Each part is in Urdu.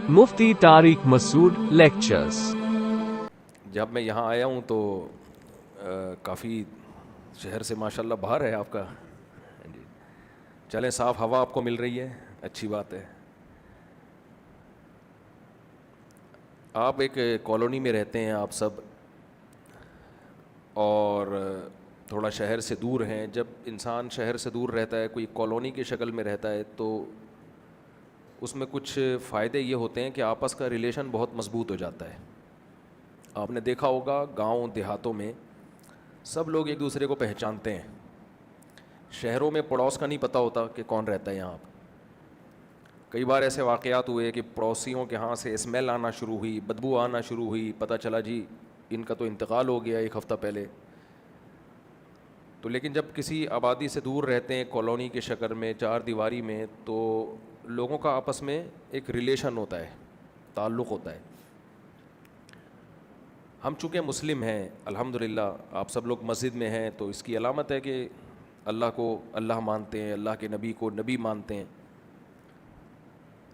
مفتی طارق مسعود لیکچرز۔ جب میں یہاں آیا ہوں تو کافی شہر سے ماشاءاللہ باہر ہے آپ کا، جی چلیں صاف ہوا آپ کو مل رہی ہے، اچھی بات ہے۔ آپ ایک کالونی میں رہتے ہیں آپ سب، اور تھوڑا شہر سے دور ہیں۔ جب انسان شہر سے دور رہتا ہے، کوئی کالونی کی شکل میں رہتا ہے، تو اس میں کچھ فائدے یہ ہوتے ہیں کہ آپس کا ریلیشن بہت مضبوط ہو جاتا ہے۔ آپ نے دیکھا ہوگا گاؤں دیہاتوں میں سب لوگ ایک دوسرے کو پہچانتے ہیں، شہروں میں پڑوس کا نہیں پتہ ہوتا کہ کون رہتا ہے یہاں۔ کئی بار ایسے واقعات ہوئے کہ پڑوسیوں کے ہاں سے اسمیل آنا شروع ہوئی، بدبو آنا شروع ہوئی، پتہ چلا جی ان کا تو انتقال ہو گیا ایک ہفتہ پہلے۔ تو لیکن جب کسی آبادی سے دور رہتے ہیں، کالونی کے شکل میں، چار دیواری میں، تو لوگوں کا آپس میں ایک ریلیشن ہوتا ہے، تعلق ہوتا ہے۔ ہم چونکہ مسلم ہیں الحمدللہ، آپ سب لوگ مسجد میں ہیں، تو اس کی علامت ہے کہ اللہ کو اللہ مانتے ہیں، اللہ کے نبی کو نبی مانتے ہیں۔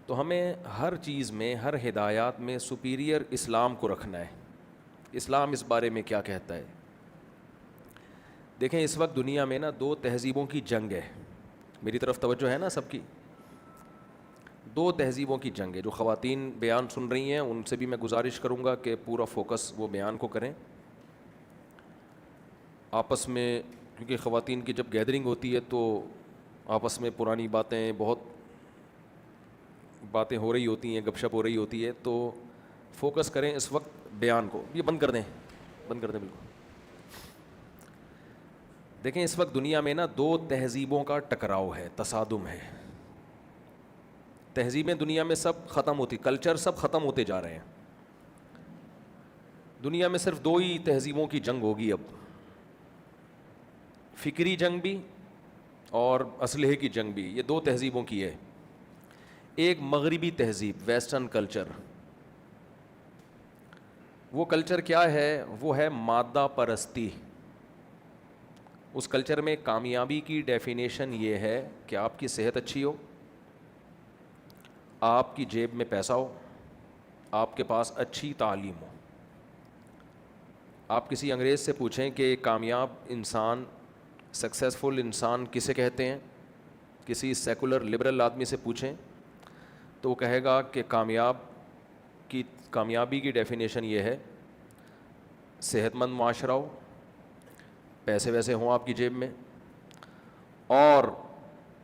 تو ہمیں ہر چیز میں، ہر ہدایات میں سپیریئر اسلام کو رکھنا ہے۔ اسلام اس بارے میں کیا کہتا ہے؟ دیکھیں اس وقت دنیا میں نا دو تہذیبوں کی جنگ ہے، میری طرف توجہ ہے نا سب کی؟ دو تہذیبوں کی جنگ ہے۔ جو خواتین بیان سن رہی ہیں ان سے بھی میں گزارش کروں گا کہ پورا فوکس وہ بیان کو کریں آپس میں، کیونکہ خواتین کی جب گیدرنگ ہوتی ہے تو آپس میں پرانی باتیں، بہت باتیں ہو رہی ہوتی ہیں، گپ شپ ہو رہی ہوتی ہے، تو فوکس کریں اس وقت بیان کو۔ یہ بند کر دیں، بند کر دیں بالکل۔ دیکھیں اس وقت دنیا میں نا دو تہذیبوں کا ٹکراؤ ہے، تصادم ہے۔ تہذیبیں دنیا میں سب ختم ہوتی، کلچر سب ختم ہوتے جا رہے ہیں۔ دنیا میں صرف دو ہی تہذیبوں کی جنگ ہوگی اب، فکری جنگ بھی اور اسلحے کی جنگ بھی۔ یہ دو تہذیبوں کی ہے۔ ایک مغربی تہذیب، ویسٹرن کلچر۔ وہ کلچر کیا ہے؟ وہ ہے مادہ پرستی۔ اس کلچر میں کامیابی کی ڈیفینیشن یہ ہے کہ آپ کی صحت اچھی ہو، آپ کی جیب میں پیسہ ہو، آپ کے پاس اچھی تعلیم ہو۔ آپ کسی انگریز سے پوچھیں کہ کامیاب انسان، سکسیزفل انسان کسے کہتے ہیں، کسی سیکولر لبرل آدمی سے پوچھیں تو وہ کہے گا کہ کامیابی کی ڈیفینیشن یہ ہے صحت مند معاشرہ ہو، پیسے ویسے ہوں آپ کی جیب میں، اور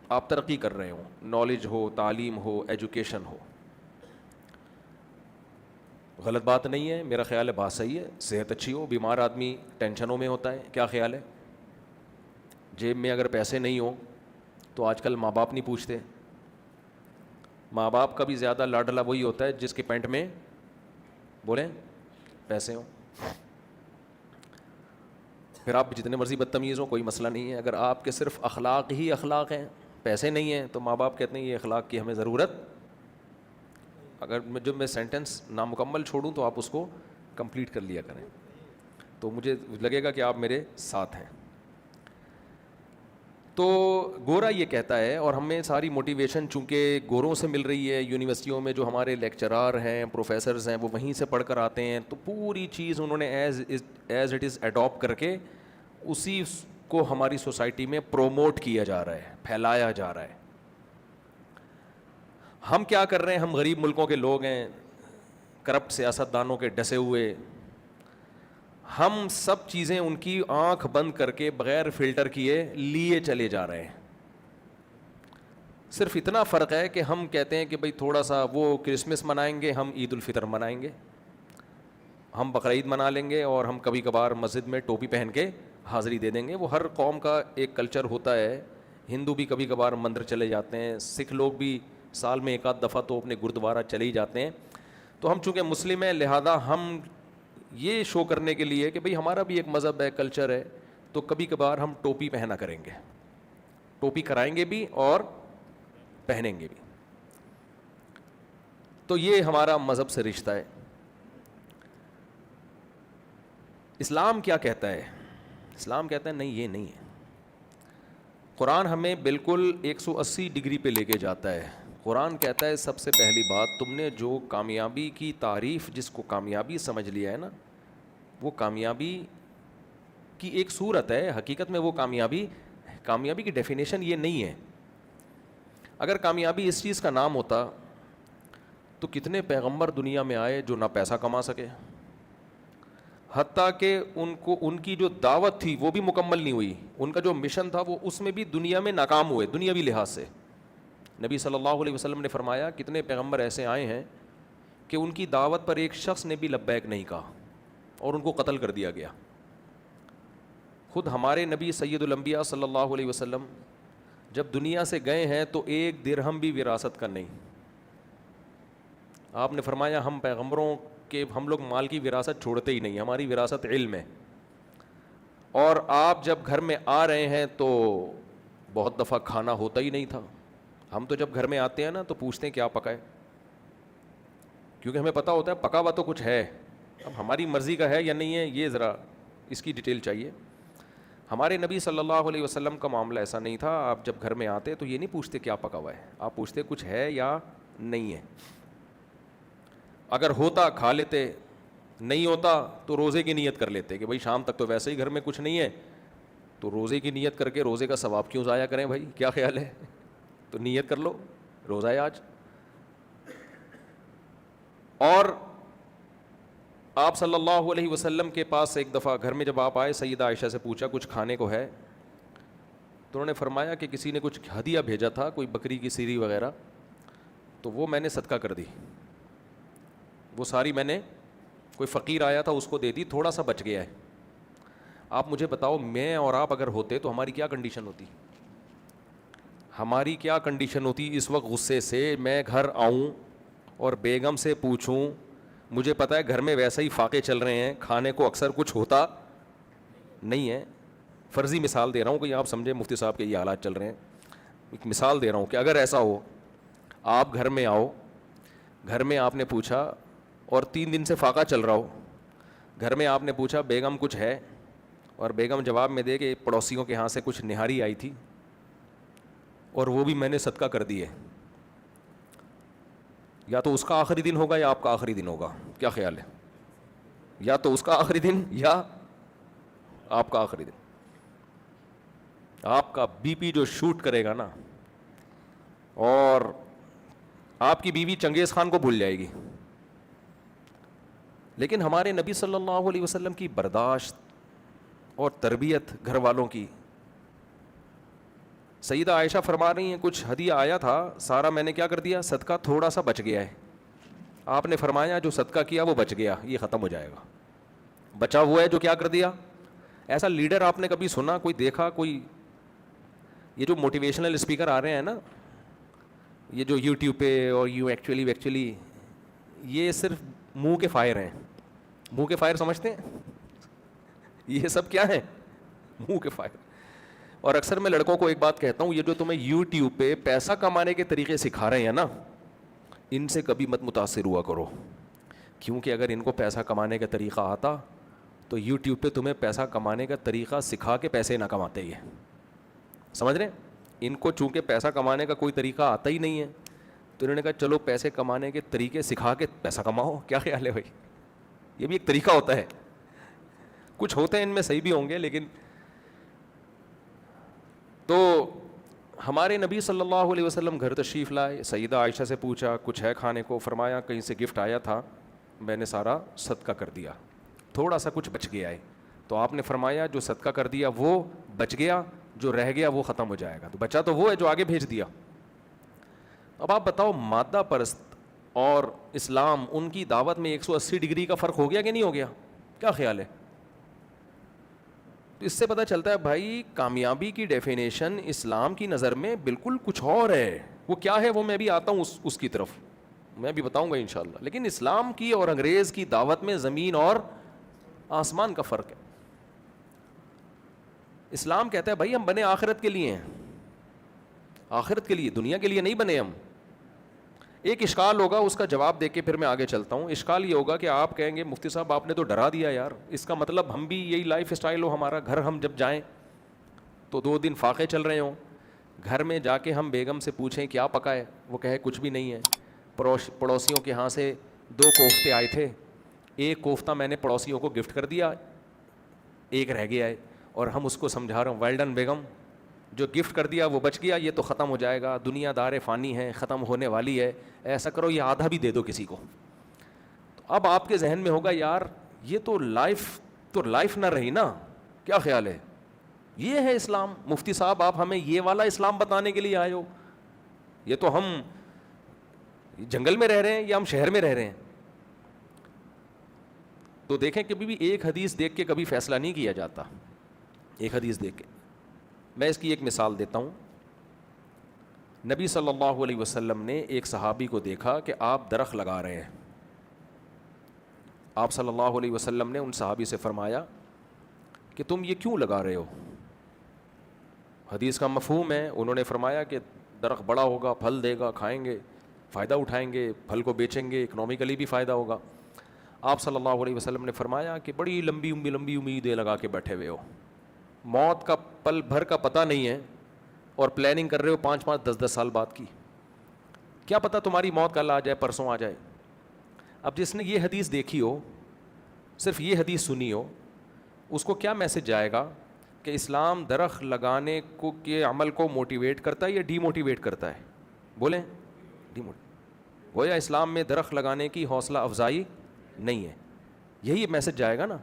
آپ ترقی کر رہے ہوں، نالج ہو، تعلیم ہو، ایجوکیشن ہو۔ غلط بات نہیں ہے، میرا خیال ہے بات صحیح ہے۔ صحت اچھی ہو، بیمار آدمی ٹینشنوں میں ہوتا ہے، کیا خیال ہے؟ جیب میں اگر پیسے نہیں ہوں تو آج کل ماں باپ نہیں پوچھتے۔ ماں باپ کا بھی زیادہ لاڈلا وہی ہوتا ہے جس کے پینٹ میں بولیں پیسے ہوں۔ پھر آپ جتنے مرضی بدتمیز ہوں کوئی مسئلہ نہیں ہے، اگر آپ کے صرف اخلاق ہی اخلاق ہیں، پیسے نہیں ہیں، تو ماں باپ کہتے ہیں یہ اخلاق کی ہمیں ضرورت۔ اگر جب میں سینٹنس نامکمل چھوڑوں تو آپ اس کو کمپلیٹ کر لیا کریں، تو مجھے لگے گا کہ آپ میرے ساتھ ہیں۔ تو گورا یہ کہتا ہے، اور ہمیں ساری موٹیویشن چونکہ گوروں سے مل رہی ہے، یونیورسٹیوں میں جو ہمارے لیکچرار ہیں، پروفیسرز ہیں، وہ وہیں سے پڑھ کر آتے ہیں، تو پوری چیز انہوں نے ایز اٹ از اڈاپٹ کر کے اسی کو ہماری سوسائٹی میں پروموٹ کیا جا رہا ہے، پھیلایا جا رہا ہے۔ ہم کیا کر رہے ہیں؟ ہم غریب ملکوں کے لوگ ہیں، کرپٹ سیاستدانوں کے ڈسے ہوئے، ہم سب چیزیں ان کی آنکھ بند کر کے بغیر فلٹر کیے لیے چلے جا رہے ہیں۔ صرف اتنا فرق ہے کہ ہم کہتے ہیں کہ بھئی تھوڑا سا وہ کرسمس منائیں گے، ہم عید الفطر منائیں گے، ہم بقرعید منا لیں گے، اور ہم کبھی کبھار مسجد میں ٹوپی پہن کے حاضری دے دیں گے۔ وہ ہر قوم کا ایک کلچر ہوتا ہے۔ ہندو بھی کبھی کبھار مندر چلے جاتے ہیں، سکھ لوگ بھی سال میں ایک آدھ دفعہ تو اپنے گردوارہ چلے ہی جاتے ہیں۔ تو ہم چونکہ مسلم ہیں، لہذا ہم یہ شو کرنے کے لیے کہ بھئی ہمارا بھی ایک مذہب ہے، کلچر ہے، تو کبھی کبھار ہم ٹوپی پہنا کریں گے، ٹوپی کرائیں گے بھی اور پہنیں گے بھی۔ تو یہ ہمارا مذہب سے رشتہ ہے۔ اسلام کیا کہتا ہے؟ اسلام کہتا ہے نہیں، یہ نہیں ہے۔ قرآن ہمیں بالکل 180 ڈگری پہ لے کے جاتا ہے. قرآن کہتا ہے سب سے پہلی بات, تم نے جو کامیابی کی تعریف, جس کو کامیابی سمجھ لیا ہے نا, وہ کامیابی کی ایک صورت ہے, حقیقت میں وہ کامیابی کی ڈیفینیشن یہ نہیں ہے. اگر کامیابی اس چیز کا نام ہوتا تو کتنے پیغمبر دنیا میں آئے جو نہ پیسہ کما سکے, حتیٰ کہ ان کی جو دعوت تھی وہ بھی مکمل نہیں ہوئی, ان کا جو مشن تھا وہ اس میں بھی دنیا میں ناکام ہوئے دنیاوی لحاظ سے. نبی صلی اللہ علیہ وسلم نے فرمایا کتنے پیغمبر ایسے آئے ہیں کہ ان کی دعوت پر ایک شخص نے بھی لبیک نہیں کہا اور ان کو قتل کر دیا گیا. خود ہمارے نبی سید الانبیاء صلی اللہ علیہ وسلم جب دنیا سے گئے ہیں تو ایک درہم بھی وراثت کا نہیں. آپ نے فرمایا ہم پیغمبروں کے, ہم لوگ مال کی وراثت چھوڑتے ہی نہیں, ہماری وراثت علم ہے. اور آپ جب گھر میں آ رہے ہیں تو بہت دفعہ کھانا ہوتا ہی نہیں تھا. ہم تو جب گھر میں آتے ہیں نا تو پوچھتے ہیں کیا پکائے, کیونکہ ہمیں پتہ ہوتا ہے پکا ہوا تو کچھ ہے, اب ہماری مرضی کا ہے یا نہیں ہے یہ ذرا اس کی ڈیٹیل چاہیے. ہمارے نبی صلی اللہ علیہ وسلم کا معاملہ ایسا نہیں تھا. آپ جب گھر میں آتے تو یہ نہیں پوچھتے کیا پکا ہوا ہے, آپ پوچھتے کچھ ہے یا نہیں ہے. اگر ہوتا کھا لیتے, نہیں ہوتا تو روزے کی نیت کر لیتے کہ بھائی شام تک تو ویسے ہی گھر میں کچھ نہیں ہے, تو روزے کی نیت کر کے روزے کا ثواب کیوں ضائع کریں بھائی, کیا خیال ہے, تو نیت کر لو روزہ ہے آج. اور آپ صلی اللہ علیہ وسلم کے پاس ایک دفعہ گھر میں جب آپ آئے, سیدہ عائشہ سے پوچھا کچھ کھانے کو ہے, تو انہوں نے فرمایا کہ کسی نے کچھ ہدیہ بھیجا تھا, کوئی بکری کی سیری وغیرہ, تو وہ میں نے صدقہ کر دی, وہ ساری میں نے, کوئی فقیر آیا تھا اس کو دے دی, تھوڑا سا بچ گیا ہے. آپ مجھے بتاؤ میں اور آپ اگر ہوتے تو ہماری کیا کنڈیشن ہوتی, ہماری کیا کنڈیشن ہوتی اس وقت غصے سے. میں گھر آؤں اور بیگم سے پوچھوں, مجھے پتہ ہے گھر میں ویسے ہی فاقے چل رہے ہیں, کھانے کو اکثر کچھ ہوتا نہیں ہے. فرضی مثال دے رہا ہوں کہ آپ سمجھیں مفتی صاحب کے یہ حالات چل رہے ہیں, ایک مثال دے رہا ہوں کہ اگر ایسا ہو, آپ گھر میں آؤ, گھر میں آپ نے پوچھا اور 3 دن سے فاقہ چل رہا ہو, گھر میں آپ نے پوچھا بیگم کچھ ہے, اور بیگم جواب میں دے کہ پڑوسیوں کے ہاں سے کچھ نہاری آئی تھی اور وہ بھی میں نے صدقہ کر دی ہے. یا تو اس کا آخری دن ہوگا یا آپ کا آخری دن ہوگا, کیا خیال ہے, یا تو اس کا آخری دن یا آپ کا آخری دن. آپ کا بی پی جو شوٹ کرے گا نا, اور آپ کی بیوی چنگیز خان کو بھول جائے گی. لیکن ہمارے نبی صلی اللہ علیہ وسلم کی برداشت اور تربیت گھر والوں کی. سیدہ عائشہ فرما رہی ہیں کچھ ہدیہ آیا تھا, سارا میں نے کیا کر دیا, صدقہ تھوڑا سا بچ گیا ہے. آپ نے فرمایا جو صدقہ کیا وہ بچ گیا, یہ ختم ہو جائے گا. بچا ہوا ہے جو کیا کر دیا. ایسا لیڈر آپ نے کبھی سنا, کوئی دیکھا, کوئی یہ جو موٹیویشنل اسپیکر آ رہے ہیں نا, یہ جو یوٹیوب پہ اور ایکچولی یہ صرف منہ کے فائر ہیں. منہ کے فائر سمجھتے ہیں, یہ سب کیا ہے, منہ کے فائر. اور اکثر میں لڑکوں کو ایک بات کہتا ہوں, یہ جو تمہیں یوٹیوب پہ پیسہ کمانے کے طریقے سکھا رہے ہیں نا, ان سے کبھی مت متاثر ہوا کرو, کیونکہ اگر ان کو پیسہ کمانے کا طریقہ آتا تو یوٹیوب پہ تمہیں پیسہ کمانے کا طریقہ سکھا کے پیسے نہ کماتے ہی ہیں. سمجھ رہے ہیں, ان کو چونکہ پیسہ کمانے کا کوئی طریقہ آتا ہی نہیں ہے, تو انہوں نے کہا چلو پیسے کمانے کے طریقے سکھا کے پیسہ کماؤ. کیا خیال ہے بھائی, یہ بھی ایک طریقہ ہوتا ہے. کچھ ہوتے ہیں ان میں صحیح بھی ہوں گے, لیکن تو ہمارے نبی صلی اللہ علیہ وسلم گھر تشریف لائے, سیدہ عائشہ سے پوچھا کچھ ہے کھانے کو, فرمایا کہیں سے گفٹ آیا تھا, میں نے سارا صدقہ کر دیا, تھوڑا سا کچھ بچ گیا ہے. تو آپ نے فرمایا جو صدقہ کر دیا وہ بچ گیا, جو رہ گیا وہ ختم ہو جائے گا. تو بچا تو وہ ہے جو آگے بھیج دیا. اب آپ بتاؤ, مادہ پرست اور اسلام, ان کی دعوت میں 180 ڈگری کا فرق ہو گیا کہ نہیں ہو گیا, کیا خیال ہے. تو اس سے پتہ چلتا ہے بھائی کامیابی کی ڈیفینیشن اسلام کی نظر میں بالکل کچھ اور ہے. وہ کیا ہے وہ میں بھی آتا ہوں اس کی طرف, میں بھی بتاؤں گا انشاءاللہ. لیکن اسلام کی اور انگریز کی دعوت میں زمین اور آسمان کا فرق ہے. اسلام کہتا ہے بھائی ہم بنے آخرت کے لیے ہیں, آخرت کے لیے, دنیا کے لیے نہیں بنے ہم. ایک اشکال ہوگا, اس کا جواب دے کے پھر میں آگے چلتا ہوں. اشکال یہ ہوگا کہ آپ کہیں گے مفتی صاحب آپ نے تو ڈرا دیا یار, اس کا مطلب ہم بھی یہی لائف اسٹائل ہو ہمارا, گھر ہم جب جائیں تو 2 دن فاقے چل رہے ہوں, گھر میں جا کے ہم بیگم سے پوچھیں کیا پکا ہے, وہ کہے کچھ بھی نہیں ہے. پڑوسیوں کے ہاں سے 2 کوفتے آئے تھے, ایک کوفتہ میں نے پڑوسیوں کو گفٹ کر دیا, ایک رہ گیا ہے, اور ہم اس کو سمجھا رہے ہیں ویل ڈن بیگم, جو گفٹ کر دیا وہ بچ گیا, یہ تو ختم ہو جائے گا, دنیا دار فانی ہے, ختم ہونے والی ہے, ایسا کرو یہ آدھا بھی دے دو کسی کو. تو اب آپ کے ذہن میں ہوگا یار یہ تو لائف نہ رہی نا, کیا خیال ہے؟ یہ ہے اسلام. مفتی صاحب آپ ہمیں یہ والا اسلام بتانے کے لیے آئے ہو؟ یہ تو ہم جنگل میں رہ رہے ہیں یا ہم شہر میں رہ رہے ہیں؟ تو دیکھیں کبھی بھی ایک حدیث دیکھ کے کبھی فیصلہ نہیں کیا جاتا, ایک حدیث دیکھ کے. میں اس کی ایک مثال دیتا ہوں. نبی صلی اللہ علیہ وسلم نے ایک صحابی کو دیکھا کہ آپ درخت لگا رہے ہیں. آپ صلی اللہ علیہ وسلم نے ان صحابی سے فرمایا کہ تم یہ کیوں لگا رہے ہو؟ حدیث کا مفہوم ہے. انہوں نے فرمایا کہ درخت بڑا ہوگا, پھل دے گا, کھائیں گے, فائدہ اٹھائیں گے, پھل کو بیچیں گے, اکنومیکلی بھی فائدہ ہوگا. آپ صلی اللہ علیہ وسلم نے فرمایا کہ بڑی لمبی امیدیں لگا کے بیٹھے ہوئے ہو, موت کا پل بھر کا پتہ نہیں ہے, اور پلاننگ کر رہے ہو 5-5 10-10 سال بعد کی. کیا پتہ تمہاری موت کل آ جائے, پرسوں آ جائے. اب جس نے یہ حدیث دیکھی ہو, صرف یہ حدیث سنی ہو, اس کو کیا میسج جائے گا کہ اسلام درخت لگانے کو کے عمل کو موٹیویٹ کرتا ہے یا ڈی موٹیویٹ کرتا ہے؟ بولیں. D motivate. گویا اسلام میں درخت لگانے کی حوصلہ افزائی نہیں ہے, یہی میسج جائے گا نا.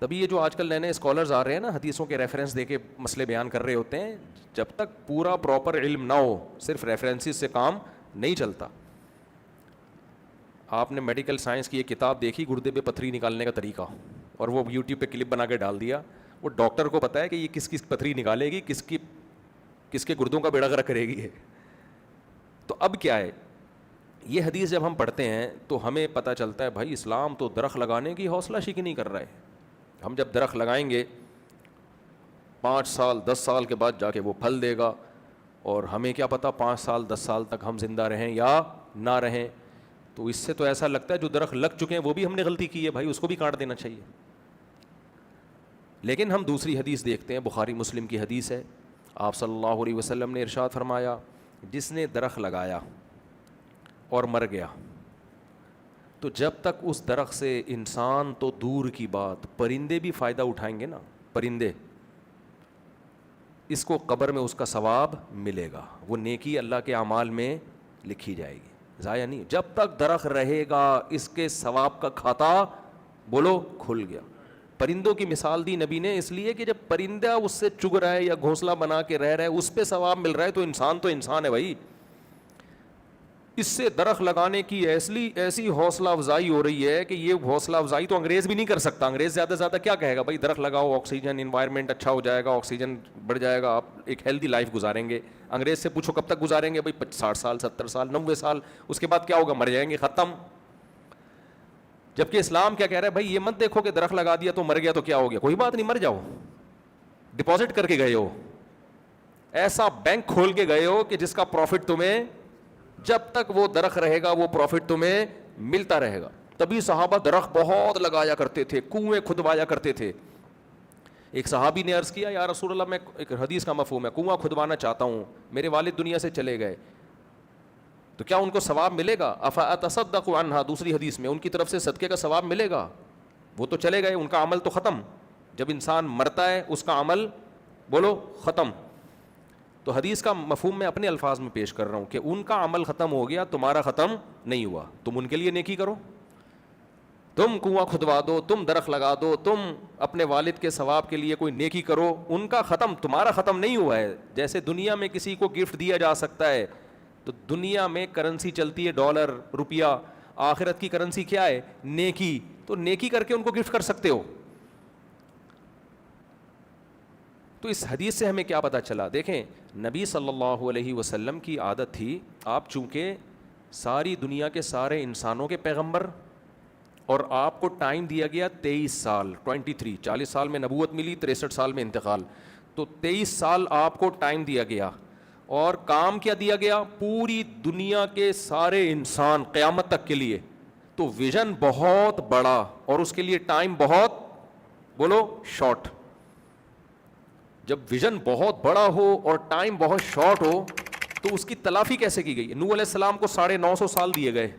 تبھی یہ جو آج کل نئے نئے اسکالرز آ رہے ہیں نا, حدیثوں کے ریفرنس دے کے مسئلے بیان کر رہے ہوتے ہیں, جب تک پورا پراپر علم نہ ہو صرف ریفرنسز سے کام نہیں چلتا. آپ نے میڈیکل سائنس کی ایک کتاب دیکھی, گردے پہ پتھری نکالنے کا طریقہ, اور وہ یوٹیوب پہ کلپ بنا کے ڈال دیا. وہ ڈاکٹر کو پتا ہے کہ یہ کس کی پتھری نکالے گی, کس کے گردوں کا بیڑا غرق کرے گی. تو اب کیا ہے, یہ حدیث جب ہم پڑھتے ہیں تو ہمیں پتہ چلتا ہے بھائی اسلام تو درخت لگانے کی حوصلہ شکنی کر رہا ہے. ہم جب درخت لگائیں گے 5 سال 10 سال کے بعد جا کے وہ پھل دے گا, اور ہمیں کیا پتہ 5 سال 10 سال تک ہم زندہ رہیں یا نہ رہیں. تو اس سے تو ایسا لگتا ہے جو درخت لگ چکے ہیں وہ بھی ہم نے غلطی کی ہے بھائی, اس کو بھی کاٹ دینا چاہیے. لیکن ہم دوسری حدیث دیکھتے ہیں, بخاری مسلم کی حدیث ہے. آپ صلی اللہ علیہ وسلم نے ارشاد فرمایا جس نے درخت لگایا اور مر گیا, تو جب تک اس درخت سے انسان تو دور کی بات, پرندے بھی فائدہ اٹھائیں گے نا, پرندے, اس کو قبر میں اس کا ثواب ملے گا, وہ نیکی اللہ کے اعمال میں لکھی جائے گی, ضائع نہیں. جب تک درخت رہے گا اس کے ثواب کا کھاتا بولو کھل گیا. پرندوں کی مثال دی نبی نے اس لیے کہ جب پرندہ اس سے چگ رہا ہے یا گھونسلہ بنا کے رہ رہا ہے, اس پہ ثواب مل رہا ہے, تو انسان ہے بھائی. اس سے درخت لگانے کی ایسی حوصلہ افزائی ہو رہی ہے کہ یہ حوصلہ افزائی تو انگریز بھی نہیں کر سکتا. انگریز زیادہ سے زیادہ کیا کہے گا, بھائی درخت لگاؤ, آکسیجن, انوائرمنٹ اچھا ہو جائے گا, آکسیجن بڑھ جائے گا, آپ ایک ہیلدی لائف گزاریں گے. انگریز سے پوچھو کب تک گزاریں گے, بھائی 60 سال 70 سال 90 سال, اس کے بعد کیا ہوگا, مر جائیں گے, ختم. جبکہ اسلام کیا کہہ رہا ہے, بھائی یہ مت دیکھو کہ درخت لگا دیا تو مر گیا تو کیا ہو گیا, کوئی بات نہیں, مر جاؤ, ڈپازٹ کر کے گئے ہو, ایسا بینک کھول کے گئے ہو کہ جس کا پروفٹ تمہیں جب تک وہ درخت رہے گا وہ پروفٹ تمہیں ملتا رہے گا. تبھی صحابہ درخت بہت لگایا کرتے تھے, کنویں کھدوایا کرتے تھے. ایک صحابی نے عرض کیا, یا رسول اللہ, میں ایک حدیث کا مفہوم ہے, کنواں کھدوانا چاہتا ہوں, میرے والد دنیا سے چلے گئے, تو کیا ان کو ثواب ملے گا؟ افاتصدق عنہا, دوسری حدیث میں ان کی طرف سے صدقے کا ثواب ملے گا. وہ تو چلے گئے, ان کا عمل تو ختم. جب انسان مرتا ہے اس کا عمل بولو ختم. تو حدیث کا مفہوم میں اپنے الفاظ میں پیش کر رہا ہوں کہ ان کا عمل ختم ہو گیا, تمہارا ختم نہیں ہوا. تم ان کے لیے نیکی کرو, تم کنواں کھدوا دو, تم درخت لگا دو, تم اپنے والد کے ثواب کے لیے کوئی نیکی کرو, ان کا ختم, تمہارا ختم نہیں ہوا ہے. جیسے دنیا میں کسی کو گفٹ دیا جا سکتا ہے, تو دنیا میں کرنسی چلتی ہے ڈالر, روپیہ, آخرت کی کرنسی کیا ہے, نیکی. تو نیکی کر کے ان کو گفٹ کر سکتے ہو. تو اس حدیث سے ہمیں کیا پتہ چلا؟ دیکھیں, نبی صلی اللہ علیہ وسلم کی عادت تھی, آپ چونکہ ساری دنیا کے سارے انسانوں کے پیغمبر, اور آپ کو ٹائم دیا گیا 23 سال, 23, 40 سال میں نبوت ملی, 63 سال میں انتقال, تو 23 سال آپ کو ٹائم دیا گیا. اور کام کیا دیا گیا؟ پوری دنیا کے سارے انسان قیامت تک کے لیے. تو ویژن بہت بڑا اور اس کے لیے ٹائم بہت بولو شارٹ. جب ویژن بہت بڑا ہو اور ٹائم بہت شارٹ ہو تو اس کی تلافی کیسے کی گئی؟ نوح علیہ السلام کو 950 سال دیے گئے,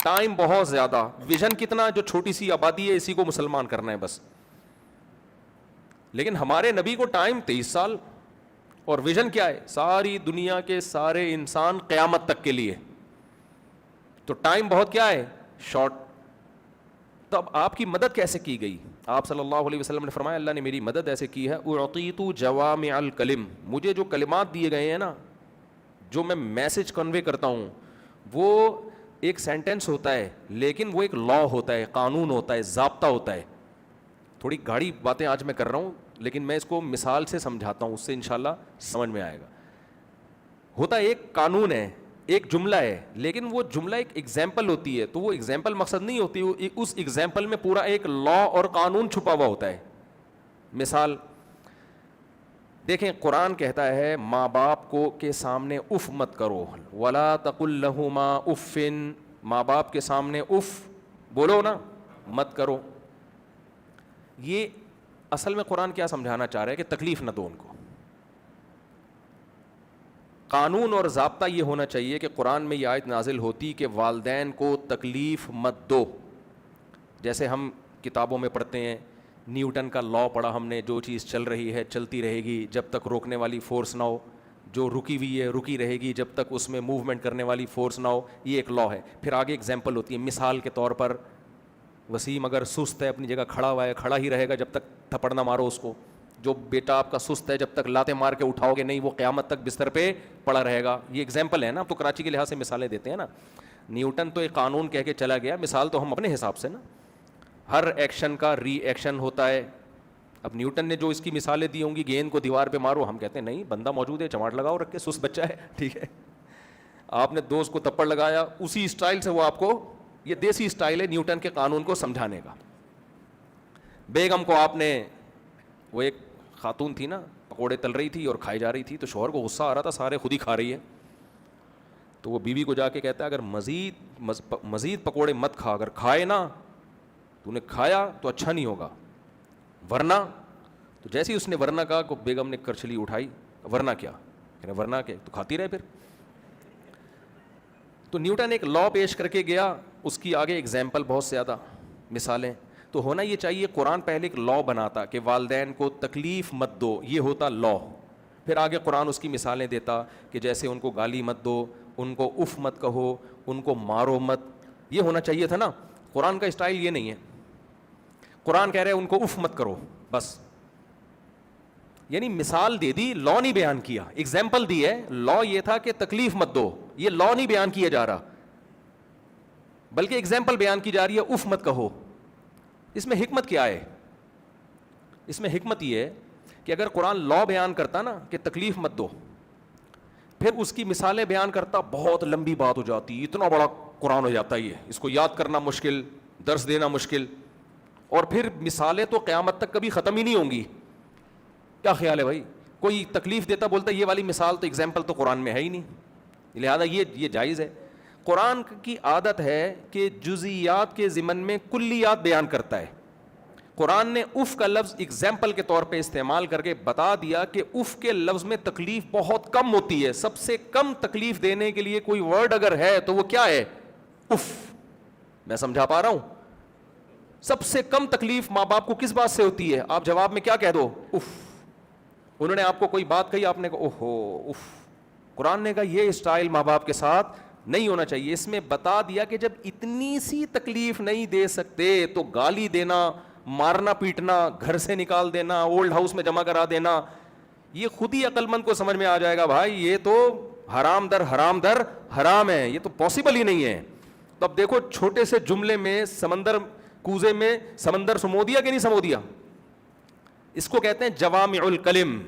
ٹائم بہت زیادہ, ویژن کتنا, جو چھوٹی سی آبادی ہے اسی کو مسلمان کرنا ہے بس. لیکن ہمارے نبی کو ٹائم 23 سال, اور ویژن کیا ہے؟ ساری دنیا کے سارے انسان قیامت تک کے لیے. تو ٹائم بہت کیا ہے؟ شارٹ. تب آپ کی مدد کیسے کی گئی؟ آپ صلی اللہ علیہ وسلم نے فرمایا اللہ نے میری مدد ایسے کی ہے, اعطیت جوامع الکلم, مجھے جو کلمات دیے گئے ہیں نا, جو میں میسج کنوے کرتا ہوں, وہ ایک سینٹینس ہوتا ہے لیکن وہ ایک لا ہوتا ہے, قانون ہوتا ہے, ضابطہ ہوتا ہے. تھوڑی گاڑی باتیں آج میں کر رہا ہوں لیکن میں اس کو مثال سے سمجھاتا ہوں, اس سے انشاءاللہ سمجھ میں آئے گا. ہوتا ایک قانون ہے, ایک جملہ ہے, لیکن وہ جملہ ایک ایگزامپل ہوتی ہے, تو وہ ایگزامپل مقصد نہیں ہوتی, اس ایگزامپل میں پورا ایک لا اور قانون چھپا ہوا ہوتا ہے. مثال دیکھیں, قرآن کہتا ہے ماں باپ کو کے سامنے اف مت کرو, ولا تقل لہما اف, ماں باپ کے سامنے اف بولو نا مت کرو. یہ اصل میں قرآن کیا سمجھانا چاہ رہا ہے کہ تکلیف نہ دو ان کو. قانون اور ضابطہ یہ ہونا چاہیے کہ قرآن میں یہ آیت نازل ہوتی کہ والدین کو تکلیف مت دو. جیسے ہم کتابوں میں پڑھتے ہیں, نیوٹن کا لا پڑھا ہم نے, جو چیز چل رہی ہے چلتی رہے گی جب تک روکنے والی فورس نہ ہو, جو رکی ہوئی ہے رکی رہے گی جب تک اس میں موومنٹ کرنے والی فورس نہ ہو. یہ ایک لا ہے. پھر آگے ایگزامپل ہوتی ہے, مثال کے طور پر وسیم اگر سست ہے, اپنی جگہ کھڑا ہوا ہے, کھڑا ہی رہے گا جب تک تھپڑ نہ مارو اس کو. جو بیٹا آپ کا سست ہے, جب تک لاتے مار کے اٹھاؤ گے نہیں, وہ قیامت تک بستر پہ پڑا رہے گا. یہ ایگزامپل ہے نا, تو کراچی کے لحاظ سے مثالیں دیتے ہیں نا. نیوٹن تو ایک قانون کہہ کے چلا گیا, مثال تو ہم اپنے حساب سے نا, ہر ایکشن کا ری ایکشن ہوتا ہے. اب نیوٹن نے جو اس کی مثالیں دی ہوں گی, گیند کو دیوار پہ مارو, ہم کہتے ہیں نہیں بندہ موجود ہے, چماٹ لگاؤ رکھ کے, سست بچہ ہے, ٹھیک ہے. آپ نے دوست کو تھپڑ لگایا, اسی اسٹائل سے وہ آپ کو, یہ دیسی اسٹائل ہے نیوٹن کے قانون کو سمجھانے کا. بیگم کو آپ نے, وہ ایک خاتون تھی نا, پکوڑے تل رہی تھی اور کھائی جا رہی تھی, تو شوہر کو غصہ آ رہا تھا, سارے خود ہی کھا رہی ہے. تو وہ بیوی کو جا کے کہتا ہے اگر مزید پکوڑے مت کھا, اگر کھائے نا, تو نے کھایا تو اچھا نہیں ہوگا, ورنہ. تو جیسے ہی اس نے ورنہ کہا کہ بیگم نے کرچلی اٹھائی, ورنہ کیا, ورنہ کہ تو کھاتی رہے پھر. تو نیوٹن ایک لا پیش کر کے گیا, اس کی آگے ایگزامپل بہت زیادہ مثالیں. تو ہونا یہ چاہیے, قرآن پہلے ایک لا بناتا کہ والدین کو تکلیف مت دو, یہ ہوتا لا. پھر آگے قرآن اس کی مثالیں دیتا کہ جیسے ان کو گالی مت دو, ان کو اف مت کہو, ان کو مارو مت. یہ ہونا چاہیے تھا نا. قرآن کا اسٹائل یہ نہیں ہے. قرآن کہہ رہے ان کو اف مت کرو بس, یعنی مثال دے دی, لا نہیں بیان کیا, ایگزامپل دی ہے. لا یہ تھا کہ تکلیف مت دو, یہ لا نہیں بیان کیا جا رہا, بلکہ ایگزامپل بیان کی جا رہی ہے, اف مت کہو. اس میں حکمت کیا ہے؟ اس میں حکمت یہ ہے کہ اگر قرآن لا بیان کرتا نا کہ تکلیف مت دو, پھر اس کی مثالیں بیان کرتا, بہت لمبی بات ہو جاتی, اتنا بڑا قرآن ہو جاتا, یہ اس کو یاد کرنا مشکل, درس دینا مشکل, اور پھر مثالیں تو قیامت تک کبھی ختم ہی نہیں ہوں گی. کیا خیال ہے بھائی؟ کوئی تکلیف دیتا بولتا یہ والی مثال تو ایگزامپل تو قرآن میں ہے ہی نہیں, لہذا یہ جائز ہے. قرآن کی عادت ہے کہ جزئیات کے ضمن میں کلیات بیان کرتا ہے. قرآن نے اف کا لفظ ایگزامپل کے طور پہ استعمال کر کے بتا دیا کہ اف کے لفظ میں تکلیف بہت کم ہوتی ہے. سب سے کم تکلیف دینے کے لیے کوئی ورڈ اگر ہے تو وہ کیا ہے؟ اف. میں سمجھا پا رہا ہوں؟ سب سے کم تکلیف ماں باپ کو کس بات سے ہوتی ہے؟ آپ جواب میں کیا کہہ دو؟ اف. انہوں نے آپ کو کوئی بات کہی, آپ نے کہا اوہو اف. قرآن نے کہا یہ اسٹائل ماں باپ کے ساتھ نہیں ہونا چاہیے. اس میں بتا دیا کہ جب اتنی سی تکلیف نہیں دے سکتے تو گالی دینا, مارنا پیٹنا, گھر سے نکال دینا, اولڈ ہاؤس میں جمع کرا دینا, یہ خود ہی عقل مند کو سمجھ میں آ جائے گا بھائی یہ تو حرام در حرام ہے, یہ تو پاسبل ہی نہیں ہے. تو اب دیکھو چھوٹے سے جملے میں سمندر کوزے میں سمندر سمو دیا کہ نہیں سمو دیا. اس کو کہتے ہیں جوامع الکلم.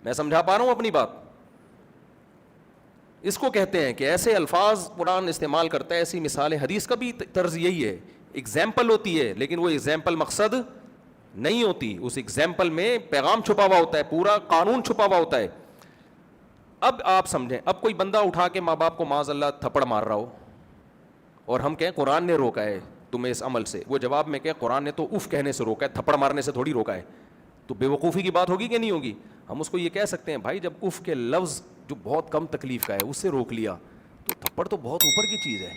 میں سمجھا پا رہا ہوں اپنی بات؟ اس کو کہتے ہیں کہ ایسے الفاظ قرآن استعمال کرتا ہے, ایسی مثالیں. حدیث کا بھی طرز یہی ہے, ایگزامپل ہوتی ہے لیکن وہ ایگزامپل مقصد نہیں ہوتی, اس ایگزامپل میں پیغام چھپا ہوا ہوتا ہے, پورا قانون چھپا ہوا ہوتا ہے. اب آپ سمجھیں, اب کوئی بندہ اٹھا کے ماں باپ کو معاذ اللہ تھپڑ مار رہا ہو اور ہم کہیں قرآن نے روکا ہے تمہیں اس عمل سے, وہ جواب میں کہ قرآن نے تو اف کہنے سے روکا ہے, تھپڑ مارنے سے تھوڑی روکا ہے. تو بے وقوفی کی بات ہوگی کہ نہیں ہوگی؟ ہم اس کو یہ کہہ سکتے ہیں بھائی جب اف کے لفظ جو بہت کم تکلیف کا ہے اس سے روک لیا تو تھپڑ تو بہت اوپر کی چیز ہے.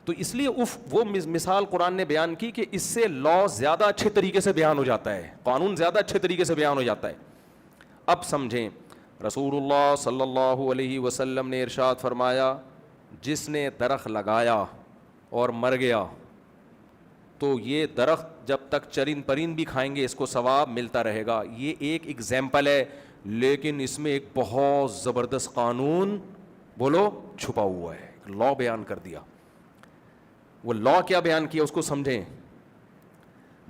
تو اس لیے اف وہ مثال قرآن نے بیان کی کہ اس سے لا زیادہ اچھے طریقے سے بیان ہو جاتا ہے, قانون زیادہ اچھے طریقے سے بیان ہو جاتا ہے. اب سمجھیں, رسول اللہ صلی اللہ علیہ وسلم نے ارشاد فرمایا جس نے درخت لگایا اور مر گیا تو یہ درخت جب تک چرند پرند بھی کھائیں گے اس کو ثواب ملتا رہے گا. یہ ایک ایگزامپل ہے, لیکن اس میں ایک بہت زبردست قانون بولو چھپا ہوا ہے, لا بیان کر دیا. وہ لا کیا بیان کیا اس کو سمجھیں.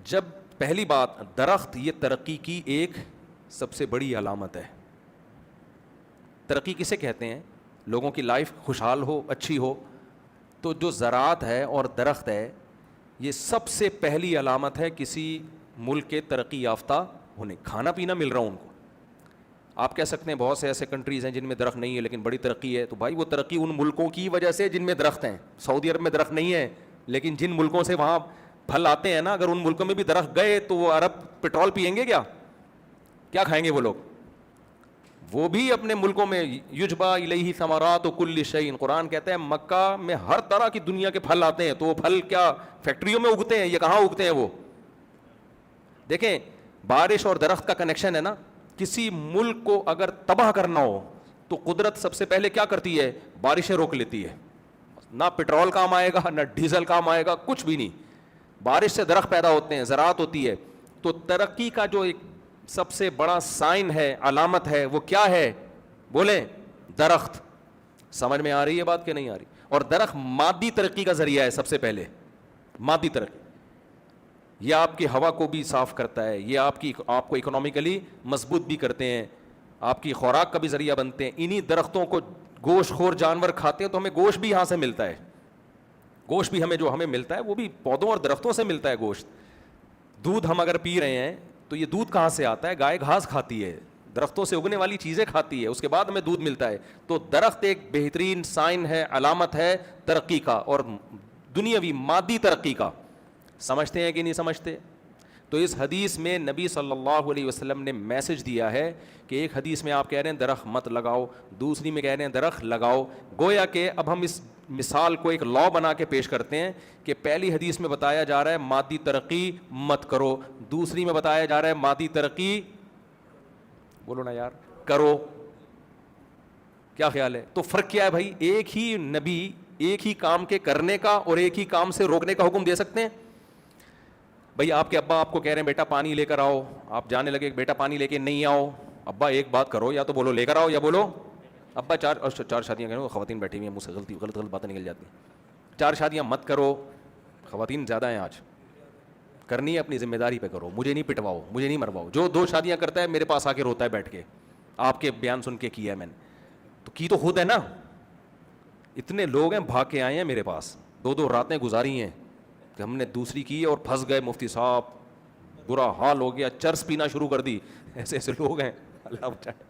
جب پہلی بات, درخت یہ ترقی کی ایک سب سے بڑی علامت ہے. ترقی کسے کہتے ہیں؟ لوگوں کی لائف خوشحال ہو, اچھی ہو. تو جو زراعت ہے اور درخت ہے یہ سب سے پہلی علامت ہے کسی ملک کے ترقی یافتہ ہونے. کھانا پینا مل رہا ہوں ان کو. آپ کہہ سکتے ہیں بہت سے ایسے کنٹریز ہیں جن میں درخت نہیں ہے لیکن بڑی ترقی ہے, تو بھائی وہ ترقی ان ملکوں کی وجہ سے جن میں درخت ہیں. سعودی عرب میں درخت نہیں ہے لیکن جن ملکوں سے وہاں پھل آتے ہیں نا, اگر ان ملکوں میں بھی درخت گئے تو وہ عرب پٹرول پئیں گے کیا؟ کیا کھائیں گے وہ لوگ؟ وہ بھی اپنے ملکوں میں یجبا الیہ ثمرات کل شیء. قرآن کہتا ہے مکہ میں ہر طرح کی دنیا کے پھل آتے ہیں, تو وہ پھل کیا فیکٹریوں میں اگتے ہیں؟ یہ کہاں اگتے ہیں؟ وہ دیکھیں, بارش اور درخت کا کنیکشن ہے نا. کسی ملک کو اگر تباہ کرنا ہو تو قدرت سب سے پہلے کیا کرتی ہے؟ بارشیں روک لیتی ہے. نہ پٹرول کام آئے گا نہ ڈیزل کام آئے گا, کچھ بھی نہیں. بارش سے درخت پیدا ہوتے ہیں, زراعت ہوتی ہے. تو ترقی کا جو ایک سب سے بڑا سائن ہے, علامت ہے, وہ کیا ہے؟ بولیں, درخت. سمجھ میں آ رہی ہے بات کہ نہیں آ رہی؟ اور درخت مادی ترقی کا ذریعہ ہے سب سے پہلے. مادی ترقی یہ آپ کی ہوا کو بھی صاف کرتا ہے, یہ آپ کو اکنامکلی مضبوط بھی کرتے ہیں, آپ کی خوراک کا بھی ذریعہ بنتے ہیں. انہی درختوں کو گوشت خور جانور کھاتے ہیں تو ہمیں گوشت بھی یہاں سے ملتا ہے. گوشت بھی ہمیں ملتا ہے وہ بھی پودوں اور درختوں سے ملتا ہے گوشت. دودھ ہم اگر پی رہے ہیں تو یہ دودھ کہاں سے آتا ہے؟ گائے گھاس کھاتی ہے, درختوں سے اگنے والی چیزیں کھاتی ہے, اس کے بعد ہمیں دودھ ملتا ہے. تو درخت ایک بہترین سائن ہے, علامت ہے ترقی کا, اور دنیاوی مادی ترقی کا. سمجھتے ہیں کہ نہیں سمجھتے؟ تو اس حدیث میں نبی صلی اللہ علیہ وسلم نے میسج دیا ہے کہ ایک حدیث میں آپ کہہ رہے ہیں درخت مت لگاؤ, دوسری میں کہہ رہے ہیں درخت لگاؤ. گویا کہ اب ہم اس مثال کو ایک لا بنا کے پیش کرتے ہیں کہ پہلی حدیث میں بتایا جا رہا ہے مادی ترقی مت کرو, دوسری میں بتایا جا رہا ہے مادی ترقی بولو نا یار کرو. کیا خیال ہے؟ تو فرق کیا ہے بھائی؟ ایک ہی نبی ایک ہی کام کے کرنے کا اور ایک ہی کام سے روکنے کا حکم دے سکتے ہیں. بھائی آپ کے ابا آپ کو کہہ رہے ہیں بیٹا پانی لے کر آؤ, آپ جانے لگے بیٹا پانی لے کے نہیں آؤ. ابا ایک بات کرو, یا تو بولو لے کر آؤ یا بولو ابا چار شادیاں کرو. خواتین بیٹھی ہوئی ہیں, منہ سے غلط باتیں نکل جاتی ہیں. 4 شادیاں مت کرو, خواتین زیادہ ہیں آج, کرنی ہے اپنی ذمہ داری پہ کرو, مجھے نہیں پٹواؤ, مجھے نہیں مرواؤ. جو 2 شادیاں کرتا ہے میرے پاس آ کے روتا ہے بیٹھ کے, آپ کے بیان سن کے کیا ہے میں نے, تو کی تو خود ہے نا. اتنے لوگ ہیں بھاگ کے آئے ہیں میرے پاس, 2 راتیں گزاری ہیں کہ ہم نے دوسری کی اور پھنس گئے مفتی صاحب, برا حال ہو گیا, چرس پینا شروع کر دی. ایسے لوگ ہیں, اللہ بچائے.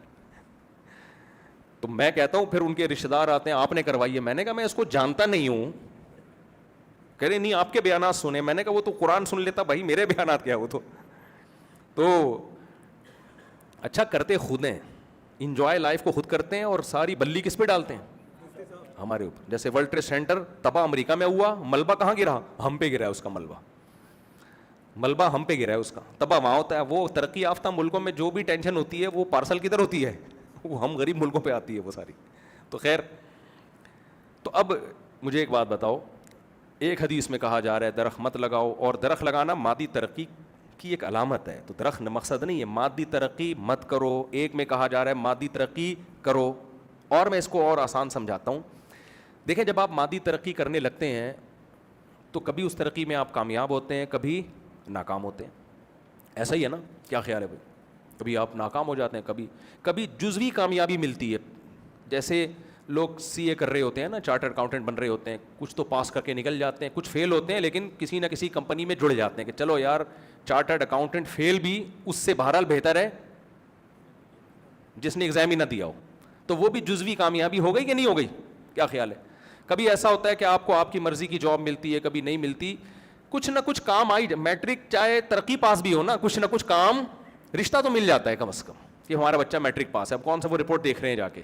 تو میں کہتا ہوں پھر ان کے رشتہ دار آتے ہیں آپ نے کروائی ہے. میں نے کہا میں اس کو جانتا نہیں ہوں. کہہ رہے نہیں آپ کے بیانات سنے. میں نے کہا وہ تو قرآن سن لیتا بھائی, میرے بیانات کیا وہ تو اچھا کرتے خود ہیں, انجوائے لائف کو خود کرتے ہیں, اور ساری بلی کس پہ ڈالتے ہیں؟ ہمارے اوپر. جیسے ورلڈ ٹریڈ سینٹر تباہ امریکہ میں ہوا, ملبہ کہاں گرا؟ ہم پہ گرا ہے اس کا ملبہ ہم پہ گرا ہے اس کا. تباہ وہاں ہوتا ہے. وہ ترقی یافتہ ملکوں میں جو بھی ٹینشن ہوتی ہے وہ پارسل کدھر ہوتی ہے؟ وہ ہم غریب ملکوں پہ آتی ہے وہ ساری. تو خیر, تو اب مجھے ایک بات بتاؤ, ایک حدیث میں کہا جا رہا ہے درخت مت لگاؤ, اور درخت لگانا مادی ترقی کی ایک علامت ہے. تو درخت مقصد نہیں ہے, مادی ترقی مت کرو. ایک میں کہا جا رہا ہے مادی ترقی کرو. اور میں اس کو اور آسان سمجھاتا ہوں. دیکھیں جب آپ مادی ترقی کرنے لگتے ہیں تو کبھی اس ترقی میں آپ کامیاب ہوتے ہیں, کبھی ناکام ہوتے ہیں. ایسا ہی ہے نا؟ کیا خیال ہے بھائی؟ کبھی آپ ناکام ہو جاتے ہیں, کبھی جزوی کامیابی ملتی ہے. جیسے لوگ CA کر رہے ہوتے ہیں نا, چارٹرڈ اکاؤنٹنٹ بن رہے ہوتے ہیں, کچھ تو پاس کر کے نکل جاتے ہیں, کچھ فیل ہوتے ہیں, لیکن کسی نہ کسی کمپنی میں جڑ جاتے ہیں کہ چلو یار چارٹرڈ اکاؤنٹنٹ فیل بھی اس سے بہرحال بہتر ہے جس نے ایگزام ہی نہ دیا ہو. تو وہ بھی جزوی کامیابی ہو گئی کہ نہیں ہو گئی؟ کیا خیال ہے؟ کبھی ایسا ہوتا ہے کہ آپ کو آپ کی مرضی کی جاب ملتی ہے, کبھی نہیں ملتی, کچھ نہ کچھ کام آئی. میٹرک چاہے ترقی پاس بھی ہو نا, کچھ نہ کچھ کام رشتہ تو مل جاتا ہے کم از کم کہ ہمارا بچہ میٹرک پاس ہے. اب کون سا وہ رپورٹ دیکھ رہے ہیں جا کے,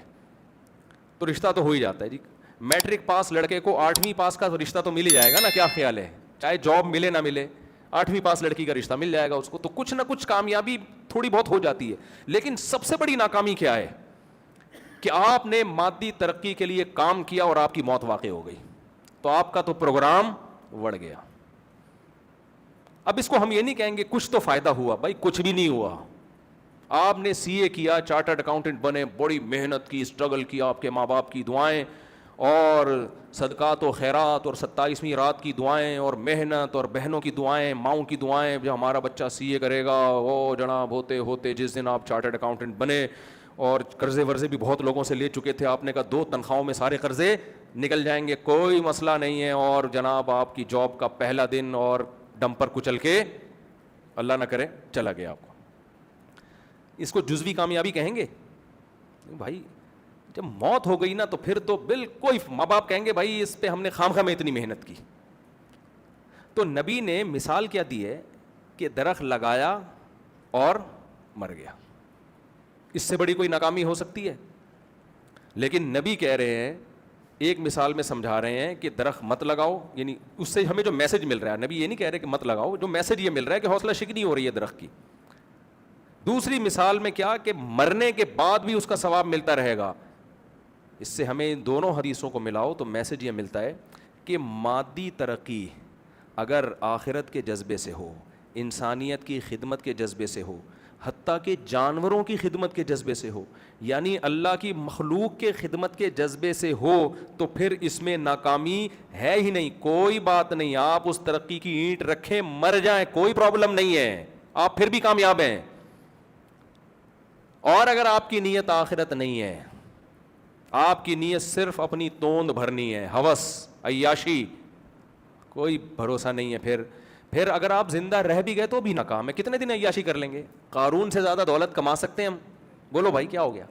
تو رشتہ تو ہو ہی جاتا ہے جی. میٹرک پاس لڑکے کو 8ویں پاس کا تو رشتہ تو مل ہی جائے گا نا, کیا خیال ہے؟ چاہے جاب ملے نہ ملے, 8ویں پاس لڑکی کا رشتہ مل جائے گا اس کو. تو کچھ نہ کچھ کامیابی تھوڑی بہت ہو جاتی ہے. لیکن سب سے بڑی ناکامی کیا ہے کہ آپ نے مادی ترقی کے لیے کام کیا اور آپ کی موت واقع ہو گئی, تو آپ کا تو پروگرام وڑ گیا. اب اس کو ہم یہ نہیں کہیں گے کچھ تو فائدہ ہوا, بھائی کچھ بھی نہیں ہوا. آپ نے سی اے کیا, چارٹرڈ اکاؤنٹنٹ بنے, بڑی محنت کی, اسٹرگل کیا, آپ کے ماں باپ کی دعائیں اور صدقات و خیرات اور 27ویں رات کی دعائیں اور محنت اور بہنوں کی دعائیں, ماؤں کی دعائیں, جو ہمارا بچہ سی اے کرے گا. وہ جناب ہوتے ہوتے جس دن آپ چارٹرڈ اکاؤنٹنٹ بنے, اور قرضے ورضے بھی بہت لوگوں سے لے چکے تھے, آپ نے کہا 2 تنخواہوں میں سارے قرضے نکل جائیں گے, کوئی مسئلہ نہیں ہے, اور جناب آپ کی جاب کا پہلا دن اور ڈمپر کچل کے اللہ نہ کرے چلا گیا آپ کو. اس کو جزوی کامیابی کہیں گے؟ بھائی جب موت ہو گئی نا تو پھر تو بالکل ماں باپ کہیں گے بھائی اس پہ ہم نے خام خواہ میں اتنی محنت کی. تو نبی نے مثال کیا دی ہے کہ درخت لگایا اور مر گیا, اس سے بڑی کوئی ناکامی ہو سکتی ہے؟ لیکن نبی کہہ رہے ہیں, ایک مثال میں سمجھا رہے ہیں کہ درخت مت لگاؤ, یعنی اس سے ہمیں جو میسج مل رہا ہے, نبی یہ نہیں کہہ رہے کہ مت لگاؤ, جو میسج یہ مل رہا ہے کہ حوصلہ شکنی ہو رہی ہے درخت کی. دوسری مثال میں کیا کہ مرنے کے بعد بھی اس کا ثواب ملتا رہے گا. اس سے ہمیں ان دونوں حدیثوں کو ملاؤ تو میسج یہ ملتا ہے کہ مادی ترقی اگر آخرت کے جذبے سے ہو, انسانیت کی خدمت کے جذبے سے ہو, حتیٰ کہ جانوروں کی خدمت کے جذبے سے ہو, یعنی اللہ کی مخلوق کے خدمت کے جذبے سے ہو, تو پھر اس میں ناکامی ہے ہی نہیں. کوئی بات نہیں, آپ اس ترقی کی اینٹ رکھیں, مر جائیں, کوئی پرابلم نہیں ہے, آپ پھر بھی کامیاب ہیں. اور اگر آپ کی نیت آخرت نہیں ہے, آپ کی نیت صرف اپنی توند بھرنی ہے, ہوس, عیاشی, کوئی بھروسہ نہیں ہے. پھر اگر آپ زندہ رہ بھی گئے تو بھی ناکام ہے. کتنے دن عیاشی کر لیں گے؟ قارون سے زیادہ دولت کما سکتے ہیں ہم؟ بولو بھائی کیا ہو گیا؟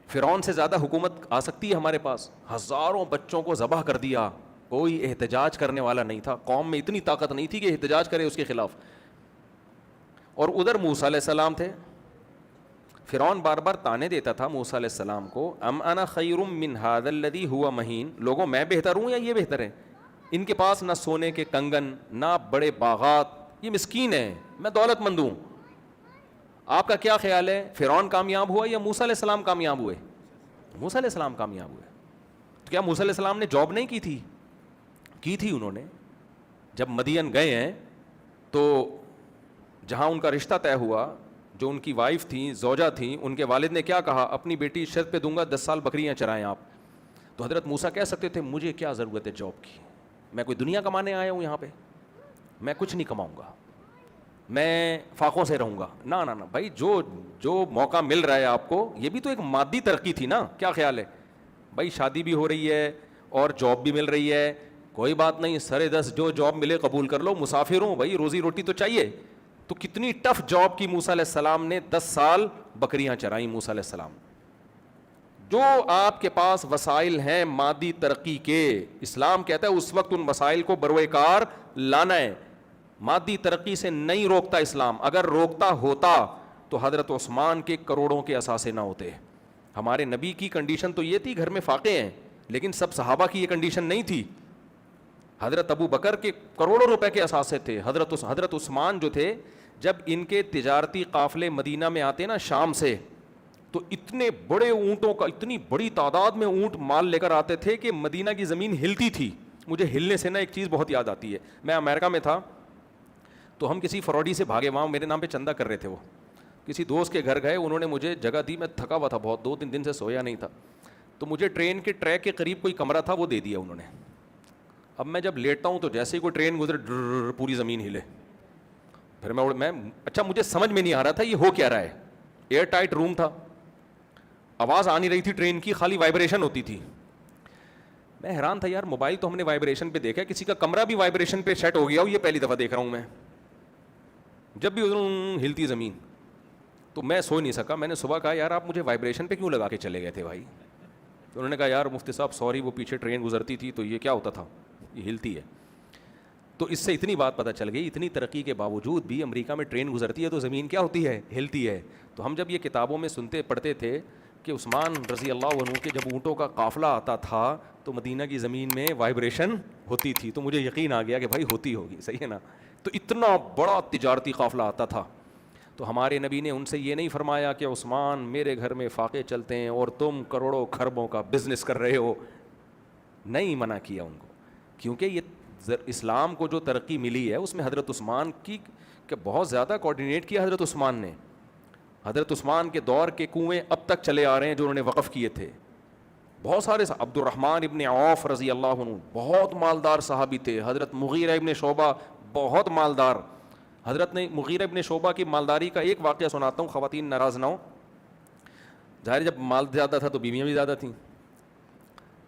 فرعون سے زیادہ حکومت آ سکتی ہے ہمارے پاس؟ ہزاروں بچوں کو ذبح کر دیا, کوئی احتجاج کرنے والا نہیں تھا, قوم میں اتنی طاقت نہیں تھی کہ احتجاج کرے اس کے خلاف. اور ادھر موسیٰ علیہ السلام تھے, فرعون بار بار تانے دیتا تھا موسیٰ علیہ السلام کو, ام انا خیر من ھذا الذی ھوا مہین, لوگوں میں بہتر ہوں یا یہ بہتر ہے؟ ان کے پاس نہ سونے کے کنگن, نہ بڑے باغات, یہ مسکین ہے, میں دولت مند ہوں. آپ کا کیا خیال ہے, فرعون کامیاب ہوا یا موسیٰ علیہ السلام کامیاب ہوئے؟ موسیٰ علیہ السلام کامیاب ہوئے. تو کیا موسیٰ علیہ السلام نے جاب نہیں کی تھی؟ کی تھی انہوں نے. جب مدین گئے ہیں تو جہاں ان کا رشتہ طے ہوا, جو ان کی وائف تھیں, زوجہ تھیں, ان کے والد نے کیا کہا, اپنی بیٹی شرط پہ دوں گا 10 سال بکریاں چرائیں آپ. تو حضرت موسیٰ کہہ سکتے تھے مجھے کیا ضرورت ہے جاب کی, میں کوئی دنیا کمانے آیا ہوں یہاں پہ, میں کچھ نہیں کماؤں گا, میں فاقوں سے رہوں گا. نہ بھائی, جو موقع مل رہا ہے آپ کو, یہ بھی تو ایک مادی ترقی تھی نا. کیا خیال ہے بھائی؟ شادی بھی ہو رہی ہے اور جاب بھی مل رہی ہے, کوئی بات نہیں, سرے 10 جو جاب ملے قبول کر لو, مسافر ہوں بھائی, روزی روٹی تو چاہیے. تو کتنی ٹف جاب کی موسیٰ علیہ السلام نے, 10 سال بکریاں چرائیں موسیٰ علیہ السلام. جو آپ کے پاس وسائل ہیں مادی ترقی کے, اسلام کہتا ہے اس وقت ان وسائل کو بروئے کار لانا ہے. مادی ترقی سے نہیں روکتا اسلام, اگر روکتا ہوتا تو حضرت عثمان کے کروڑوں کے اثاثے نہ ہوتے. ہمارے نبی کی کنڈیشن تو یہ تھی, گھر میں فاقے ہیں, لیکن سب صحابہ کی یہ کنڈیشن نہیں تھی. حضرت ابو بکر کے کروڑوں روپے کے اثاثے تھے. حضرت عثمان جو تھے, جب ان کے تجارتی قافلے مدینہ میں آتے نا شام سے, تو اتنے بڑے اونٹوں کا, اتنی بڑی تعداد میں اونٹ مال لے کر آتے تھے کہ مدینہ کی زمین ہلتی تھی. مجھے ہلنے سے نا ایک چیز بہت یاد آتی ہے. میں امریکہ میں تھا تو ہم کسی فراڈی سے بھاگے, وہاں میرے نام پہ چندہ کر رہے تھے. وہ کسی دوست کے گھر گئے, انہوں نے مجھے جگہ دی, میں تھکا ہوا تھا بہت, 2-3 دن سے سویا نہیں تھا, تو مجھے ٹرین کے ٹریک کے قریب کوئی کمرہ تھا, وہ دے دیا انہوں نے. اب میں جب لیٹتا ہوں تو جیسے ہی کوئی ٹرین گزرے پوری زمین ہلے. پھر میں اچھا مجھے سمجھ میں نہیں آ رہا تھا یہ ہو کیا رہا ہے. ایئر ٹائٹ روم تھا, آواز آ نہیں رہی تھی ٹرین کی, خالی وائبریشن ہوتی تھی. میں حیران تھا, یار موبائل تو ہم نے وائبریشن پہ دیکھا, کسی کا کمرہ بھی وائبریشن پہ سیٹ ہو گیا ہو, یہ پہلی دفعہ دیکھ رہا ہوں میں. جب بھی ہلتی زمین, تو میں سو نہیں سکا. میں نے صبح کہا یار آپ مجھے وائبریشن پہ کیوں لگا کے چلے گئے تھے بھائی؟ تو انہوں نے کہا یار مفتی صاحب سوری, وہ پیچھے ٹرین گزرتی تھی تو یہ کیا ہوتا تھا, یہ ہلتی ہے. تو اس سے اتنی بات پتہ چل گئی, اتنی ترقی کے باوجود بھی امریکہ میں ٹرین گزرتی ہے تو زمین کیا ہوتی ہے, ہلتی ہے. تو ہم جب یہ کتابوں میں سنتے پڑھتے تھے کہ عثمان رضی اللہ عنہ کے جب اونٹوں کا قافلہ آتا تھا تو مدینہ کی زمین میں وائبریشن ہوتی تھی, تو مجھے یقین آ گیا کہ بھائی ہوتی ہوگی, صحیح ہے نا. تو اتنا بڑا تجارتی قافلہ آتا تھا. تو ہمارے نبی نے ان سے یہ نہیں فرمایا کہ عثمان میرے گھر میں فاقے چلتے ہیں اور تم کروڑوں خربوں کا بزنس کر رہے ہو, نہیں منع کیا ان کو, کیونکہ یہ اسلام کو جو ترقی ملی ہے اس میں حضرت عثمان کی کہ بہت زیادہ کوآرڈینیٹ کیا حضرت عثمان نے. حضرت عثمان کے دور کے کنویں اب تک چلے آ رہے ہیں جو انہوں نے وقف کیے تھے. بہت سارے, عبد الرحمن ابن عوف رضی اللہ عنہ بہت مالدار صحابی تھے. حضرت مغیرہ ابن شعبہ بہت مالدار. حضرت نے مغیرہ ابن شعبہ کی مالداری کا ایک واقعہ سناتا ہوں, خواتین ناراض نہ ہو. ظاہر جب مال زیادہ تھا تو بیویاں بھی زیادہ تھیں.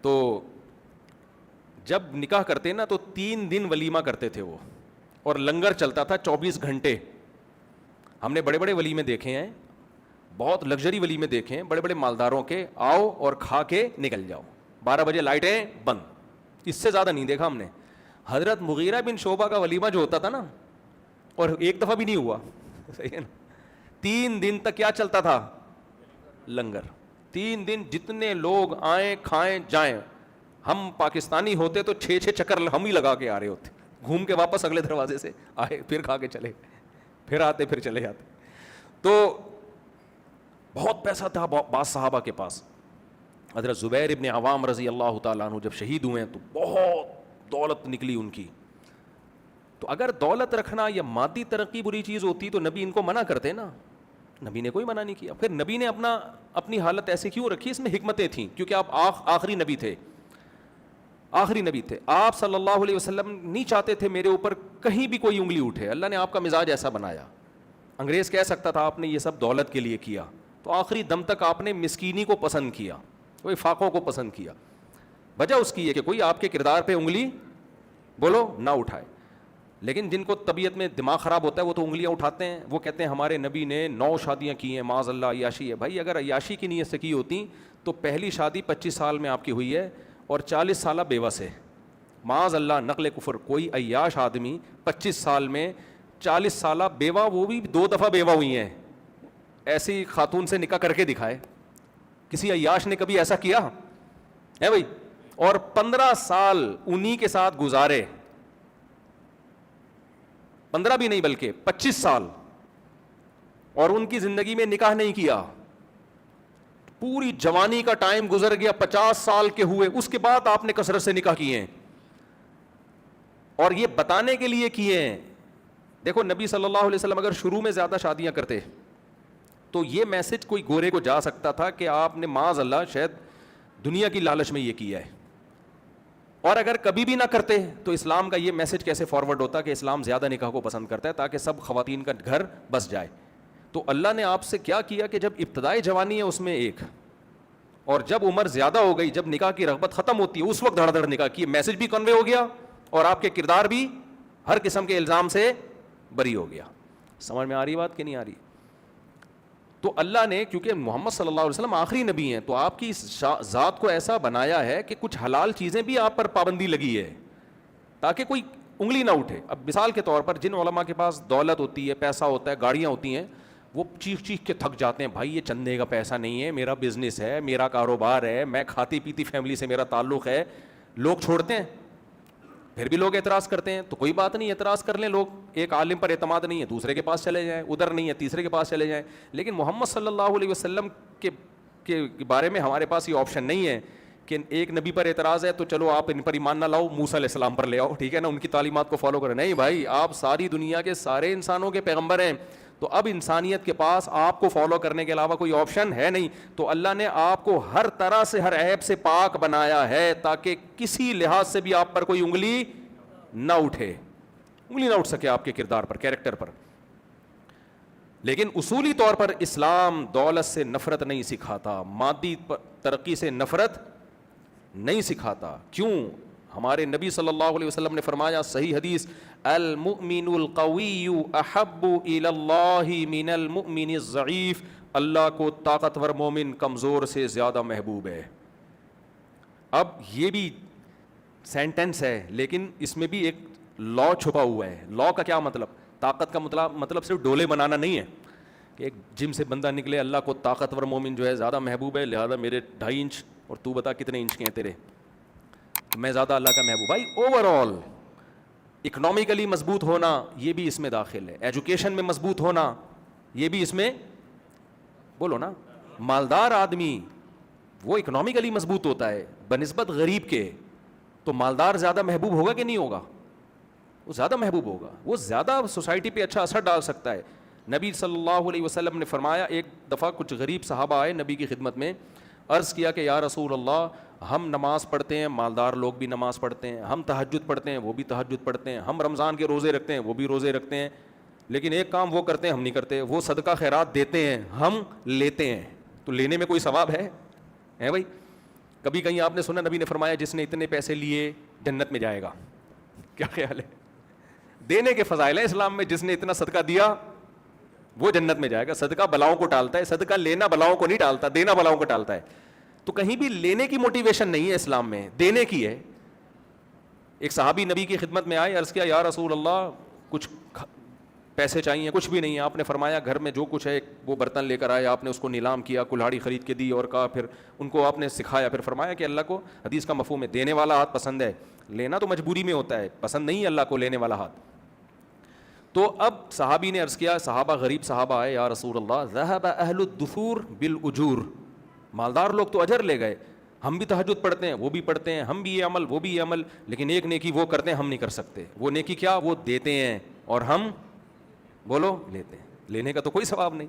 تو جب نکاح کرتے نا تو 3 دن ولیمہ کرتے تھے وہ, اور لنگر چلتا تھا 24 گھنٹے. ہم نے بڑے بڑے ولیمے دیکھے ہیں, بہت لگژری ولیمے دیکھے ہیں بڑے بڑے مالداروں کے, آؤ اور کھا کے نکل جاؤ, 12 بجے لائٹیں بند, اس سے زیادہ نہیں دیکھا ہم نے. حضرت مغیرہ بن شعبہ کا ولیمہ جو ہوتا تھا نا, اور ایک دفعہ بھی نہیں ہوا, صحیح ہے نا, 3 دن تک کیا چلتا تھا, لنگر. 3 دن جتنے لوگ آئیں کھائیں جائیں. ہم پاکستانی ہوتے تو 6 چکر ہم ہی لگا کے آ رہے ہوتے, گھوم کے واپس اگلے دروازے سے آئے, پھر کھا کے چلے, پھر آتے پھر چلے جاتے. تو بہت پیسہ تھا بعض صحابہ کے پاس. حضرت زبیر ابن عوام رضی اللہ تعالیٰ عنہ جب شہید ہوئے ہیں تو بہت دولت نکلی ان کی. تو اگر دولت رکھنا یا مادی ترقی بری چیز ہوتی تو نبی ان کو منع کرتے نا, نبی نے کوئی منع نہیں کیا. پھر نبی نے اپنی حالت ایسی کیوں رکھی, اس میں حکمتیں تھیں, کیونکہ آپ آخری نبی تھے. آخری نبی تھے آپ صلی اللہ علیہ وسلم, نہیں چاہتے تھے میرے اوپر کہیں بھی کوئی انگلی اٹھے. اللہ نے آپ کا مزاج ایسا بنایا. انگریز کہہ سکتا تھا آپ نے یہ سب دولت کے لیے کیا, تو آخری دم تک آپ نے مسکینی کو پسند کیا, کوئی فاقوں کو پسند کیا. وجہ اس کی ہے کہ کوئی آپ کے کردار پہ انگلی بولو نہ اٹھائے. لیکن جن کو طبیعت میں دماغ خراب ہوتا ہے وہ تو انگلیاں اٹھاتے ہیں. وہ کہتے ہیں ہمارے نبی نے 9 شادیاں کی ہیں, معاذ اللہ عیاشی ہے. بھائی اگر عیاشی کی نیت سے کی ہوتی تو پہلی شادی 25 سال میں آپ کی ہوئی ہے اور 40 سالہ بیوہ سے, معاذ اللہ نقل کفر. کوئی عیاش آدمی 25 سال میں 40 سالہ بیوہ, وہ بھی 2 دفعہ بیوہ ہوئی ہیں, ایسی خاتون سے نکاح کر کے دکھائے. کسی عیاش نے کبھی ایسا کیا ہے بھائی؟ اور 15 سال انہی کے ساتھ گزارے, 15 بھی نہیں بلکہ 25 سال, اور ان کی زندگی میں نکاح نہیں کیا. پوری جوانی کا ٹائم گزر گیا, 50 سال کے ہوئے, اس کے بعد آپ نے کثرت سے نکاح کیے ہیں, اور یہ بتانے کے لیے کیے ہیں. دیکھو نبی صلی اللہ علیہ وسلم اگر شروع میں زیادہ شادیاں کرتے تو یہ میسج کوئی گورے کو جا سکتا تھا کہ آپ نے معاذ اللہ شاید دنیا کی لالچ میں یہ کیا ہے. اور اگر کبھی بھی نہ کرتے تو اسلام کا یہ میسج کیسے فارورڈ ہوتا کہ اسلام زیادہ نکاح کو پسند کرتا ہے تاکہ سب خواتین کا گھر بس جائے. تو اللہ نے آپ سے کیا کیا کہ جب ابتدائی جوانی ہے اس میں ایک, اور جب عمر زیادہ ہو گئی, جب نکاح کی رغبت ختم ہوتی ہے اس وقت دھڑ دھڑ نکاح کی. میسج بھی کنوے ہو گیا اور آپ کے کردار بھی ہر قسم کے الزام سے بری ہو گیا. سمجھ میں آ رہی بات کہ نہیں آ رہی؟ تو اللہ نے کیونکہ محمد صلی اللہ علیہ وسلم آخری نبی ہیں تو آپ کی ذات کو ایسا بنایا ہے کہ کچھ حلال چیزیں بھی آپ پر پابندی لگی ہے تاکہ کوئی انگلی نہ اٹھے. اب مثال کے طور پر جن علماء کے پاس دولت ہوتی ہے, پیسہ ہوتا ہے, گاڑیاں ہوتی ہیں, وہ چیخ چیخ کے تھک جاتے ہیں, بھائی یہ چندے کا پیسہ نہیں ہے, میرا بزنس ہے, میرا کاروبار ہے, میں کھاتی پیتی فیملی سے میرا تعلق ہے. لوگ چھوڑتے ہیں, پھر بھی لوگ اعتراض کرتے ہیں. تو کوئی بات نہیں, اعتراض کر لیں لوگ, ایک عالم پر اعتماد نہیں ہے دوسرے کے پاس چلے جائیں, ادھر نہیں ہے تیسرے کے پاس چلے جائیں. لیکن محمد صلی اللہ علیہ وسلم کے بارے میں ہمارے پاس یہ آپشن نہیں ہے کہ ایک نبی پر اعتراض ہے تو چلو آپ ان پر ایمان نہ لاؤ, موسیٰ علیہ السلام پر لے آؤ, ٹھیک ہے نا, ان کی تعلیمات کو فالو کریں. نہیں بھائی, آپ ساری دنیا کے سارے انسانوں کے پیغمبر ہیں, تو اب انسانیت کے پاس آپ کو فالو کرنے کے علاوہ کوئی آپشن ہے نہیں. تو اللہ نے آپ کو ہر طرح سے ہر عیب سے پاک بنایا ہے تاکہ کسی لحاظ سے بھی آپ پر کوئی انگلی نہ اٹھے, انگلی نہ اٹھ سکے آپ کے کردار پر, کیریکٹر پر. لیکن اصولی طور پر اسلام دولت سے نفرت نہیں سکھاتا, مادی ترقی سے نفرت نہیں سکھاتا. کیوں؟ ہمارے نبی صلی اللہ علیہ وسلم نے فرمایا, صحیح حدیث, المؤمن القوی احب الی اللہ من المؤمن الضعیف, اللہ کو طاقتور مومن کمزور سے زیادہ محبوب ہے. اب یہ بھی سینٹنس ہے لیکن اس میں بھی ایک لا چھپا ہوا ہے. لا کا کیا مطلب؟ طاقت کا مطلب صرف ڈولے بنانا نہیں ہے کہ ایک جم سے بندہ نکلے اللہ کو طاقتور مومن جو ہے زیادہ محبوب ہے لہذا میرے 2.5 انچ اور تو بتا کتنے انچ کے ہیں تیرے, تو میں زیادہ اللہ کا محبوب. بھائی اوور آل اکنامکلی مضبوط ہونا یہ بھی اس میں داخل ہے, ایجوکیشن میں مضبوط ہونا یہ بھی اس میں, بولو نا, مالدار آدمی وہ اکنامکلی مضبوط ہوتا ہے بنسبت غریب کے, تو مالدار زیادہ محبوب ہوگا کہ نہیں ہوگا؟ وہ زیادہ محبوب ہوگا, وہ زیادہ سوسائٹی پہ اچھا اثر ڈال سکتا ہے. نبی صلی اللہ علیہ وسلم نے فرمایا, ایک دفعہ کچھ غریب صحابہ آئے نبی کی خدمت میں, عرض کیا کہ یا رسول اللہ ہم نماز پڑھتے ہیں, مالدار لوگ بھی نماز پڑھتے ہیں, ہم تہجد پڑھتے ہیں وہ بھی تہجد پڑھتے ہیں, ہم رمضان کے روزے رکھتے ہیں وہ بھی روزے رکھتے ہیں, لیکن ایک کام وہ کرتے ہیں ہم نہیں کرتے, وہ صدقہ خیرات دیتے ہیں ہم لیتے ہیں, تو لینے میں کوئی ثواب ہے بھائی؟ کبھی کہیں آپ نے سنا نبی نے فرمایا جس نے اتنے پیسے لیے جنت میں جائے گا؟ کیا خیال ہے؟ دینے کے فضائل ہیں اسلام میں, جس نے اتنا صدقہ دیا وہ جنت میں جائے گا. صدقہ بلاؤں کو ٹالتا ہے, صدقہ لینا بلاؤں کو نہیں ٹالتا, دینا بلاؤں کو ٹالتا ہے. تو کہیں بھی لینے کی موٹیویشن نہیں ہے اسلام میں, دینے کی ہے. ایک صحابی نبی کی خدمت میں آئے, عرض کیا یا رسول اللہ کچھ پیسے چاہیے, کچھ بھی نہیں ہے. آپ نے فرمایا گھر میں جو کچھ ہے وہ برتن لے کر آئے, آپ نے اس کو نیلام کیا, کلہاڑی خرید کے دی اور کہا, پھر ان کو آپ نے سکھایا, پھر فرمایا کہ اللہ کو حدیث کا مفہوم ہے دینے والا ہاتھ پسند ہے, لینا تو مجبوری میں ہوتا ہے, پسند نہیں ہے اللہ کو لینے والا ہاتھ. تو اب صحابی نے عرض کیا, صحابہ غریب صحابہ آئے, یا رسول اللہ ذهب اہل الدثور بالاجور, مالدار لوگ تو اجر لے گئے, ہم بھی تہجد پڑھتے ہیں وہ بھی پڑھتے ہیں, ہم بھی یہ عمل وہ بھی یہ عمل, لیکن ایک نیکی وہ کرتے ہیں ہم نہیں کر سکتے. وہ نیکی کیا؟ وہ دیتے ہیں اور ہم بولو لیتے ہیں. لینے کا تو کوئی ثواب نہیں,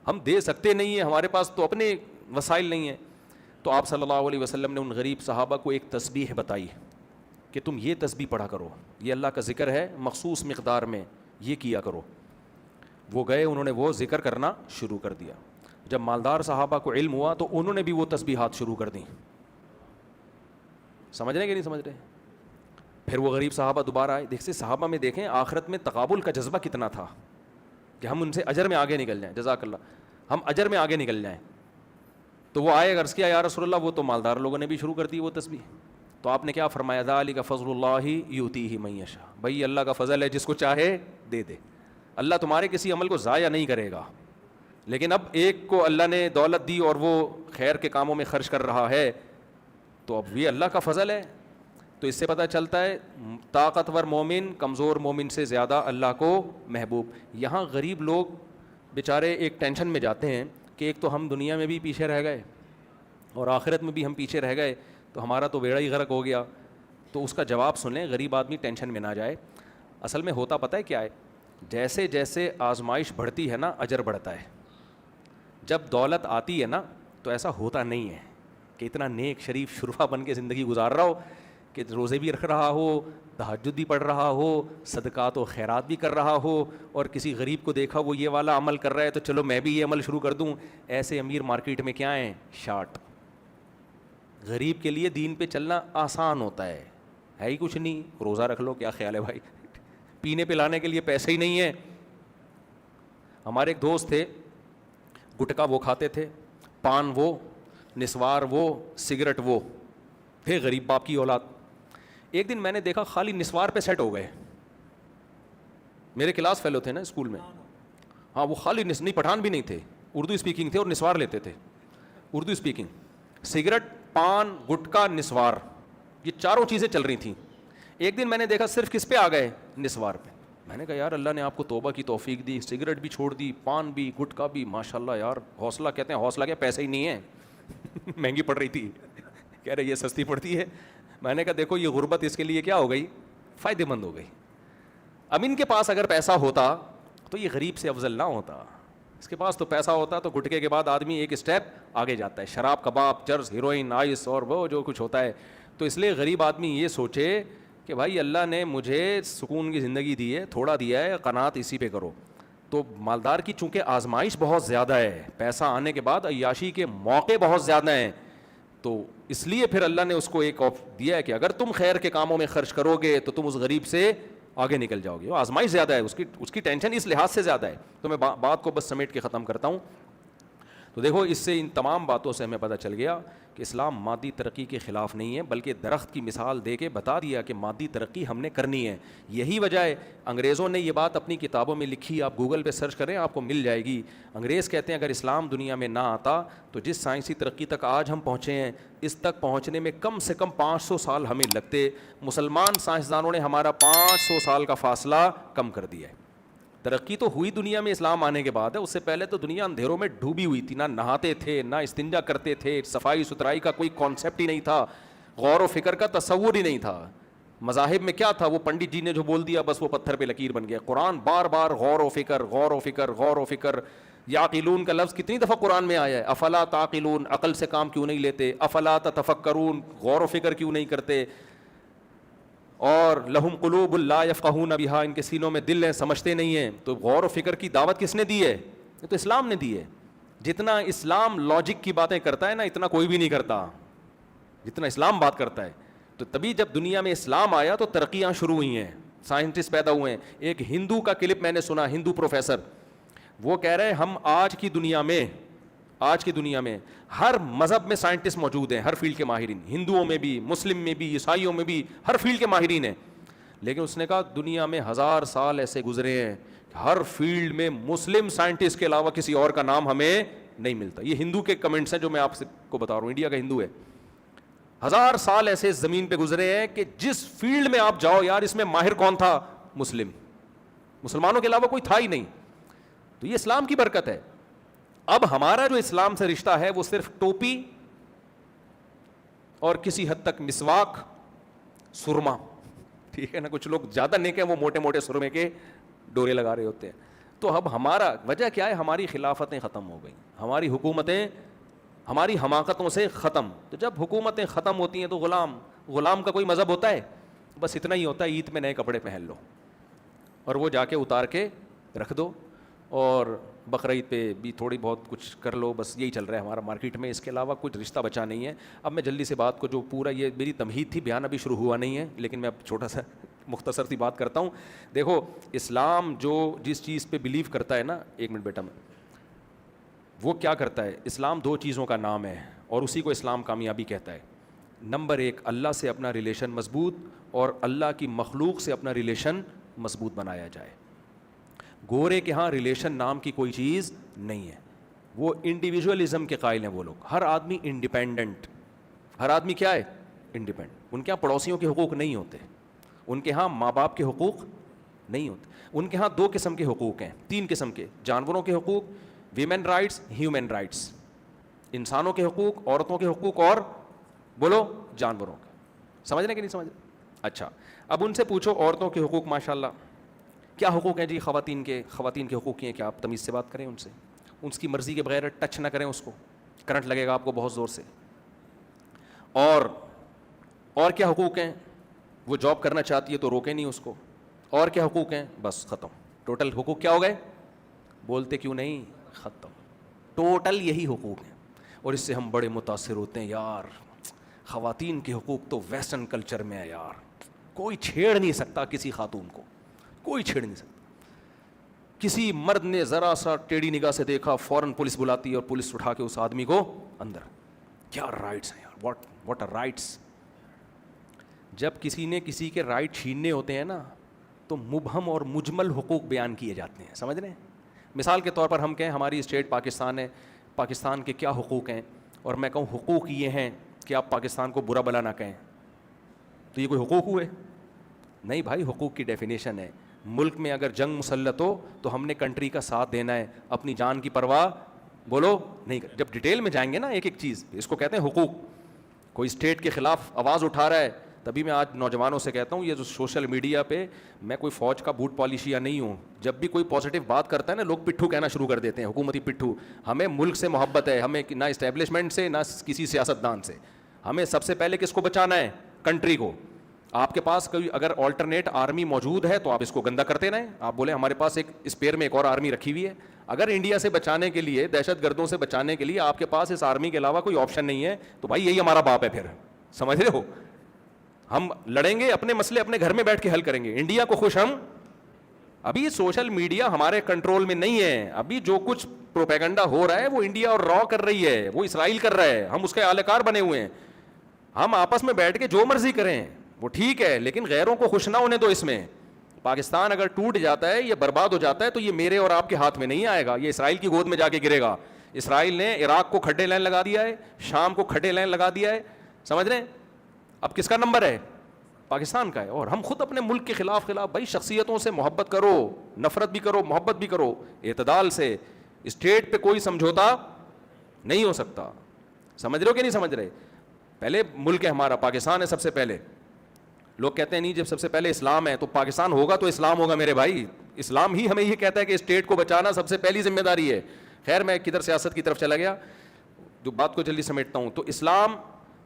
ہم دے سکتے نہیں ہیں, ہمارے پاس تو اپنے وسائل نہیں ہیں. تو آپ صلی اللہ علیہ وسلم نے ان غریب صحابہ کو ایک تسبیح بتائی کہ تم یہ تسبیح پڑھا کرو, یہ اللہ کا ذکر ہے مخصوص مقدار میں, یہ کیا کرو. وہ گئے, انہوں نے وہ ذکر کرنا شروع کر دیا. جب مالدار صحابہ کو علم ہوا تو انہوں نے بھی وہ تسبیحات شروع کر دیں. سمجھ رہے کہ نہیں سمجھ رہے؟ پھر وہ غریب صحابہ دوبارہ آئے. دیکھتے صحابہ میں دیکھیں آخرت میں تقابل کا جذبہ کتنا تھا کہ ہم ان سے اجر میں آگے نکل جائیں, جزاک اللہ, ہم اجر میں آگے نکل جائیں. تو وہ آئے, عرض کیا یا رسول اللہ وہ تو مالدار لوگوں نے بھی شروع کر دی وہ تسبیح. تو آپ نے کیا فرمایا؟ ذالک فضل اللہ یؤتیہ من یشاء, بھائی اللہ کا فضل ہے جس کو چاہے دے دے. اللہ تمہارے کسی عمل کو ضائع نہیں کرے گا, لیکن اب ایک کو اللہ نے دولت دی اور وہ خیر کے کاموں میں خرچ کر رہا ہے تو اب یہ اللہ کا فضل ہے. تو اس سے پتہ چلتا ہے طاقتور مومن کمزور مومن سے زیادہ اللہ کو محبوب. یہاں غریب لوگ بیچارے ایک ٹینشن میں جاتے ہیں کہ ایک تو ہم دنیا میں بھی پیچھے رہ گئے اور آخرت میں بھی ہم پیچھے رہ گئے, تو ہمارا تو بیڑا ہی غرق ہو گیا. تو اس کا جواب سنیں, غریب آدمی ٹینشن میں نہ جائے. اصل میں ہوتا پتہ ہے کیا ہے, جیسے جیسے آزمائش بڑھتی ہے نا اجر بڑھتا ہے. جب دولت آتی ہے نا تو ایسا ہوتا نہیں ہے کہ اتنا نیک شریف شرفا بن کے زندگی گزار رہا ہو کہ روزے بھی رکھ رہا ہو, تہجد بھی پڑھ رہا ہو, صدقات و خیرات بھی کر رہا ہو, اور کسی غریب کو دیکھا وہ یہ والا عمل کر رہا ہے تو چلو میں بھی یہ عمل شروع کر دوں. ایسے امیر مارکیٹ میں کیا ہیں؟ شارٹ. غریب کے لیے دین پہ چلنا آسان ہوتا ہے ہی کچھ نہیں, روزہ رکھ لو, کیا خیال ہے بھائی, پینے پہ لانے کے لیے پیسے ہی نہیں ہیں. ہمارے ایک دوست تھے, گٹکا وہ کھاتے تھے, پان وہ, نسوار وہ, سگریٹ وہ, تھے غریب باپ کی اولاد. ایک دن میں نے دیکھا خالی نسوار پہ سیٹ ہو گئے. میرے کلاس فیلو تھے نا اسکول میں, ہاں وہ خالی نہیں, پٹھان بھی نہیں تھے, اردو اسپیکنگ تھے اور نسوار لیتے تھے, اردو اسپیکنگ. سگریٹ, پان, گٹکا, نسوار, یہ چاروں چیزیں چل رہی تھیں. ایک دن میں نے دیکھا صرف کس پہ آ گئے؟ نسوار پہ. میں نے کہا یار اللہ نے آپ کو توبہ کی توفیق دی, سگریٹ بھی چھوڑ دی, پان بھی, گٹکا بھی, ماشاءاللہ یار حوصلہ. کہتے ہیں حوصلہ کیا, پیسے ہی نہیں ہے. مہنگی پڑ رہی تھی, کہہ رہے یہ سستی پڑتی ہے. میں نے کہا دیکھو یہ غربت اس کے لیے کیا ہو گئی, فائدہ مند ہو گئی. اب ان کے پاس اگر پیسہ ہوتا تو یہ غریب سے افضل نہ ہوتا. اس کے پاس تو پیسہ ہوتا تو گٹکے کے بعد آدمی ایک اسٹیپ آگے جاتا ہے, شراب, کباب, چرس, ہیروئن, آئس اور وہ جو کچھ ہوتا ہے. تو اس لیے غریب آدمی یہ سوچے کہ بھائی اللہ نے مجھے سکون کی زندگی دی ہے, تھوڑا دیا ہے, قناعت اسی پہ کرو. تو مالدار کی چونکہ آزمائش بہت زیادہ ہے, پیسہ آنے کے بعد عیاشی کے موقع بہت زیادہ ہیں, تو اس لیے پھر اللہ نے اس کو ایک دیا ہے کہ اگر تم خیر کے کاموں میں خرچ کرو گے تو تم اس غریب سے آگے نکل جاؤ گے. وہ آزمائش زیادہ ہے, اس کی ٹینشن اس لحاظ سے زیادہ ہے. تو میں بات کو بس سمیٹ کے ختم کرتا ہوں. تو دیکھو اس سے ان تمام باتوں سے ہمیں پتہ چل گیا کہ اسلام مادی ترقی کے خلاف نہیں ہے، بلکہ درخت کی مثال دے کے بتا دیا کہ مادی ترقی ہم نے کرنی ہے. یہی وجہ ہے انگریزوں نے یہ بات اپنی کتابوں میں لکھی، آپ گوگل پہ سرچ کریں آپ کو مل جائے گی. انگریز کہتے ہیں اگر اسلام دنیا میں نہ آتا تو جس سائنسی ترقی تک آج ہم پہنچے ہیں اس تک پہنچنے میں کم سے کم 500 سال ہمیں لگتے. مسلمان سائنسدانوں نے ہمارا 500 سال کا فاصلہ کم کر دیا ہے. ترقی تو ہوئی دنیا میں اسلام آنے کے بعد ہے، اس سے پہلے تو دنیا اندھیروں میں ڈوبی ہوئی تھی، نہ نہاتے تھے، نہ استنجا کرتے تھے، صفائی ستھرائی کا کوئی کانسیپٹ ہی نہیں تھا، غور و فکر کا تصور ہی نہیں تھا. مذاہب میں کیا تھا؟ وہ پنڈت جی نے جو بول دیا بس وہ پتھر پہ لکیر بن گیا. قرآن بار بار غور و فکر غور و فکر غور و فکر. یعقلون کا لفظ کتنی دفعہ قرآن میں آیا ہے؟ افلا تعقلون، عقل سے کام کیوں نہیں لیتے؟ افلا تتفکرون، غور و فکر کیوں نہیں کرتے؟ اور لہم قلوب لا یفقہون بہا، ان کے سینوں میں دل ہیں سمجھتے نہیں ہیں. تو غور و فکر کی دعوت کس نے دی ہے؟ یہ تو اسلام نے دی ہے. جتنا اسلام لاجک کی باتیں کرتا ہے نا اتنا کوئی بھی نہیں کرتا جتنا اسلام بات کرتا ہے. تو تبھی جب دنیا میں اسلام آیا تو ترقیاں شروع ہوئی ہیں، سائنٹسٹ پیدا ہوئے ہیں. ایک ہندو کا کلپ میں نے سنا، ہندو پروفیسر، وہ کہہ رہے ہیں ہم آج کی دنیا میں ہر مذہب میں سائنٹسٹ موجود ہیں، ہر فیلڈ کے ماہرین، ہندوؤں میں بھی، مسلم میں بھی، عیسائیوں میں بھی، ہر فیلڈ کے ماہرین ہیں. لیکن اس نے کہا دنیا میں 1000 سال ایسے گزرے ہیں ہر فیلڈ میں مسلم سائنٹسٹ کے علاوہ کسی اور کا نام ہمیں نہیں ملتا. یہ ہندو کے کمنٹس ہیں جو میں آپ کو بتا رہا ہوں، انڈیا کا ہندو ہے. 1000 سال ایسے زمین پہ گزرے ہیں کہ جس فیلڈ میں آپ جاؤ یار اس میں ماہر کون تھا؟ مسلمانوں کے علاوہ کوئی تھا ہی نہیں. تو یہ اسلام کی برکت ہے. اب ہمارا جو اسلام سے رشتہ ہے وہ صرف ٹوپی اور کسی حد تک مسواک، سرما، ٹھیک ہے نا. کچھ لوگ زیادہ نیک ہیں وہ موٹے موٹے سرمے کے ڈورے لگا رہے ہوتے ہیں. تو اب ہمارا وجہ کیا ہے؟ ہماری خلافتیں ختم ہو گئیں، ہماری حکومتیں ہماری حماقتوں سے ختم. تو جب حکومتیں ختم ہوتی ہیں تو غلام کا کوئی مذہب ہوتا ہے؟ بس اتنا ہی ہوتا ہے عید میں نئے کپڑے پہن لو اور وہ جا کے اتار کے رکھ دو، اور بقرعید پہ بھی تھوڑی بہت کچھ کر لو. بس یہی چل رہا ہے ہمارا مارکیٹ میں، اس کے علاوہ کچھ رشتہ بچا نہیں ہے. اب میں جلدی سے بات کو جو پورا، یہ میری تمہید تھی، بیان ابھی شروع ہوا نہیں ہے لیکن میں اب چھوٹا سا مختصر سی بات کرتا ہوں. دیکھو اسلام جو جس چیز پہ بلیو کرتا ہے نا، ایک منٹ بیٹا، میں وہ کیا کرتا ہے؟ اسلام 2 چیزوں کا نام ہے اور اسی کو اسلام کامیابی کہتا ہے. نمبر 1 اللہ سے اپنا ریلیشن مضبوط، اور اللہ کی مخلوق سے اپنا ریلیشن مضبوط بنایا جائے. گورے کے ہاں ریلیشن نام کی کوئی چیز نہیں ہے، وہ انڈیویجولزم کے قائل ہیں وہ لوگ. ہر آدمی انڈیپینڈنٹ، ہر آدمی کیا ہے؟ انڈیپینڈنٹ. ان کے ہاں پڑوسیوں کے حقوق نہیں ہوتے، ان کے ہاں ماں باپ کے حقوق نہیں ہوتے. ان کے ہاں 2 قسم کے حقوق ہیں، 3 قسم کے: جانوروں کے حقوق، ویمن رائٹس، ہیومن رائٹس. انسانوں کے حقوق، عورتوں کے حقوق، اور بولو جانوروں کے. سمجھ رہے کہ نہیں سمجھ رہے؟ اچھا اب ان سے پوچھو عورتوں کے حقوق ماشاءاللہ کیا حقوق ہیں جی؟ خواتین کے حقوق ہیں کہ آپ تمیز سے بات کریں ان سے، اس کی مرضی کے بغیر ٹچ نہ کریں اس کو، کرنٹ لگے گا آپ کو بہت زور سے. اور کیا حقوق ہیں؟ وہ جاب کرنا چاہتی ہے تو روکے نہیں اس کو. اور کیا حقوق ہیں؟ بس ختم. ٹوٹل حقوق کیا ہو گئے؟ بولتے کیوں نہیں؟ ختم. ٹوٹل یہی حقوق ہیں. اور اس سے ہم بڑے متاثر ہوتے ہیں یار، خواتین کے حقوق تو ویسٹرن کلچر میں ہے یار، کوئی چھیڑ نہیں سکتا کسی خاتون کو، کوئی چھیڑ نہیں سکتا. کسی مرد نے ذرا سا ٹیڑھی نگاہ سے دیکھا فوراً پولیس بلاتی ہے اور پولیس اٹھا کے اس آدمی کو اندر. کیا رائٹس ہیں یار، واٹ آر رائٹس. جب کسی نے کسی کے رائٹ چھیننے ہوتے ہیں نا تو مبہم اور مجمل حقوق بیان کیے جاتے ہیں. سمجھ رہے ہیں؟ مثال کے طور پر ہم کہیں ہماری اسٹیٹ پاکستان ہے، پاکستان کے کیا حقوق ہیں، اور میں کہوں حقوق یہ ہیں کہ آپ پاکستان کو برا بلا نہ کہیں، تو یہ کوئی حقوق ہوئے؟ نہیں بھائی. حقوق کی ڈیفینیشن ہے، ملک میں اگر جنگ مسلط ہو تو ہم نے کنٹری کا ساتھ دینا ہے، اپنی جان کی پرواہ بولو نہیں. جب ڈیٹیل میں جائیں گے نا ایک ایک چیز، اس کو کہتے ہیں حقوق. کوئی اسٹیٹ کے خلاف آواز اٹھا رہا ہے، تبھی میں آج نوجوانوں سے کہتا ہوں یہ جو سوشل میڈیا پہ، میں کوئی فوج کا بوٹ پالیشیا نہیں ہوں، جب بھی کوئی پازیٹیو بات کرتا ہے نا لوگ پٹھو کہنا شروع کر دیتے ہیں، حکومتی پٹھو. ہمیں ملک سے محبت ہے، ہمیں نہ اسٹیبلشمنٹ سے نہ کسی سیاستدان سے. ہمیں سب سے پہلے کس کو بچانا ہے؟ کنٹری کو. آپ کے پاس کوئی اگر آلٹرنیٹ آرمی موجود ہے تو آپ اس کو گندا کرتے رہیں. آپ بولیں ہمارے پاس ایک اسپیئر میں ایک اور آرمی رکھی ہوئی ہے. اگر انڈیا سے بچانے کے لیے، دہشت گردوں سے بچانے کے لیے آپ کے پاس اس آرمی کے علاوہ کوئی آپشن نہیں ہے تو بھائی یہی ہمارا باپ ہے. پھر سمجھ رہے ہو؟ ہم لڑیں گے، اپنے مسئلے اپنے گھر میں بیٹھ کے حل کریں گے. انڈیا کو خوش ہم ابھی سوشل میڈیا ہمارے کنٹرول میں نہیں ہے. ابھی جو کچھ پروپیگنڈا ہو رہا ہے وہ انڈیا اور را کر رہی ہے, وہ اسرائیل کر رہا ہے, ہم اس کے اہلکار بنے ہوئے ہیں. ہم آپس میں بیٹھ کے جو مرضی کریں وہ ٹھیک ہے, لیکن غیروں کو خوش نہ ہونے دو. اس میں پاکستان اگر ٹوٹ جاتا ہے یا برباد ہو جاتا ہے تو یہ میرے اور آپ کے ہاتھ میں نہیں آئے گا, یہ اسرائیل کی گود میں جا کے گرے گا. اسرائیل نے عراق کو کھڈے لائن لگا دیا ہے, شام کو کھڈے لائن لگا دیا ہے, سمجھ رہے ہیں؟ اب کس کا نمبر ہے؟ پاکستان کا ہے. اور ہم خود اپنے ملک کے خلاف بھائی شخصیتوں سے محبت کرو, نفرت بھی کرو, محبت بھی کرو, اعتدال سے. اسٹیٹ پہ کوئی سمجھوتا نہیں ہو سکتا. سمجھ رہے ہو کہ نہیں سمجھ رہے؟ پہلے ملک ہے ہمارا, پاکستان ہے سب سے پہلے. لوگ کہتے ہیں نہیں جب سب سے پہلے اسلام ہے تو پاکستان ہوگا تو اسلام ہوگا. میرے بھائی اسلام ہی ہمیں یہ کہتا ہے کہ اسٹیٹ کو بچانا سب سے پہلی ذمہ داری ہے. خیر میں کدھر سیاست کی طرف چلا گیا, جو بات کو جلدی سمیٹتا ہوں. تو اسلام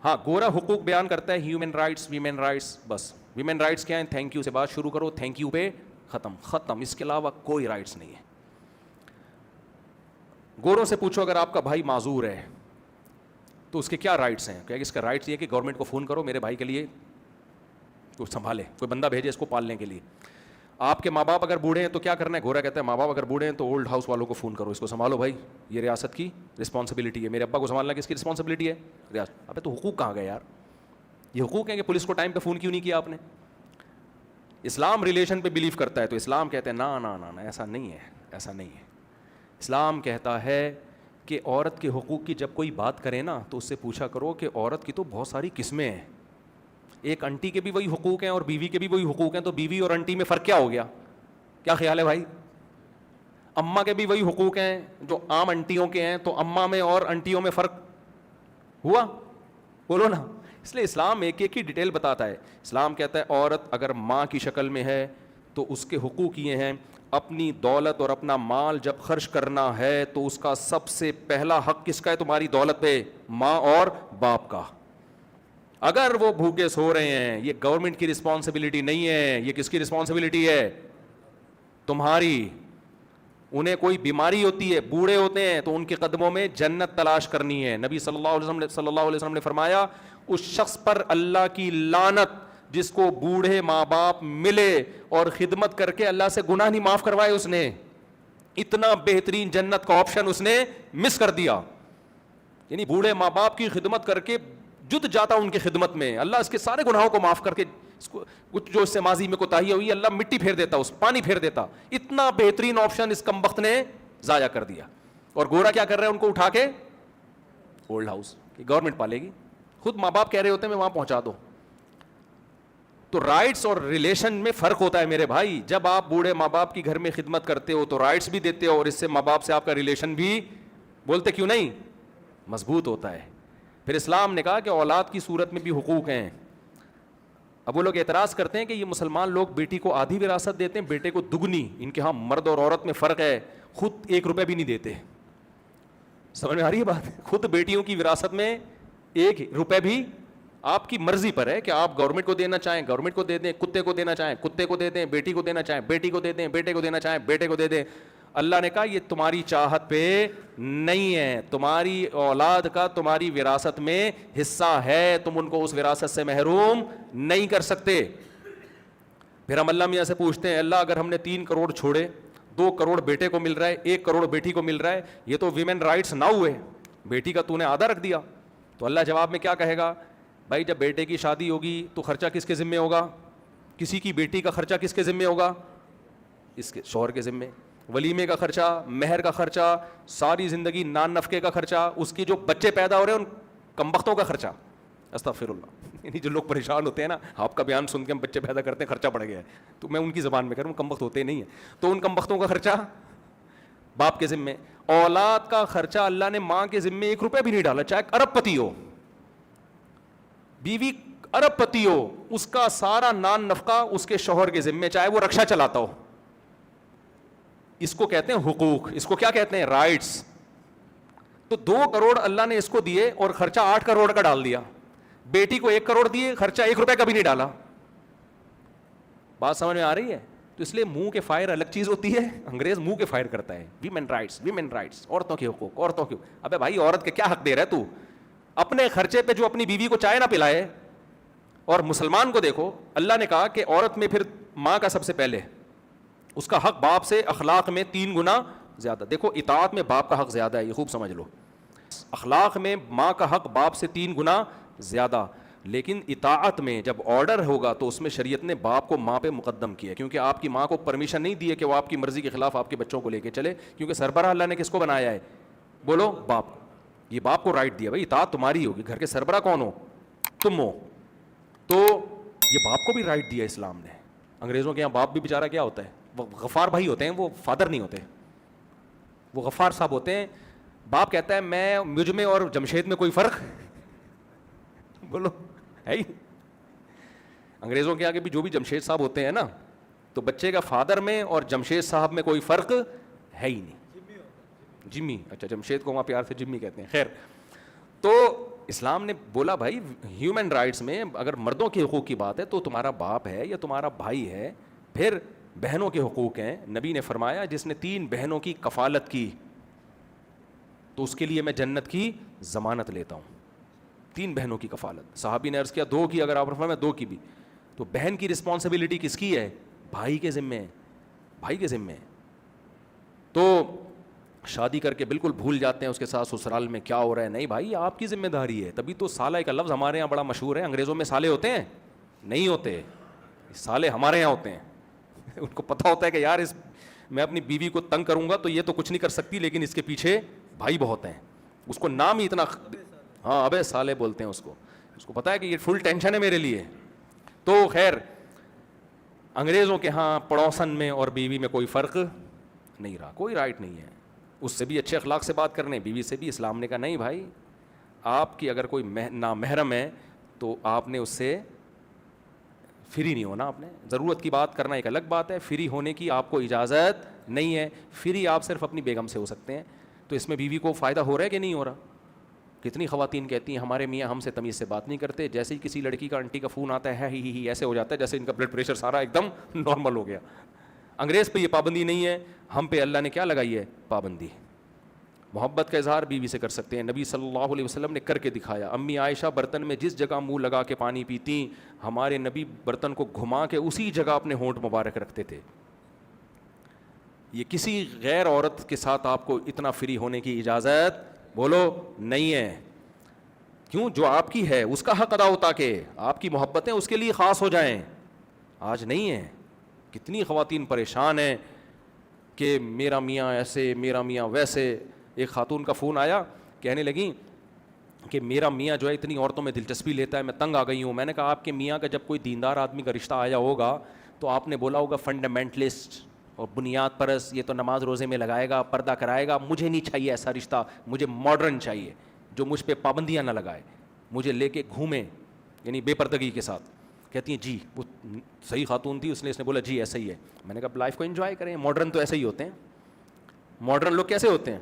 ہاں گورا حقوق بیان کرتا ہے, ہیومن رائٹس, ویمن رائٹس. بس ویمن رائٹس کیا ہیں؟ تھینک یو سے بات شروع کرو, تھینک یو پہ ختم. اس کے علاوہ کوئی رائٹس نہیں ہے. گوروں سے پوچھو اگر آپ کا بھائی معذور ہے تو اس کے کیا رائٹس ہیں؟ کہ اس کا رائٹس یہ کہ گورنمنٹ کو فون کرو میرے بھائی کے لیے کچھ سنبھالے, کوئی بندہ بھیجے اس کو پالنے کے لیے. آپ کے ماں باپ اگر بوڑھے ہیں تو کیا کرنا ہے؟ گورا کہتا ہے ماں باپ اگر بوڑھے ہیں تو اولڈ ہاؤس والوں کو فون کرو, اس کو سنبھالو بھائی, یہ ریاست کی رسپانسبلٹی ہے. میرے ابا کو سنبھالنا کس کی رسپانسبلٹی ہے؟ ریاست. ابے تو حقوق کہاں گئے یار؟ یہ حقوق ہیں کہ پولیس کو ٹائم پہ فون کیوں نہیں کیا آپ نے؟ اسلام ریلیشن پہ بلیو کرتا ہے تو اسلام کہتے ہیں نا نا نا ایسا نہیں ہے, ایسا نہیں ہے. اسلام کہتا ہے کہ عورت کے حقوق کی جب کوئی بات کرے نا تو اس سے پوچھا کرو کہ عورت کی تو بہت ساری قسمیں ہیں. ایک انٹی کے بھی وہی حقوق ہیں اور بیوی کے بھی وہی حقوق ہیں, تو بیوی اور انٹی میں فرق کیا ہو گیا؟ کیا خیال ہے بھائی؟ اماں کے بھی وہی حقوق ہیں جو عام انٹیوں کے ہیں, تو اماں میں اور انٹیوں میں فرق ہوا؟ بولو نا. اس لیے اسلام ایک ایک کی ڈیٹیل بتاتا ہے. اسلام کہتا ہے عورت اگر ماں کی شکل میں ہے تو اس کے حقوق یہ ہیں, اپنی دولت اور اپنا مال جب خرچ کرنا ہے تو اس کا سب سے پہلا حق کس کا ہے تمہاری دولت پہ؟ ماں اور باپ کا. اگر وہ بھوکے سو رہے ہیں یہ گورنمنٹ کی رسپانسبلٹی نہیں ہے, یہ کس کی رسپانسبلٹی ہے؟ تمہاری. انہیں کوئی بیماری ہوتی ہے, بوڑھے ہوتے ہیں, تو ان کے قدموں میں جنت تلاش کرنی ہے. نبی صلی اللہ علیہ وسلم نے فرمایا اس شخص پر اللہ کی لعنت جس کو بوڑھے ماں باپ ملے اور خدمت کر کے اللہ سے گناہ نہیں معاف کروائے. اس نے اتنا بہترین جنت کا آپشن اس نے مس کر دیا. یعنی بوڑھے ماں باپ کی خدمت کر کے جت جاتا ان کی خدمت میں, اللہ اس کے سارے گناہوں کو معاف کر کے کچھ جو اس سے ماضی میں کوتاہی ہوئی اللہ مٹی پھیر دیتا, اس پانی پھیر دیتا. اتنا بہترین آپشن اس کمبخت نے ضائع کر دیا. اور گورا کیا کر رہے ہیں؟ ان کو اٹھا کے اولڈ ہاؤس, گورنمنٹ پالے گی. خود ماں باپ کہہ رہے ہوتے ہیں میں وہاں پہنچا دو. تو رائٹس اور ریلیشن میں فرق ہوتا ہے میرے بھائی. جب آپ بوڑھے ماں باپ کی گھر میں خدمت کرتے ہو تو رائٹس بھی دیتے ہو, اور اس سے ماں باپ سے آپ کا ریلیشن بھی بولتے کیوں نہیں مضبوط ہوتا ہے. پھر اسلام نے کہا کہ اولاد کی صورت میں بھی حقوق ہیں. اب وہ لوگ اعتراض کرتے ہیں کہ یہ مسلمان لوگ بیٹی کو آدھی وراثت دیتے ہیں, بیٹے کو دگنی. ان کے ہاں مرد اور عورت میں فرق ہے, خود 1 روپے بھی نہیں دیتے. سمجھ میں آ رہی ہے بات؟ خود بیٹیوں کی وراثت میں 1 روپے بھی آپ کی مرضی پر ہے کہ آپ گورنمنٹ کو دینا چاہیں گورنمنٹ کو دے دیں, کتے کو دینا چاہیں کتے کو دے دیں, بیٹی کو دینا چاہیں بیٹی کو دے دیں, بیٹے کو دینا چاہیں بیٹے کو دے دیں. اللہ نے کہا یہ تمہاری چاہت پہ نہیں ہے, تمہاری اولاد کا تمہاری وراثت میں حصہ ہے, تم ان کو اس وراثت سے محروم نہیں کر سکتے. پھر ہم اللہ میاں سے پوچھتے ہیں اللہ اگر ہم نے 3 کروڑ چھوڑے, 2 کروڑ بیٹے کو مل رہا ہے, 1 کروڑ بیٹی کو مل رہا ہے, یہ تو ویمن رائٹس نہ ہوئے, بیٹی کا تو نے آدھا رکھ دیا. تو اللہ جواب میں کیا کہے گا؟ بھائی جب بیٹے کی شادی ہوگی تو خرچہ کس کے ذمے ہوگا؟ کسی کی بیٹی کا خرچہ کس کے ذمے ہوگا؟ اس کے شوہر کے ذمے. ولیمے کا خرچہ, مہر کا خرچہ, ساری زندگی نان نفقے کا خرچہ, اس کی جو بچے پیدا ہو رہے ہیں ان کمبختوں کا خرچہ. استغفر اللہ. یعنی جو لوگ پریشان ہوتے ہیں نا, آپ کا بیان سن کے ہم بچے پیدا کرتے ہیں خرچہ بڑھ گیا ہے, تو میں ان کی زبان میں کہہ رہا ہوں کمبخت ہوتے نہیں ہیں, تو ان کمبختوں کا خرچہ باپ کے ذمے. اولاد کا خرچہ اللہ نے ماں کے ذمے 1 روپے بھی نہیں ڈالا, چاہے ارب پتی ہو, بیوی ارب پتی ہو, اس کا سارا نان نفقہ اس کے شوہر کے ذمے, چاہے وہ رکشا چلاتا ہو. اس کو کہتے ہیں حقوق, اس کو کیا کہتے ہیں؟ رائٹس. تو 2 کروڑ اللہ نے اس کو دیے اور خرچہ 8 کروڑ کا ڈال دیا. بیٹی کو 1 کروڑ دیے, خرچہ 1 روپے کا بھی نہیں ڈالا. بات سمجھ میں آ رہی ہے؟ تو اس لیے منہ کے فائر الگ چیز ہوتی ہے, انگریز منہ کے فائر کرتا ہے. ویمن رائٹس, ویمن رائٹس, عورتوں کے حقوق, عورتوں کے. ابے بھائی عورت کے کیا حق دے رہا ہے تو؟ اپنے خرچے پہ جو اپنی بیوی کو چائے نہ پلائے. اور مسلمان کو دیکھو, اللہ نے کہا کہ عورت میں پھر ماں کا سب سے پہلے, اس کا حق باپ سے اخلاق میں 3 گنا زیادہ. دیکھو اطاعت میں باپ کا حق زیادہ ہے, یہ خوب سمجھ لو. اخلاق میں ماں کا حق باپ سے 3 گنا زیادہ, لیکن اطاعت میں جب آرڈر ہوگا تو اس میں شریعت نے باپ کو ماں پہ مقدم کیا, کیونکہ آپ کی ماں کو پرمیشن نہیں دی ہے کہ وہ آپ کی مرضی کے خلاف آپ کے بچوں کو لے کے چلے, کیونکہ سربراہ اللہ نے کس کو بنایا ہے؟ بولو, باپ کو. یہ باپ کو رائٹ دیا, بھائی اطاعت تمہاری ہوگی, گھر کے سربراہ کون ہو؟ تم ہو. تو یہ باپ کو بھی رائٹ دیا اسلام نے. انگریزوں کے یہاں باپ بھی بیچارہ کیا ہوتا ہے, وہ غفار بھائی ہوتے ہیں, وہ فادر نہیں ہوتے, وہ غفار صاحب ہوتے ہیں. باپ کہتا ہے مجھ میں اور جمشید میں کوئی فرق بولو ہے ہی. انگریزوں کے آگے بھی جو بھی جمشید صاحب ہوتے ہیں نا, تو بچے کا فادر میں اور جمشید صاحب میں کوئی فرق ہے ہی نہیں. جمی, اچھا جمشید کو وہاں پیار سے جمی کہتے ہیں. خیر, تو اسلام نے بولا بھائی ہیومن رائٹس میں اگر مردوں کے حقوق کی بات ہے تو تمہارا باپ ہے یا تمہارا بھائی ہے, پھر بہنوں کے حقوق ہیں. نبی نے فرمایا جس نے 3 بہنوں کی کفالت کی تو اس کے لیے میں جنت کی ضمانت لیتا ہوں. 3 بہنوں کی کفالت. صحابی نے عرض کیا 2 کی, اگر آپ فرمایا میں 2 کی بھی. تو بہن کی رسپانسبلٹی کس کی ہے؟ بھائی کے ذمے ہے, بھائی کے ذمے ہے. تو شادی کر کے بالکل بھول جاتے ہیں اس کے ساتھ سسرال میں کیا ہو رہا ہے. نہیں بھائی, آپ کی ذمہ داری ہے. تبھی تو سالہ کا لفظ ہمارے یہاں بڑا مشہور ہے. انگریزوں میں سالے ہوتے ہیں؟ نہیں ہوتے. سالے ہمارے یہاں ہوتے ہیں. ان کو پتہ ہوتا ہے کہ یار میں اپنی بیوی کو تنگ کروں گا تو یہ تو کچھ نہیں کر سکتی, لیکن اس کے پیچھے بھائی بہت ہیں. اس کو نام ہی اتنا, ہاں ابے سالے بولتے ہیں اس کو پتا ہے کہ یہ فل ٹینشن ہے میرے لیے. تو خیر, انگریزوں کے ہاں پڑوسن میں اور بیوی میں کوئی فرق نہیں رہا, کوئی رائٹ نہیں ہے. اس سے بھی اچھے اخلاق سے بات کرنے, بیوی سے بھی. اسلام نے کہا نہیں بھائی, آپ کی اگر کوئی نامحرم ہے تو آپ نے اس سے فری نہیں ہونا. آپ نے ضرورت کی بات کرنا ایک الگ بات ہے, فری ہونے کی آپ کو اجازت نہیں ہے. فری آپ صرف اپنی بیگم سے ہو سکتے ہیں. تو اس میں بیوی کو فائدہ ہو رہا ہے کہ نہیں ہو رہا؟ کتنی خواتین کہتی ہیں ہمارے میاں ہم سے تمیز سے بات نہیں کرتے, جیسے ہی کسی لڑکی کا آنٹی کا فون آتا ہے ہی ایسے ہو جاتا ہے جیسے ان کا بلڈ پریشر سارا ایک دم نارمل ہو گیا. انگریز پہ یہ پابندی نہیں ہے, ہم پہ اللہ نے کیا لگائی ہے؟ پابندی. محبت کا اظہار بیوی سے کر سکتے ہیں. نبی صلی اللہ علیہ وسلم نے کر کے دکھایا. امی عائشہ برتن میں جس جگہ منہ لگا کے پانی پیتی, ہمارے نبی برتن کو گھما کے اسی جگہ اپنے ہونٹ مبارک رکھتے تھے. یہ کسی غیر عورت کے ساتھ آپ کو اتنا فری ہونے کی اجازت بولو نہیں ہے. کیوں؟ جو آپ کی ہے اس کا حق ادا ہوتا کہ آپ کی محبتیں اس کے لیے خاص ہو جائیں. آج نہیں ہے. کتنی خواتین پریشان ہیں کہ میرا میاں ایسے, میرا میاں ویسے. ایک خاتون کا فون آیا, کہنے لگیں کہ میرا میاں جو ہے اتنی عورتوں میں دلچسپی لیتا ہے, میں تنگ آ گئی ہوں. میں نے کہا آپ کے میاں کا جب کوئی دیندار آدمی کا رشتہ آیا ہوگا تو آپ نے بولا ہوگا فنڈامنٹلسٹ اور بنیاد پرست, یہ تو نماز روزے میں لگائے گا, پردہ کرائے گا, مجھے نہیں چاہیے ایسا رشتہ, مجھے ماڈرن چاہیے جو مجھ پہ پابندیاں نہ لگائے, مجھے لے کے گھومے, یعنی بے پردگی کے ساتھ. کہتی ہیں جی, وہ صحیح خاتون تھی, اس نے بولا جی ایسا ہی ہے. میں نے کہا لائف کو انجوائے کریں, ماڈرن تو ایسے ہی ہوتے ہیں. ماڈرن لوگ کیسے ہوتے ہیں؟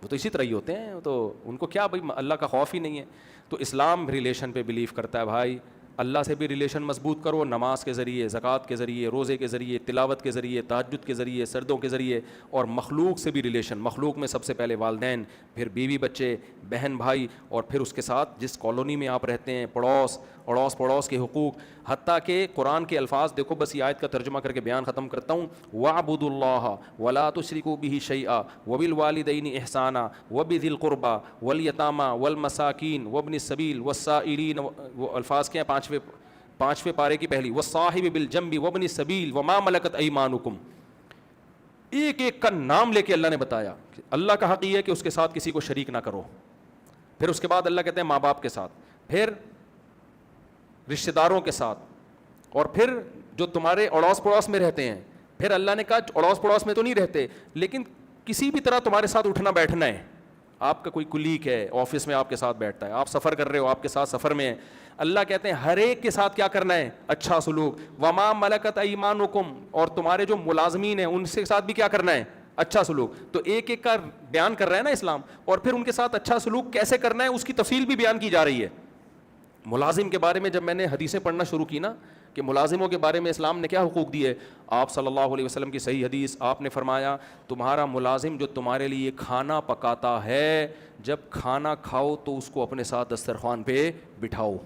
وہ تو اسی طرح ہی ہوتے ہیں. تو ان کو کیا بھائی اللہ کا خوف ہی نہیں ہے. تو اسلام ریلیشن پہ بلیو کرتا ہے بھائی, اللہ سے بھی ریلیشن مضبوط کرو, نماز کے ذریعے, زکوٰۃ کے ذریعے, روزے کے ذریعے, تلاوت کے ذریعے, تہجد کے ذریعے, سردوں کے ذریعے, اور مخلوق سے بھی ریلیشن. مخلوق میں سب سے پہلے والدین, پھر بیوی بچے, بہن بھائی, اور پھر اس کے ساتھ جس کالونی میں آپ رہتے ہیں پڑوس, اڑوس کے حقوق. حتیٰ کہ قرآن کے الفاظ دیکھو, بس یہ آیت کا ترجمہ کر کے بیان ختم کرتا ہوں. وَاعْبُدُوا اللَّهَ وَلَا تُشْرِكُوا بِهِ شَيْئًا وَبِالْوَالِدَيْنِ إِحْسَانًا وَبِذِي الْقُرْبَى وَالْيَتَامَى وَالْمَسَاكِينِ وَابْنِ السَّبِيلِ وَالسَّائِلِينَ. وہ الفاظ کیا ہیں؟ پانچویں پارے کی پہلی, وَالصَّاحِبِ بِالْجَنبِ وَابْنِ السَّبِيلِ وَمَا مَلَكَتْ أَيْمَانُكُمْ. ایک ایک کا نام لے کے اللہ نے بتایا. اللہ کا حق یہ ہے کہ اس کے ساتھ کسی کو شریک نہ کرو. پھر اس کے بعد اللہ کہتے ہیں ماں باپ کے ساتھ, پھر رشتہ داروں کے ساتھ, اور پھر جو تمہارے اڑوس پڑوس میں رہتے ہیں. پھر اللہ نے کہا اڑوس پڑوس میں تو نہیں رہتے, لیکن کسی بھی طرح تمہارے ساتھ اٹھنا بیٹھنا ہے. آپ کا کوئی کلیگ ہے آفس میں آپ کے ساتھ بیٹھتا ہے, آپ سفر کر رہے ہو آپ کے ساتھ سفر میں ہے, اللہ کہتے ہیں ہر ایک کے ساتھ کیا کرنا ہے؟ اچھا سلوک. وما ملکت ایمانکم, اور تمہارے جو ملازمین ہیں ان کے ساتھ بھی کیا کرنا ہے؟ اچھا سلوک. تو ایک ایک کا بیان کر رہا ہے نا اسلام, اور پھر ان کے ساتھ اچھا سلوک کیسے کرنا ہے اس کی تفصیل بھی بیان کی جا رہی ہے. ملازم کے بارے میں جب میں نے حدیثیں پڑھنا شروع کی نا کہ ملازموں کے بارے میں اسلام نے کیا حقوق دیے, آپ صلی اللہ علیہ وسلم کی صحیح حدیث, آپ نے فرمایا تمہارا ملازم جو تمہارے لیے کھانا پکاتا ہے, جب کھانا کھاؤ تو اس کو اپنے ساتھ دسترخوان پہ بٹھاؤ.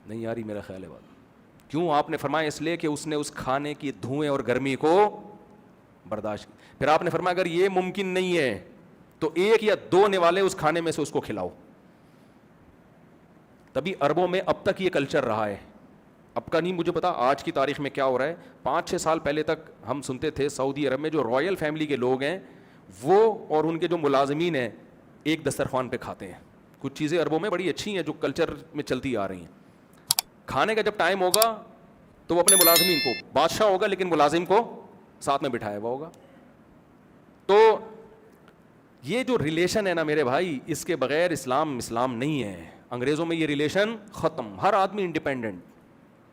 نہیں آ رہی میرا خیال ہے بات؟ کیوں؟ آپ نے فرمایا اس لیے کہ اس نے اس کھانے کی دھوئیں اور گرمی کو برداشت کی. پھر آپ نے فرمایا اگر یہ ممکن نہیں ہے تو 1 یا 2 نوالے اس کھانے میں سے اس کو کھلاؤ. تبھی عربوں میں اب تک یہ کلچر رہا ہے. اب کا نہیں مجھے پتا آج کی تاریخ میں کیا ہو رہا ہے. 5-6 سال پہلے تک ہم سنتے تھے سعودی عرب میں جو رائل فیملی کے لوگ ہیں وہ اور ان کے جو ملازمین ہیں ایک دسترخوان پہ کھاتے ہیں. کچھ چیزیں عربوں میں بڑی اچھی ہیں جو کلچر میں چلتی آ رہی ہیں. کھانے کا جب ٹائم ہوگا تو وہ اپنے ملازمین کو، بادشاہ ہوگا لیکن ملازم کو ساتھ میں بٹھایا ہوا ہوگا. تو یہ جو ریلیشن ہے نا میرے بھائی، اس کے بغیر اسلام نہیں ہے. انگریزوں میں یہ ریلیشن ختم، ہر آدمی انڈیپینڈنٹ.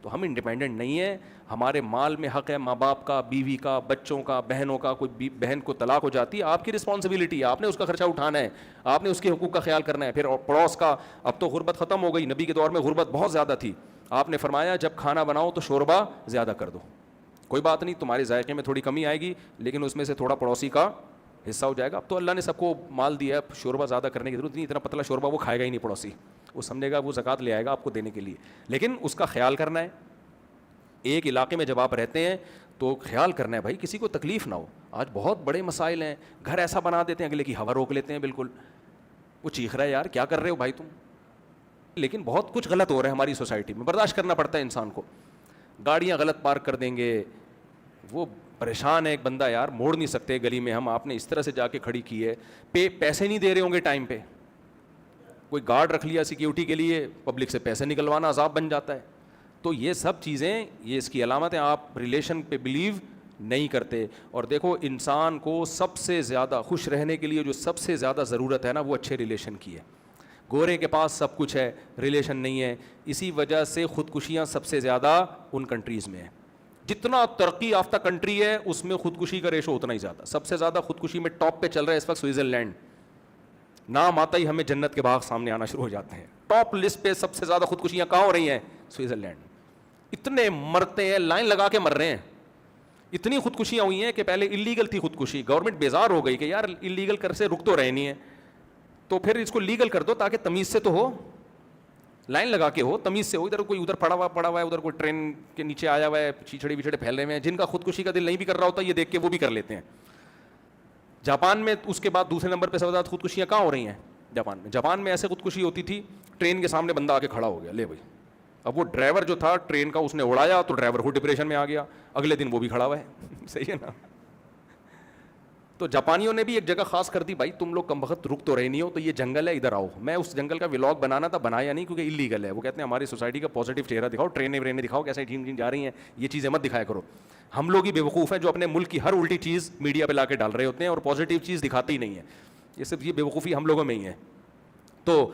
تو ہم انڈیپینڈنٹ نہیں ہیں. ہمارے مال میں حق ہے ماں باپ کا، بیوی کا، بچوں کا، بہنوں کا. کوئی بہن کو طلاق ہو جاتی ہے، آپ کی رسپانسبلٹی ہے، آپ نے اس کا خرچہ اٹھانا ہے، آپ نے اس کے حقوق کا خیال کرنا ہے. پھر پڑوس کا، اب تو غربت ختم ہو گئی، نبی کے دور میں غربت بہت زیادہ تھی. آپ نے فرمایا جب کھانا بناؤ تو شوربہ زیادہ کر دو. کوئی بات نہیں، تمہارے ذائقے میں تھوڑی کمی آئے گی لیکن اس میں سے تھوڑا پڑوسی کا حصہ ہو جائے گا. اب تو اللہ نے سب کو مال دیا ہے، شوربہ زیادہ کرنے کی ضرورت نہیں. اتنا پتلا شوربہ وہ کھائے گا ہی نہیں پڑوسی، وہ سمجھے گا وہ زکوٰۃ لے آئے گا آپ کو دینے کے لیے. لیکن اس کا خیال کرنا ہے. ایک علاقے میں جب آپ رہتے ہیں تو خیال کرنا ہے بھائی کسی کو تکلیف نہ ہو. آج بہت بڑے مسائل ہیں، گھر ایسا بنا دیتے ہیں اگلے کی ہوا روک لیتے ہیں بالکل. وہ چیخ رہا ہے یار کیا کر رہے ہو بھائی تم. لیکن بہت کچھ غلط ہو رہا ہے ہماری سوسائٹی میں، برداشت کرنا پڑتا ہے انسان کو. گاڑیاں غلط پارک کر دیں گے، وہ پریشان ہے ایک بندہ یار، موڑ نہیں سکتے گلی میں ہم، آپ نے اس طرح سے جا کے کھڑی کی ہے. پیسے نہیں دے رہے ہوں گے ٹائم پہ، کوئی گارڈ رکھ لیا سیکیورٹی کے لیے، پبلک سے پیسے نکلوانا عذاب بن جاتا ہے. تو یہ سب چیزیں، یہ اس کی علامت ہے آپ ریلیشن پہ بلیو نہیں کرتے. اور دیکھو انسان کو سب سے زیادہ خوش رہنے کے لیے جو سب سے زیادہ ضرورت ہے نا وہ اچھے ریلیشن کی ہے. گورے کے پاس سب کچھ ہے، ریلیشن نہیں ہے. اسی وجہ سے خودکشیاں سب سے زیادہ ان کنٹریز میں ہیں. جتنا ترقی یافتہ کنٹری ہے اس میں خودکشی کا ریشو اتنا ہی زیادہ. سب سے زیادہ خودکشی میں ٹاپ پہ چل رہا ہے اس وقت سوئٹزرلینڈ. نام آتا ہی ہمیں جنت کے باغ سامنے آنا شروع ہو جاتے ہیں. ٹاپ لسٹ پہ سب سے زیادہ خودکشیاں کہاں ہو رہی ہیں؟ سوئٹزرلینڈ. اتنے مرتے ہیں، لائن لگا کے مر رہے ہیں. اتنی خودکشیاں ہوئی ہیں کہ پہلے انلیگل تھی خودکشی، گورنمنٹ بیزار ہو گئی کہ یار انلیگل کر سے رک تو رہے نہیں ہے تو پھر اس کو لیگل کر دو تاکہ تمیز سے تو ہو، لائن لگا کے ہو، تمیز سے ہو. ادھر کوئی ادھر پڑا ہوا ہے، ادھر کوئی ٹرین کے نیچے آیا ہوا ہے، چیچڑے بچھڑے پھیل رہے ہیں. جن کا خودکشی کا دل نہیں بھی کر رہا ہوتا یہ دیکھ کے وہ بھی کر لیتے ہیں. جاپان میں اس کے بعد دوسرے نمبر پہ سب سے زیادہ خودکشیاں کہاں ہو رہی ہیں؟ جاپان میں ایسے خودکشی ہوتی تھی، ٹرین کے سامنے بندہ آ کے کھڑا ہو گیا، لے بھائی. اب وہ ڈرائیور جو تھا ٹرین کا اس نے اڑایا تو ڈرائیور کو ڈپریشن میں آ گیا، اگلے دن وہ بھی کھڑا ہوا ہے. صحیح ہے نا. تو جاپانیوں نے بھی ایک جگہ خاص کر دی، بھائی تم لوگ کم وقت رک تو رہے نہیں ہو تو یہ جنگل ہے ادھر آؤ. میں اس جنگل کا ولاگ بنانا تھا، بنایا نہیں کیونکہ انلیگل ہے. وہ کہتے ہیں ہماری سوسائٹی کا پازیٹیو چہرہ دکھاؤ، ٹرینیں دکھاؤ کیسے ٹھین جا رہی ہیں، یہ چیزیں مت دکھایا کرو. ہم لوگ ہی بیوقوف ہیں جو اپنے ملک کی ہر الٹی چیز میڈیا پہ لا کے ڈال رہے ہوتے ہیں اور پازیٹیو چیز دکھاتے ہی نہیں ہیں. یہ صرف یہ بیوقوفی ہم لوگوں میں ہی ہے. تو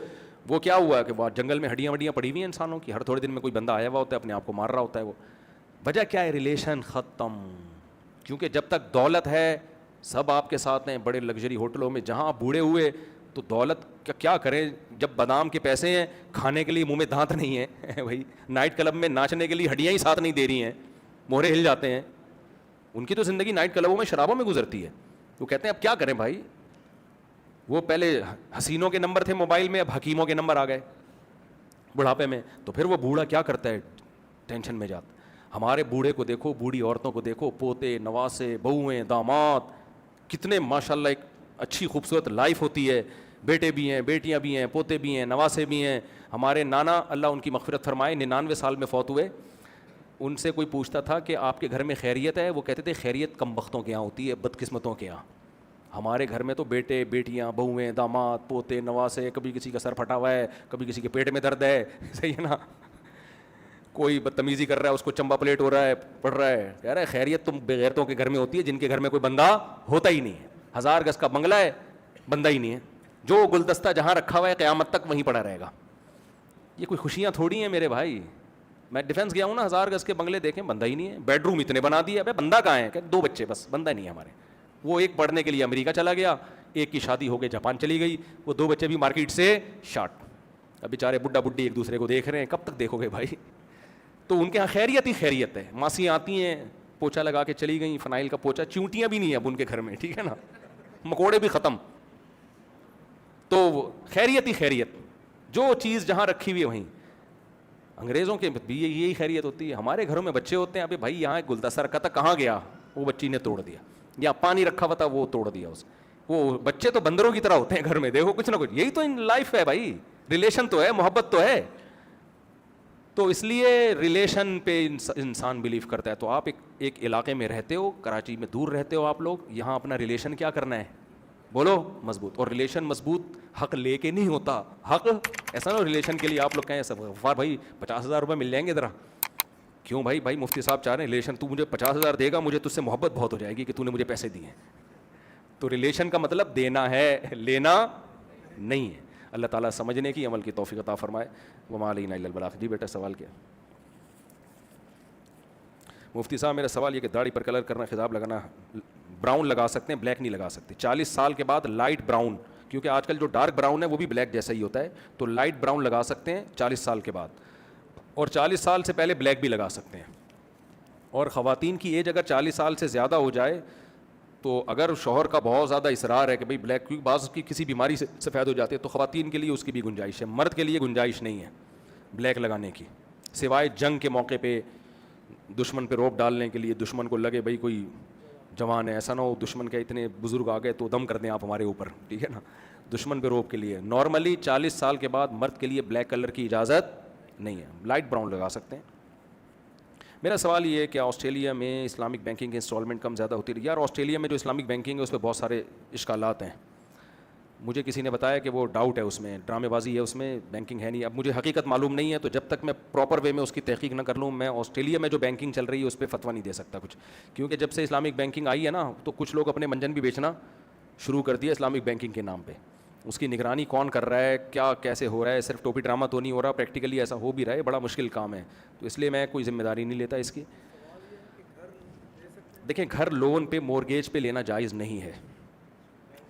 وہ کیا ہوا کہ وہ جنگل میں ہڈیاں وڈیاں پڑی ہوئی ہیں انسانوں کی، ہر تھوڑے دن میں کوئی بندہ آیا ہوا ہوتا ہے اپنے آپ کو مار رہا ہوتا ہے. وہ وجہ کیا ہے؟ ریلیشن ختم. کیونکہ جب تک دولت ہے سب آپ کے ساتھ ہیں، بڑے لگژری ہوٹلوں میں. جہاں آپ بوڑھے ہوئے تو دولت کیا کریں؟ جب بادام کے پیسے ہیں، کھانے کے لیے منہ میں دانت نہیں ہے بھائی، نائٹ کلب میں ناچنے کے لیے ہڈیاں ہی ساتھ نہیں دے رہی ہیں، مہرے ہل جاتے ہیں. ان کی تو زندگی نائٹ کلبوں میں شرابوں میں گزرتی ہے. وہ کہتے ہیں اب کیا کریں بھائی، وہ پہلے حسینوں کے نمبر تھے موبائل میں، اب حکیموں کے نمبر آ گئے بڑھاپے میں. تو پھر وہ بوڑھا کیا کرتا ہے؟ ٹینشن میں جاتا. ہمارے بوڑھے کو دیکھو، بوڑھی عورتوں کو دیکھو، پوتے نواسے بہویں داماد، کتنے ماشاءاللہ ایک اچھی خوبصورت لائف ہوتی ہے. بیٹے بھی ہیں، بیٹیاں بھی ہیں، پوتے بھی ہیں، نواسے بھی ہیں. ہمارے نانا اللہ ان کی مغفرت فرمائے 99 سال میں فوت ہوئے. ان سے کوئی پوچھتا تھا کہ آپ کے گھر میں خیریت ہے؟ وہ کہتے تھے خیریت کم بختوں کے یہاں ہوتی ہے، بدقسمتوں کے یہاں. ہمارے گھر میں تو بیٹے بیٹیاں بہویں داماد پوتے نواسے، کبھی کسی کا سر پھٹا ہوا ہے، کبھی کسی کے پیٹ میں درد ہے. صحیح ہے نا. کوئی بدتمیزی کر رہا ہے، اس کو چمبا پلیٹ ہو رہا ہے، پڑ رہا ہے. کہہ رہا ہے خیریت تم بغیرتوں کے گھر میں ہوتی ہے جن کے گھر میں کوئی بندہ ہوتا ہی نہیں ہے. 1000 گز کا بنگلہ ہے، بندہ ہی نہیں ہے. جو گلدستہ جہاں رکھا ہوا ہے قیامت تک وہیں پڑا رہے گا. یہ کوئی خوشیاں تھوڑی ہیں میرے بھائی. میں ڈیفینس گیا ہوں نا، 1000 گز کے بنگلے دیکھیں، بندہ ہی نہیں ہے. بیڈ روم اتنے بنا دیے، ابے بندہ کہاں ہے؟ کہ 2 بچے بس، بندہ نہیں ہے ہمارے. وہ ایک پڑھنے کے لیے امریکہ چلا گیا، ایک کی شادی ہو کے جاپان چلی گئی، وہ 2 بچے بھی مارکیٹ سے شارٹ. اب بیچارے بڈھا بڈھی ایک دوسرے کو دیکھ رہے ہیں. کب تک دیکھو گے بھائی؟ تو ان کے یہاں خیریت ہی خیریت ہے. ماسی آتی ہیں پوچھا لگا کے چلی گئیں، فنائل کا پوچھا. چیونٹیاں بھی نہیں ہیں اب ان کے گھر میں، ٹھیک ہے نا، مکوڑے بھی ختم. تو خیریت ہی خیریت، جو چیز جہاں رکھی ہوئی ہے وہیں. انگریزوں کے بھی یہی خیریت ہوتی ہے. ہمارے گھروں میں بچے ہوتے ہیں, ابھی بھائی یہاں ایک گلدستہ رکھا تھا, کہاں گیا, وہ بچی نے توڑ دیا. یا پانی رکھا ہوا تھا, وہ توڑ دیا اس. وہ بچے تو بندروں کی طرح ہوتے ہیں گھر میں, دیکھو کچھ نہ کچھ. یہی تو لائف ہے بھائی, ریلیشن تو ہے, محبت تو ہے. تو اس لیے ریلیشن پہ انسان بلیو کرتا ہے. تو آپ ایک علاقے میں رہتے ہو, کراچی میں دور رہتے ہو آپ لوگ, یہاں اپنا ریلیشن کیا کرنا ہے, بولو مضبوط. اور ریلیشن مضبوط حق لے کے نہیں ہوتا, حق ایسا نہ ریلیشن کے لیے آپ لوگ کہیں سب غفار بھائی 50,000 روپے مل جائیں گے ذرا. کیوں بھائی, بھائی مفتی صاحب چاہ رہے ہیں ریلیشن, تو مجھے 50,000 دے گا, مجھے تجھ سے محبت بہت ہو جائے گی کہ تو نے مجھے پیسے دیے. تو ریلیشن کا مطلب دینا ہے, لینا نہیں ہے. اللہ تعالیٰ سمجھنے کی, عمل کی توفیق عطا فرمائے. وما علینا الا البلاغ. جی بیٹا سوال کیا؟ مفتی صاحب میرا سوال یہ کہ داڑھی پر کلر کرنا, خضاب لگانا, براؤن لگا سکتے ہیں, بلیک نہیں لگا سکتے. 40 سال کے بعد لائٹ براؤن, کیونکہ آج کل جو ڈارک براؤن ہے وہ بھی بلیک جیسا ہی ہوتا ہے, تو لائٹ براؤن لگا سکتے ہیں 40 سال کے بعد, اور 40 سال سے پہلے بلیک بھی لگا سکتے ہیں. اور خواتین کی ایج اگر 40 سال سے زیادہ ہو جائے تو اگر شوہر کا بہت زیادہ اصرار ہے کہ بھئی بلیک, کیونکہ بعض کی کسی بیماری سے سفید ہو جاتے ہیں, تو خواتین کے لیے اس کی بھی گنجائش ہے. مرد کے لیے گنجائش نہیں ہے بلیک لگانے کی, سوائے جنگ کے موقع پہ دشمن پہ روب ڈالنے کے لیے. دشمن کو لگے بھئی کوئی جوان ہے, ایسا نہ ہو دشمن کے اتنے بزرگ آ گئے تو دم کر دیں آپ ہمارے اوپر, ٹھیک ہے نا. دشمن پہ روب کے لیے. نارملی 40 سال کے بعد مرد کے لیے بلیک کلر کی اجازت نہیں ہے, لائٹ براؤن لگا سکتے ہیں. میرا سوال یہ ہے کہ آسٹریلیا میں اسلامک بینکنگ کی انسٹالمنٹ کم زیادہ ہوتی ہے. یار آسٹریلیا میں جو اسلامک بینکنگ ہے اس پہ بہت سارے اشکالات ہیں. مجھے کسی نے بتایا کہ وہ ڈاؤٹ ہے اس میں, ڈرامے بازی ہے اس میں, بینکنگ ہے نہیں. اب مجھے حقیقت معلوم نہیں ہے, تو جب تک میں پراپر وے میں اس کی تحقیق نہ کر لوں, میں آسٹریلیا میں جو بینکنگ چل رہی ہے اس پہ فتویٰ نہیں دے سکتا کچھ. کیونکہ جب سے اسلامک بینکنگ آئی ہے نا, تو کچھ لوگ اپنے منجن بھی بیچنا شروع کر دیا اسلامک بینکنگ کے نام پہ. اس کی نگرانی کون کر رہا ہے, کیا کیسے ہو رہا ہے, صرف ٹوپی ڈرامہ تو نہیں ہو رہا, پریکٹیکلی ایسا ہو بھی رہا ہے, بڑا مشکل کام ہے. تو اس لیے میں کوئی ذمہ داری نہیں لیتا اس کی. دیکھیں گھر لون پہ, مورگیج پہ لینا جائز نہیں ہے,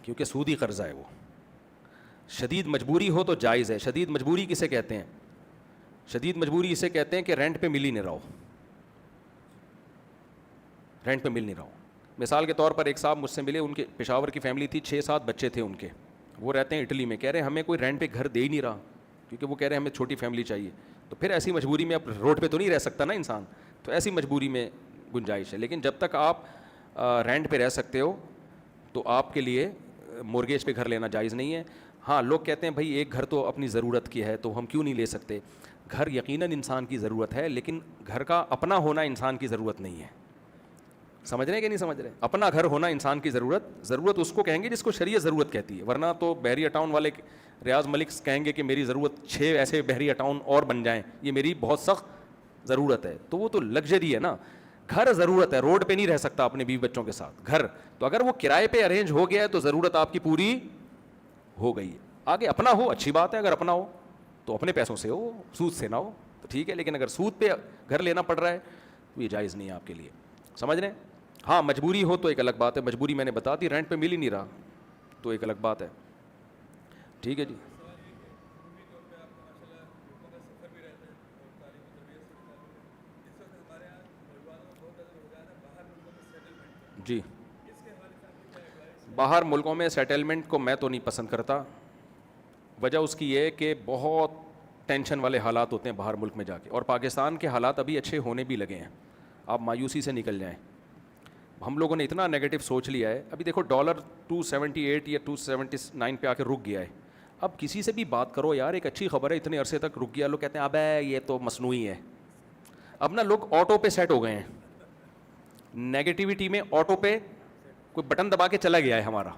کیونکہ سودی قرضہ ہے وہ. شدید مجبوری ہو تو جائز ہے. شدید مجبوری کسے کہتے ہیں؟ شدید مجبوری اسے کہتے ہیں کہ رینٹ پہ مل ہی نہیں رہا ہو, رینٹ پہ مل نہیں رہا ہو. مثال کے طور پر ایک صاحب مجھ سے ملے, ان کے پشاور کی فیملی تھی, 6-7 بچے تھے ان کے, وہ رہتے ہیں اٹلی میں. کہہ رہے ہیں ہمیں کوئی رینٹ پہ گھر دے ہی نہیں رہا, کیونکہ وہ کہہ رہے ہیں ہمیں چھوٹی فیملی چاہیے. تو پھر ایسی مجبوری میں اب روڈ پہ تو نہیں رہ سکتا نا انسان, تو ایسی مجبوری میں گنجائش ہے. لیکن جب تک آپ رینٹ پہ رہ سکتے ہو تو آپ کے لیے مورگیج پہ گھر لینا جائز نہیں ہے. ہاں لوگ کہتے ہیں بھائی ایک گھر تو اپنی ضرورت کی ہے تو ہم کیوں نہیں لے سکتے. گھر یقیناً انسان کی ضرورت ہے, لیکن گھر کا اپنا ہونا انسان کی ضرورت نہیں ہے. سمجھ رہے ہیں کہ نہیں سمجھ رہے؟ اپنا گھر ہونا انسان کی ضرورت اس کو کہیں گے جس کو شریعت ضرورت کہتی ہے. ورنہ تو بحریہ ٹاؤن والے ریاض ملک کہیں گے کہ میری ضرورت 6 ایسے بحریہ ٹاؤن اور بن جائیں, یہ میری بہت سخت ضرورت ہے. تو وہ تو لگژری ہے نا. گھر ضرورت ہے, روڈ پہ نہیں رہ سکتا اپنے بیوی بچوں کے ساتھ. گھر تو اگر وہ کرائے پہ ارینج ہو گیا ہے تو ضرورت آپ کی پوری ہو گئی ہے. آگے اپنا ہو اچھی بات ہے, اگر اپنا ہو تو اپنے پیسوں سے ہو, سود سے نہ ہو تو ٹھیک ہے. لیکن اگر سود پہ گھر لینا پڑ رہا ہے تو یہ جائز نہیں ہے آپ کے لیے. سمجھ رہے ہیں؟ ہاں مجبوری ہو تو ایک الگ بات ہے, مجبوری میں نے بتا دی, رینٹ پہ مل ہی نہیں رہا تو ایک الگ بات ہے. ٹھیک ہے جی. جی باہر ملکوں میں سیٹلمنٹ کو میں تو نہیں پسند کرتا. وجہ اس کی یہ ہے کہ بہت ٹینشن والے حالات ہوتے ہیں باہر ملک میں جا کے, اور پاکستان کے حالات ابھی اچھے ہونے بھی لگے ہیں. آپ مایوسی سے نکل جائیں. ہم لوگوں نے اتنا نیگیٹو سوچ لیا ہے. ابھی دیکھو ڈالر 278 یا 279 پہ آ کے رک گیا ہے. اب کسی سے بھی بات کرو یار, ایک اچھی خبر ہے اتنے عرصے تک رک گیا, لوگ کہتے ہیں اب یہ تو مصنوعی ہے. اب نا لوگ آٹو پہ سیٹ ہو گئے ہیں, نیگیٹیوٹی میں آٹو پہ کوئی بٹن دبا کے چلا گیا ہے ہمارا.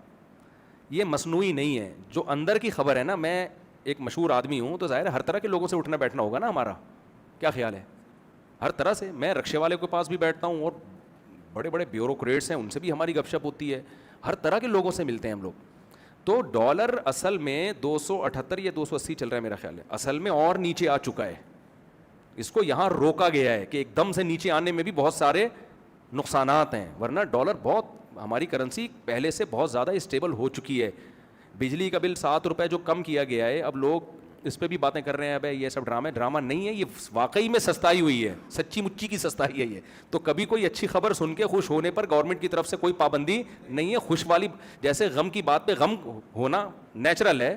یہ مصنوعی نہیں ہے, جو اندر کی خبر ہے نا. میں ایک مشہور آدمی ہوں تو ظاہر ہے ہر طرح کے لوگوں سے اٹھنا بیٹھنا ہوگا نا ہمارا. کیا خیال ہے؟ ہر طرح سے. میں رکشے والے کے پاس بھی بیٹھتا ہوں, اور بڑے بڑے بیوروکریٹس ہیں ان سے بھی ہماری گپ شپ ہوتی ہے, ہر طرح کے لوگوں سے ملتے ہیں ہم لوگ. تو ڈالر اصل میں 278 یا 280 چل رہا ہے میرا خیال ہے, اصل میں اور نیچے آ چکا ہے. اس کو یہاں روکا گیا ہے کہ ایک دم سے نیچے آنے میں بھی بہت سارے نقصانات ہیں. ورنہ ڈالر بہت, ہماری کرنسی پہلے سے بہت زیادہ اسٹیبل ہو چکی ہے. بجلی کا بل 7 روپے جو کم کیا گیا ہے, اب لوگ اس پہ بھی باتیں کر رہے ہیں ابے یہ سب ڈرامہ نہیں ہے, یہ واقعی میں سستائی ہوئی ہے, سچی مچی کی سستائی ہے یہ. تو کبھی کوئی اچھی خبر سن کے خوش ہونے پر گورنمنٹ کی طرف سے کوئی پابندی نہیں ہے. خوش والی جیسے غم کی بات پہ غم ہونا نیچرل ہے,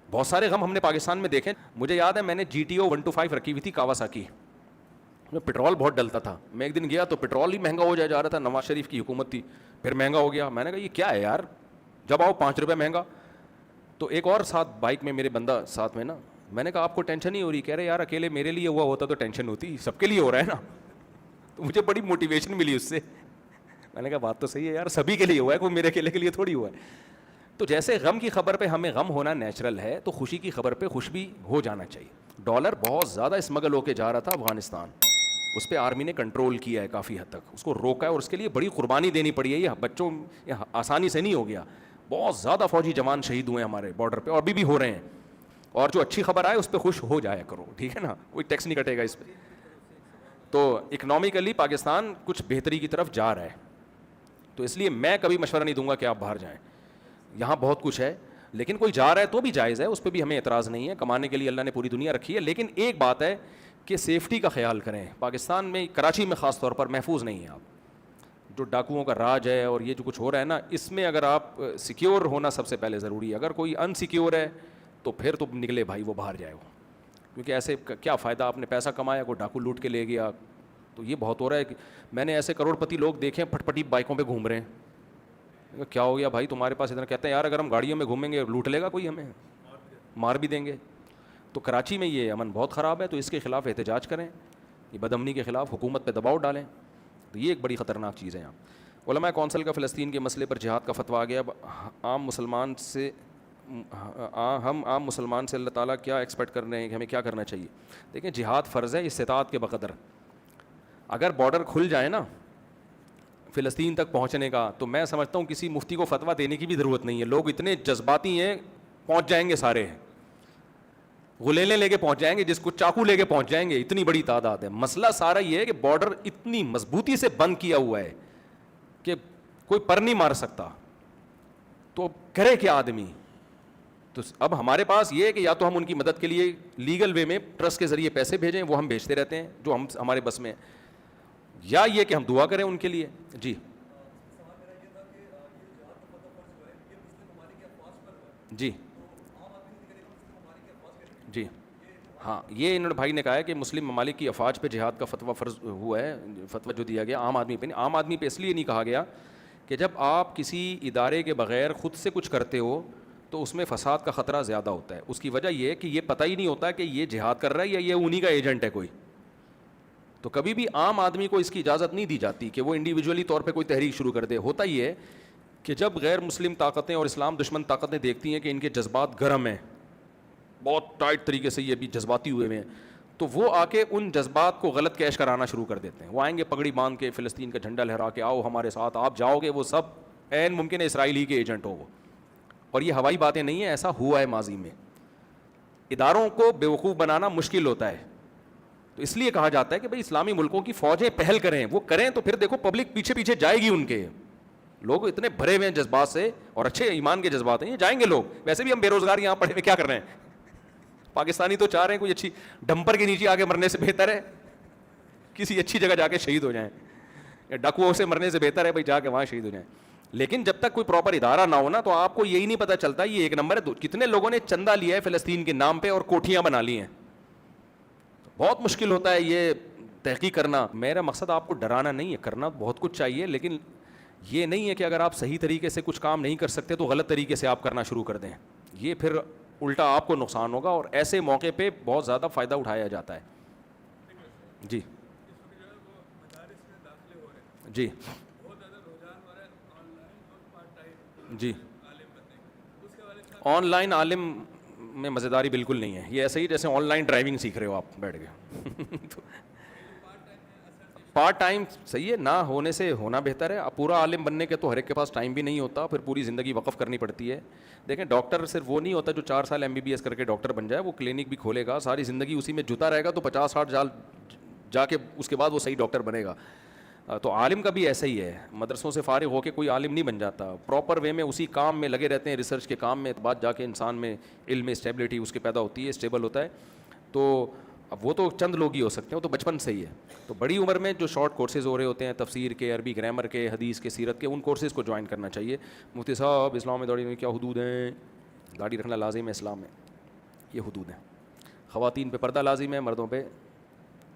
بہت سارے غم ہم نے پاکستان میں دیکھے. مجھے یاد ہے میں نے GTO 125 رکھی ہوئی تھی کاواساکی میں, پٹرول بہت ڈلتا تھا. میں ایک دن گیا تو پٹرول ہی مہنگا ہو جا رہا تھا, نواز شریف کی حکومت تھی, پھر مہنگا ہو گیا. میں نے کہا یہ کیا ہے یار, جب آؤ 5 روپے مہنگا. تو ایک اور ساتھ بائک میں میرے بندہ ساتھ میں نا, میں نے کہا آپ کو ٹینشن نہیں ہو رہی؟ کہہ رہے یار اکیلے میرے لیے ہوا ہوتا تو ٹینشن ہوتی, سب کے لیے ہو رہا ہے نا. تو مجھے بڑی موٹیویشن ملی اس سے. میں نے کہا بات تو صحیح ہے یار, سبھی کے لیے ہوا ہے, کوئی میرے اکیلے کے لیے تھوڑی ہوا ہے. تو جیسے غم کی خبر پہ ہمیں غم ہونا نیچرل ہے, تو خوشی کی خبر پہ خوش بھی ہو جانا چاہیے. ڈالر بہت زیادہ اسمگل ہو کے جا رہا تھا افغانستان, اس پہ آرمی نے کنٹرول کیا ہے کافی حد تک, اس کو روکا ہے, اور اس کے لیے بڑی قربانی دینی پڑی ہے. یہ بچوں آسانی سے نہیں ہو گیا, بہت زیادہ فوجی جوان شہید ہوئے ہیں ہمارے بارڈر پہ, اور ابھی بھی ہو رہے ہیں. اور جو اچھی خبر آئے اس پہ خوش ہو جایا کرو, ٹھیک ہے نا, کوئی ٹیکس نہیں کٹے گا اس پہ. تو اکنامکلی پاکستان کچھ بہتری کی طرف جا رہا ہے, تو اس لیے میں کبھی مشورہ نہیں دوں گا کہ آپ باہر جائیں. یہاں بہت کچھ ہے, لیکن کوئی جا رہا ہے تو بھی جائز ہے, اس پہ بھی ہمیں اعتراض نہیں ہے. کمانے کے لیے اللہ نے پوری دنیا رکھی ہے, لیکن ایک بات ہے کہ سیفٹی کا خیال کریں. پاکستان میں, کراچی میں خاص طور پر محفوظ نہیں ہیں آپ. جو ڈاکوؤں کا راج ہے اور یہ جو کچھ ہو رہا ہے نا, اس میں اگر آپ سیکیور ہونا سب سے پہلے ضروری ہے. اگر کوئی انسیکیور ہے تو پھر تو نکلے بھائی, وہ باہر جائے وہ, کیونکہ ایسے کیا فائدہ, آپ نے پیسہ کمایا, کوئی ڈاکو لوٹ کے لے گیا. تو یہ بہت ہو رہا ہے کہ میں نے ایسے کروڑ پتی لوگ دیکھے پھٹ پٹی بائکوں پہ گھوم رہے ہیں. کیا ہو گیا بھائی تمہارے پاس اتنا؟ کہتے ہیں یار اگر ہم گاڑیوں میں گھومیں گے لوٹ لے گا کوئی, ہمیں مار بھی دیں گے. تو کراچی میں یہ امن بہت خراب ہے, تو اس کے خلاف احتجاج کریں, یہ بدامنی کے خلاف حکومت پہ دباؤ ڈالیں. تو یہ ایک بڑی خطرناک چیز ہے. یہاں علماء کونسل کا فلسطین کے مسئلے پر جہاد کا فتویٰ آ گیا. اب عام مسلمان سے اللہ تعالیٰ کیا ایکسپیکٹ کر رہے ہیں کہ ہمیں کیا کرنا چاہیے؟ دیکھیں جہاد فرض ہے استطاعت کے بقدر. اگر بارڈر کھل جائے نا فلسطین تک پہنچنے کا, تو میں سمجھتا ہوں کسی مفتی کو فتویٰ دینے کی بھی ضرورت نہیں ہے. لوگ اتنے جذباتی ہیں, پہنچ جائیں گے سارے, غلیلیں لے کے پہنچ جائیں گے, جس کو چاقو لے کے پہنچ جائیں گے, اتنی بڑی تعداد ہے. مسئلہ سارا یہ ہے کہ بارڈر اتنی مضبوطی سے بند کیا ہوا ہے کہ کوئی پر نہیں مار سکتا, تو کرے کیا آدمی؟ تو اب ہمارے پاس یہ ہے کہ یا تو ہم ان کی مدد کے لیے لیگل وے میں ٹرسٹ کے ذریعے پیسے بھیجیں, وہ ہم بھیجتے رہتے ہیں جو ہمارے بس میں ہے, یا یہ کہ ہم دعا کریں ان کے لیے. جی جی جی ہاں, یہ انہوں نے بھائی نے کہا ہے کہ مسلم ممالک کی افواج پہ جہاد کا فتویٰ فرض ہوا ہے. فتویٰ جو دیا گیا عام آدمی پہ نہیں. عام آدمی پہ اس لیے نہیں کہا گیا کہ جب آپ کسی ادارے کے بغیر خود سے کچھ کرتے ہو تو اس میں فساد کا خطرہ زیادہ ہوتا ہے. اس کی وجہ یہ ہے کہ یہ پتہ ہی نہیں ہوتا کہ یہ جہاد کر رہا ہے یا یہ انہی کا ایجنٹ ہے کوئی. تو کبھی بھی عام آدمی کو اس کی اجازت نہیں دی جاتی کہ وہ انڈیویجولی طور پہ کوئی تحریک شروع کر دے. ہوتا یہ ہے کہ جب غیر مسلم طاقتیں اور اسلام دشمن طاقتیں دیکھتی ہیں کہ ان کے جذبات گرم ہیں, بہت ٹائٹ طریقے سے یہ بھی جذباتی ہوئے ہیں, تو وہ آ کے ان جذبات کو غلط کیش کرانا شروع کر دیتے ہیں. وہ آئیں گے پگڑی باندھ کے, فلسطین کا جھنڈا لہرا کے, آؤ ہمارے ساتھ, آپ جاؤ گے, وہ سب عین ممکن ہے اسرائیلی کے ایجنٹ ہو وہ. اور یہ ہوائی باتیں نہیں ہیں, ایسا ہوا ہے ماضی میں. اداروں کو بیوقوف بنانا مشکل ہوتا ہے, تو اس لیے کہا جاتا ہے کہ بھئی اسلامی ملکوں کی فوجیں پہل کریں. وہ کریں تو پھر دیکھو پبلک پیچھے پیچھے جائے گی ان کے. لوگ اتنے بھرے ہوئے ہیں جذبات سے, اور اچھے ایمان کے جذبات ہیں, یہ جائیں گے لوگ. ویسے بھی ہم بے روزگار یہاں پڑے ہوئے کیا کر رہے ہیں؟ پاکستانی تو چاہ رہے ہیں کوئی اچھی ڈمپر کے نیچے آگے مرنے سے بہتر ہے کسی اچھی جگہ جا کے شہید ہو جائیں, یا ڈاکوؤں سے مرنے سے بہتر ہے بھائی جا کے وہاں شہید ہو جائیں. لیکن جب تک کوئی پراپر ادارہ نہ ہونا تو آپ کو یہی نہیں پتہ چلتا. یہ ایک نمبر ہے. کتنے لوگوں نے چندہ لیا ہے فلسطین کے نام پہ اور کوٹھیاں بنا لی ہیں. بہت مشکل ہوتا ہے یہ تحقیق کرنا. میرا مقصد آپ کو ڈرانا نہیں ہے, کرنا بہت کچھ چاہیے, لیکن یہ نہیں ہے کہ اگر آپ صحیح طریقے سے کچھ کام نہیں کر سکتے تو غلط طریقے سے آپ کرنا شروع کر دیں. یہ پھر الٹا آپ کو نقصان ہوگا, اور ایسے موقع پہ بہت زیادہ فائدہ اٹھایا جاتا ہے. جی جی جی آن لائن عالم میں مزیداری بالکل نہیں ہے. یہ ایسے ہی جیسے آن لائن ڈرائیونگ سیکھ رہے ہو آپ بیٹھ کے. پارٹ ٹائم صحیح ہے, نہ ہونے سے ہونا بہتر ہے. اب پورا عالم بننے کے تو ہر ایک کے پاس ٹائم بھی نہیں ہوتا, پھر پوری زندگی وقف کرنی پڑتی ہے. دیکھیں ڈاکٹر صرف وہ نہیں ہوتا جو 4 سال MBBS کر کے ڈاکٹر بن جائے. وہ کلینک بھی کھولے گا, ساری زندگی اسی میں جتا رہے گا, تو 50-60 سال جا کے اس کے بعد وہ صحیح ڈاکٹر بنے گا. تو عالم کا بھی ایسا ہی ہے. مدرسوں سے فارغ ہو کے کوئی عالم نہیں بن جاتا. پراپر وے میں اسی کام میں لگے رہتے ہیں, ریسرچ کے کام میں, بعد جا کے انسان میں علم میں اسٹیبلٹی اس کے پیدا ہوتی ہے, اسٹیبل ہوتا ہے. تو اب وہ تو چند لوگ ہی ہو سکتے ہیں, وہ تو بچپن سے ہی ہے. تو بڑی عمر میں جو شارٹ کورسز ہو رہے ہوتے ہیں, تفسیر کے, عربی گرامر کے, حدیث کے, سیرت کے, ان کورسز کو جوائن کرنا چاہیے. مفتی صاحب اسلام میں داڑھی میں کیا حدود ہیں؟ داڑھی رکھنا لازم ہے اسلام میں. یہ حدود ہیں. خواتین پہ پردہ لازم ہے, مردوں پہ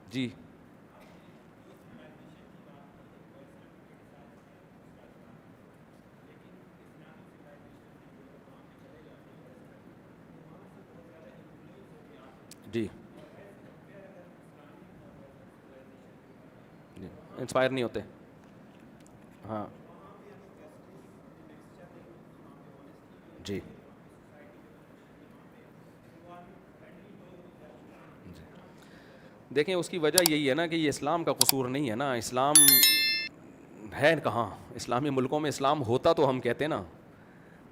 جی جی جی انسپائر نہیں ہوتے. ہاں جی دیکھیں اس کی وجہ یہی ہے نا کہ یہ اسلام کا قصور نہیں ہے نا. اسلام ہے کہاں؟ اسلامی ملکوں میں اسلام ہوتا تو ہم کہتے نا,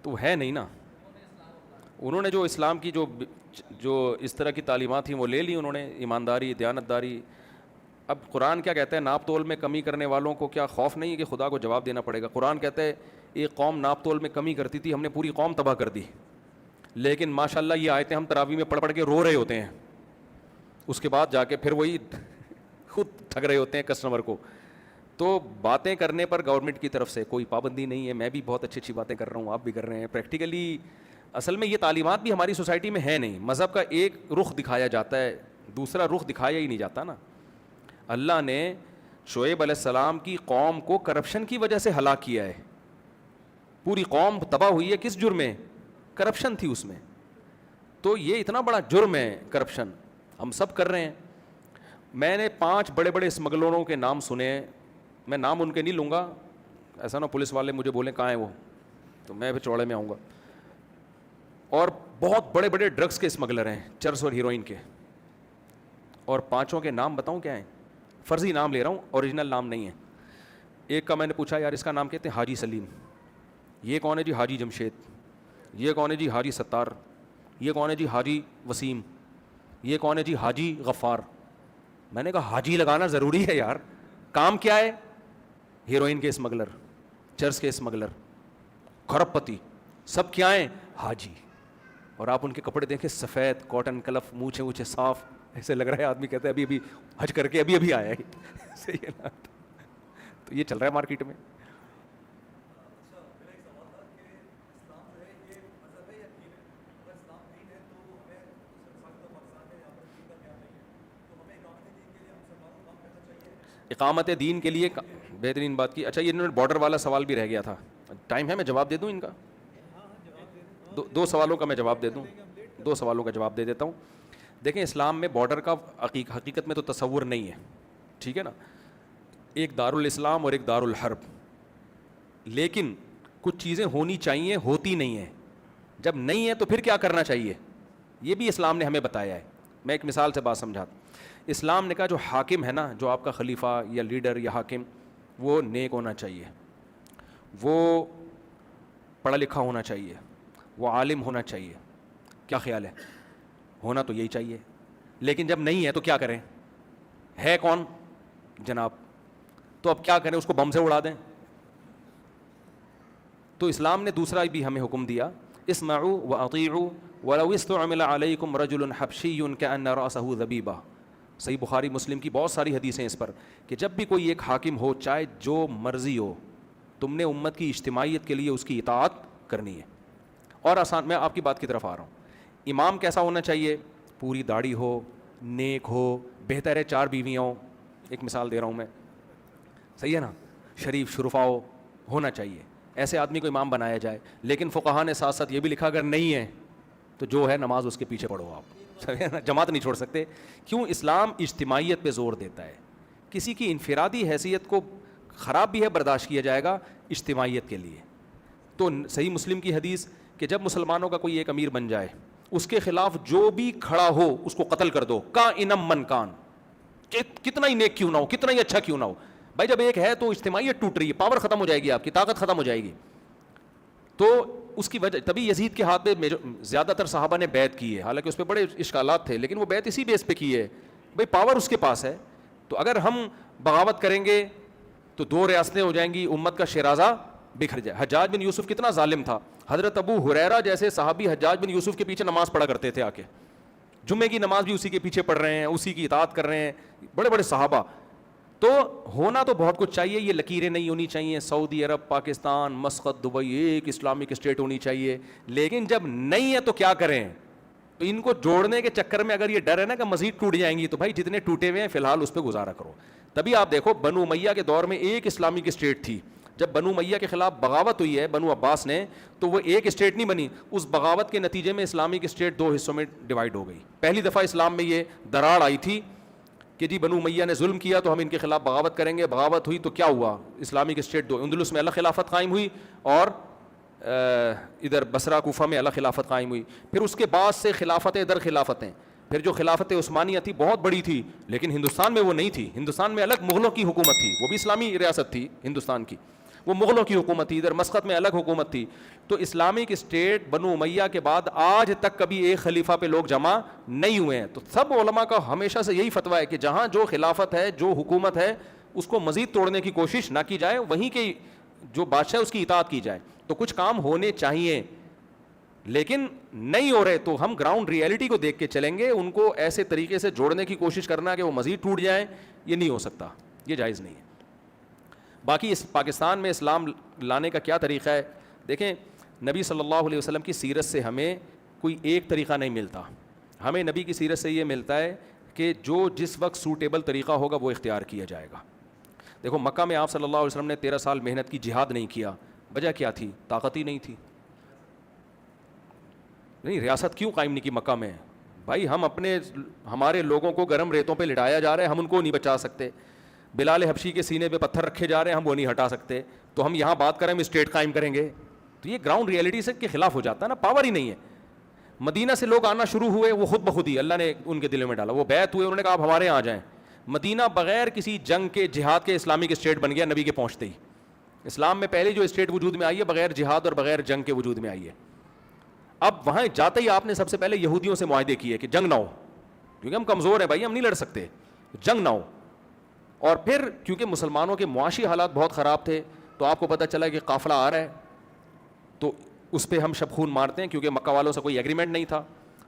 تو ہے نہیں نا. انہوں نے جو اسلام کی جو اس طرح کی تعلیمات تھیں وہ لے لی انہوں نے, ایمانداری, دیانتداری. اب قرآن کیا کہتا ہے؟ ناپ تول میں کمی کرنے والوں کو کیا خوف نہیں ہے کہ خدا کو جواب دینا پڑے گا؟ قرآن کہتا ہے ایک قوم ناپ تول میں کمی کرتی تھی, ہم نے پوری قوم تباہ کر دی. لیکن ماشاء اللہ یہ آیتیں ہم تراویح میں پڑھ پڑھ کے رو رہے ہوتے ہیں, اس کے بعد جا کے پھر وہی خود ٹھگ رہے ہوتے ہیں کسٹمر کو. تو باتیں کرنے پر گورنمنٹ کی طرف سے کوئی پابندی نہیں ہے. میں بھی بہت اچھی باتیں کر رہا ہوں, آپ بھی کر رہے ہیں. پریکٹیکلی اصل میں یہ تعلیمات بھی ہماری سوسائٹی میں ہے نہیں. مذہب کا ایک رخ دکھایا جاتا ہے, دوسرا رخ دکھایا ہی نہیں جاتا نا. اللہ نے شعیب علیہ السلام کی قوم کو کرپشن کی وجہ سے ہلاک کیا ہے. پوری قوم تباہ ہوئی ہے کس جرم میں؟ کرپشن تھی اس میں. تو یہ اتنا بڑا جرم ہے کرپشن, ہم سب کر رہے ہیں. میں نے 5 بڑے بڑے اسمگلروں کے نام سنے, میں نام ان کے نہیں لوں گا, ایسا نہ پولیس والے مجھے بولیں کہاں ہیں وہ, تو میں پھر چوڑے میں آؤں گا. اور بہت بڑے بڑے ڈرگس کے اسمگلر ہیں, چرس اور ہیروئن کے. اور 5 کے نام بتاؤں کیا ہیں؟ فرضی نام لے رہا ہوں, اوریجنل نام نہیں ہے. ایک کا میں نے پوچھا یار اس کا نام کہتے ہیں حاجی سلیم. یہ کون ہے جی؟ حاجی جمشید. یہ کون ہے جی؟ حاجی ستار. یہ کون ہے جی؟ حاجی وسیم. یہ کون ہے جی؟ حاجی غفار. میں نے کہا حاجی لگانا ضروری ہے یار, کام کیا ہے؟ ہیروئن کے اسمگلر, چرس کے اسمگلر, کھرب پتی, سب کیا ہیں؟ حاجی. اور آپ ان کے کپڑے دیکھیں, سفید کاٹن کلف, مونچھیں وونچھیں صاف, ایسے لگ رہا ہے آدمی کہتا ہے ابھی حج کر کے ابھی آیا ہے. صحیح ہے نا؟ تو یہ چل رہا ہے مارکیٹ میں. اقامت دین کے لیے بہترین بات کی. اچھا یہ انہوں نے بارڈر والا سوال بھی رہ گیا تھا, ٹائم ہے میں جواب دے دوں ان کا؟ 2 سوالوں کا میں جواب دے دوں, 2 سوالوں کا جواب دے دیتا ہوں. دیکھیں اسلام میں بارڈر کا حقیقت میں تو تصور نہیں ہے, ٹھیک ہے نا. ایک دارالاسلام اور ایک دارالحرب, لیکن کچھ چیزیں ہونی چاہیے, ہوتی نہیں ہیں. جب نہیں ہے تو پھر کیا کرنا چاہیے, یہ بھی اسلام نے ہمیں بتایا ہے. میں ایک مثال سے بات سمجھاتا. اسلام نے کہا جو حاکم ہے نا, جو آپ کا خلیفہ یا لیڈر یا حاکم, وہ نیک ہونا چاہیے, وہ پڑھا لکھا ہونا چاہیے, وہ عالم ہونا چاہیے. کیا خیال ہے؟ ہونا تو یہی چاہیے. لیکن جب نہیں ہے تو کیا کریں؟ ہے کون جناب؟ تو اب کیا کریں, اس کو بم سے اڑا دیں؟ تو اسلام نے دوسرا بھی ہمیں حکم دیا, اسمعوا واطیعوا ولو استعمل علیکم رجل حبشی کأن رأسہ ذبیبہ. صحیح بخاری مسلم کی بہت ساری حدیثیں اس پر, کہ جب بھی کوئی ایک حاکم ہو, چاہے جو مرضی ہو, تم نے امت کی اجتماعیت کے لیے اس کی اطاعت کرنی ہے. اور آسان, میں آپ کی بات کی طرف آ رہا ہوں. امام کیسا ہونا چاہیے؟ پوری داڑھی ہو, نیک ہو, بہتر ہے 4 بیویاں ہوں. ایک مثال دے رہا ہوں میں, صحیح ہے نا, شریف شرفا ہونا چاہیے. ایسے آدمی کو امام بنایا جائے. لیکن فقہا نے ساتھ ساتھ یہ بھی لکھا اگر نہیں ہے تو جو ہے نماز اس کے پیچھے پڑھو آپ, جماعت نہیں چھوڑ سکتے. کیوں؟ اسلام اجتماعیت پہ زور دیتا ہے. کسی کی انفرادی حیثیت کو خراب بھی ہے برداشت کیا جائے گا اجتماعیت کے لیے. تو صحیح مسلم کی حدیث کہ جب مسلمانوں کا کوئی ایک امیر بن جائے, اس کے خلاف جو بھی کھڑا ہو اس کو قتل کر دو, کائنم من کان, کتنا ہی نیک کیوں نہ ہو, کتنا ہی اچھا کیوں نہ ہو. بھائی جب ایک ہے تو اجتماعیت ٹوٹ رہی ہے, پاور ختم ہو جائے گی, آپ کی طاقت ختم ہو جائے گی. تو اس کی وجہ تبھی یزید کے ہاتھ میں زیادہ تر صحابہ نے بیعت کی ہے, حالانکہ اس پہ بڑے اشکالات تھے, لیکن وہ بیعت اسی بیس پہ کی ہے, بھائی پاور اس کے پاس ہے. تو اگر ہم بغاوت کریں گے تو 2 ریاستیں ہو جائیں گی, امت کا شیرازہ بکھر جائے. حجاج بن یوسف کتنا ظالم تھا. حضرت ابو ہریرہ جیسے صحابی حجاج بن یوسف کے پیچھے نماز پڑھا کرتے تھے, آ کے جمعے کی نماز بھی اسی کے پیچھے پڑھ رہے ہیں, اسی کی اطاعت کر رہے ہیں, بڑے بڑے صحابہ. تو ہونا تو بہت کچھ چاہیے, یہ لکیریں نہیں ہونی چاہیے, سعودی عرب, پاکستان, مسقط, دبئی ایک اسلامک اسٹیٹ ہونی چاہیے. لیکن جب نہیں ہے تو کیا کریں؟ تو ان کو جوڑنے کے چکر میں اگر یہ ڈر ہے نا کہ مزید ٹوٹ جائیں گی، تو بھائی جتنے ٹوٹے ہوئے ہیں فی الحال اس پہ گزارا کرو. تبھی آپ دیکھو بنو امیہ کے دور میں ایک اسلامک اسٹیٹ تھی. جب بنو امیہ کے خلاف بغاوت ہوئی ہے بنو عباس نے، تو وہ ایک اسٹیٹ نہیں بنی. اس بغاوت کے نتیجے میں اسلامک اسٹیٹ دو حصوں میں ڈیوائڈ ہو گئی. پہلی دفعہ اسلام میں یہ دراڑ آئی تھی کہ جی بنو امیہ نے ظلم کیا تو ہم ان کے خلاف بغاوت کریں گے. بغاوت ہوئی تو کیا ہوا؟ اسلامک اسٹیٹ دو، اندلس میں الگ خلافت قائم ہوئی اور ادھر بصرہ کوفہ میں الگ خلافت قائم ہوئی. پھر اس کے بعد سے خلافتیں ادھر خلافتیں. پھر جو خلافت عثمانیہ تھی بہت بڑی تھی، لیکن ہندوستان میں وہ نہیں تھی. ہندوستان میں الگ مغلوں کی حکومت تھی، وہ بھی اسلامی ریاست تھی ہندوستان کی، وہ مغلوں کی حکومت تھی. ادھر مسقط میں الگ حکومت تھی. تو اسلامک اسٹیٹ بنو امیہ کے بعد آج تک کبھی ایک خلیفہ پہ لوگ جمع نہیں ہوئے ہیں. تو سب علماء کا ہمیشہ سے یہی فتویٰ ہے کہ جہاں جو خلافت ہے، جو حکومت ہے، اس کو مزید توڑنے کی کوشش نہ کی جائے، وہیں کے جو بادشاہ ہے اس کی اطاعت کی جائے. تو کچھ کام ہونے چاہیے، لیکن نہیں ہو رہے تو ہم گراؤنڈ ریئلٹی کو دیکھ کے چلیں گے. ان کو ایسے طریقے سے جوڑنے کی کوشش کرنا کہ وہ مزید ٹوٹ جائیں، یہ نہیں ہو سکتا، یہ جائز نہیں ہے. باقی اس پاکستان میں اسلام لانے کا کیا طریقہ ہے؟ دیکھیں نبی صلی اللہ علیہ وسلم کی سیرت سے ہمیں کوئی ایک طریقہ نہیں ملتا. ہمیں نبی کی سیرت سے یہ ملتا ہے کہ جو جس وقت سوٹیبل طریقہ ہوگا وہ اختیار کیا جائے گا. دیکھو مکہ میں آپ صلی اللہ علیہ وسلم نے 13 سال محنت کی، جہاد نہیں کیا. وجہ کیا تھی؟ طاقت ہی نہیں تھی. نہیں، ریاست کیوں قائم نہیں کی مکہ میں؟ بھائی ہمارے لوگوں کو گرم ریتوں پہ لٹایا جا رہا ہے، ہم ان کو نہیں بچا سکتے. بلال حبشی کے سینے پہ پتھر رکھے جا رہے ہیں، ہم وہ نہیں ہٹا سکتے. تو ہم یہاں بات کریں ہم اسٹیٹ قائم کریں گے، تو یہ گراؤنڈ ریئلٹی سے کے خلاف ہو جاتا ہے نا، پاور ہی نہیں ہے. مدینہ سے لوگ آنا شروع ہوئے، وہ خود بخود ہی اللہ نے ان کے دلوں میں ڈالا، وہ بیعت ہوئے، انہوں نے کہا آپ ہمارے یہاں آ جائیں. مدینہ بغیر کسی جنگ کے جہاد کے اسلامک اسٹیٹ بن گیا نبی کے پہنچتے ہی. اسلام میں پہلے جو اسٹیٹ وجود میں آئی ہے بغیر جہاد اور بغیر جنگ کے وجود میں آئی ہے. اب وہاں جاتے ہی آپ نے سب سے پہلے یہودیوں سے معاہدے کیے کہ جنگ نہ ہو، کیونکہ ہم کمزور ہیں بھائی، ہم نہیں لڑ سکتے، جنگ نہ ہو. اور پھر کیونکہ مسلمانوں کے معاشی حالات بہت خراب تھے، تو آپ کو پتہ چلا کہ قافلہ آ رہا ہے تو اس پہ ہم شب خون مارتے ہیں، کیونکہ مکہ والوں سے کوئی ایگریمنٹ نہیں تھا.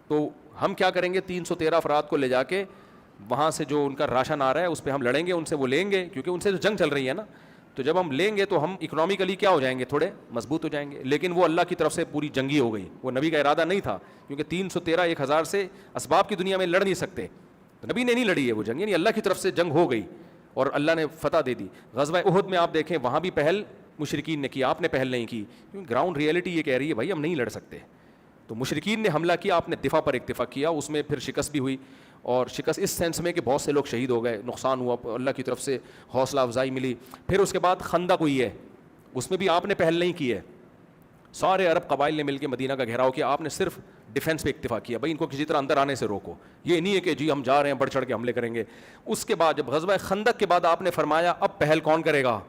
تو ہم کیا کریں گے؟ 313 افراد کو لے جا کے وہاں سے جو ان کا راشن آ رہا ہے اس پہ ہم لڑیں گے، ان سے وہ لیں گے، کیونکہ ان سے تو جنگ چل رہی ہے نا. تو جب ہم لیں گے تو ہم اکنامکلی کیا ہو جائیں گے؟ تھوڑے مضبوط ہو جائیں گے. لیکن وہ اللہ کی طرف سے پوری جنگی ہو گئی، وہ نبی کا ارادہ نہیں تھا، کیونکہ 313 1000 سے اسباب کی دنیا میں لڑ نہیں سکتے. تو نبی نے نہیں لڑی ہے وہ جنگ، یعنی اللہ کی طرف سے جنگ ہو گئی اور اللہ نے فتح دے دی. غزوہ احد میں آپ دیکھیں وہاں بھی پہل مشرکین نے کی، آپ نے پہل نہیں کی، کیونکہ گراؤنڈ ریئلٹی یہ کہہ رہی ہے بھائی ہم نہیں لڑ سکتے. تو مشرکین نے حملہ کیا، آپ نے دفاع پر اکتفا کیا، اس میں پھر شکست بھی ہوئی. اور شکست اس سینس میں کہ بہت سے لوگ شہید ہو گئے، نقصان ہوا، اللہ کی طرف سے حوصلہ افزائی ملی. پھر اس کے بعد خندق ہوئی ہے، اس میں بھی آپ نے پہل نہیں کی ہے. سارے عرب قبائل نے مل کے مدینہ کا گھیراؤ کیا، آپ نے صرف ڈیفنس پہ اکتفا کیا، بھائی ان کو کسی طرح اندر آنے سے روکو. یہ نہیں ہے کہ جی ہم جا رہے ہیں بڑھ چڑھ کے حملے کریں گے. اس کے بعد جب غزوہ خندق کے بعد آپ نے فرمایا اب پہل کون کرے گا،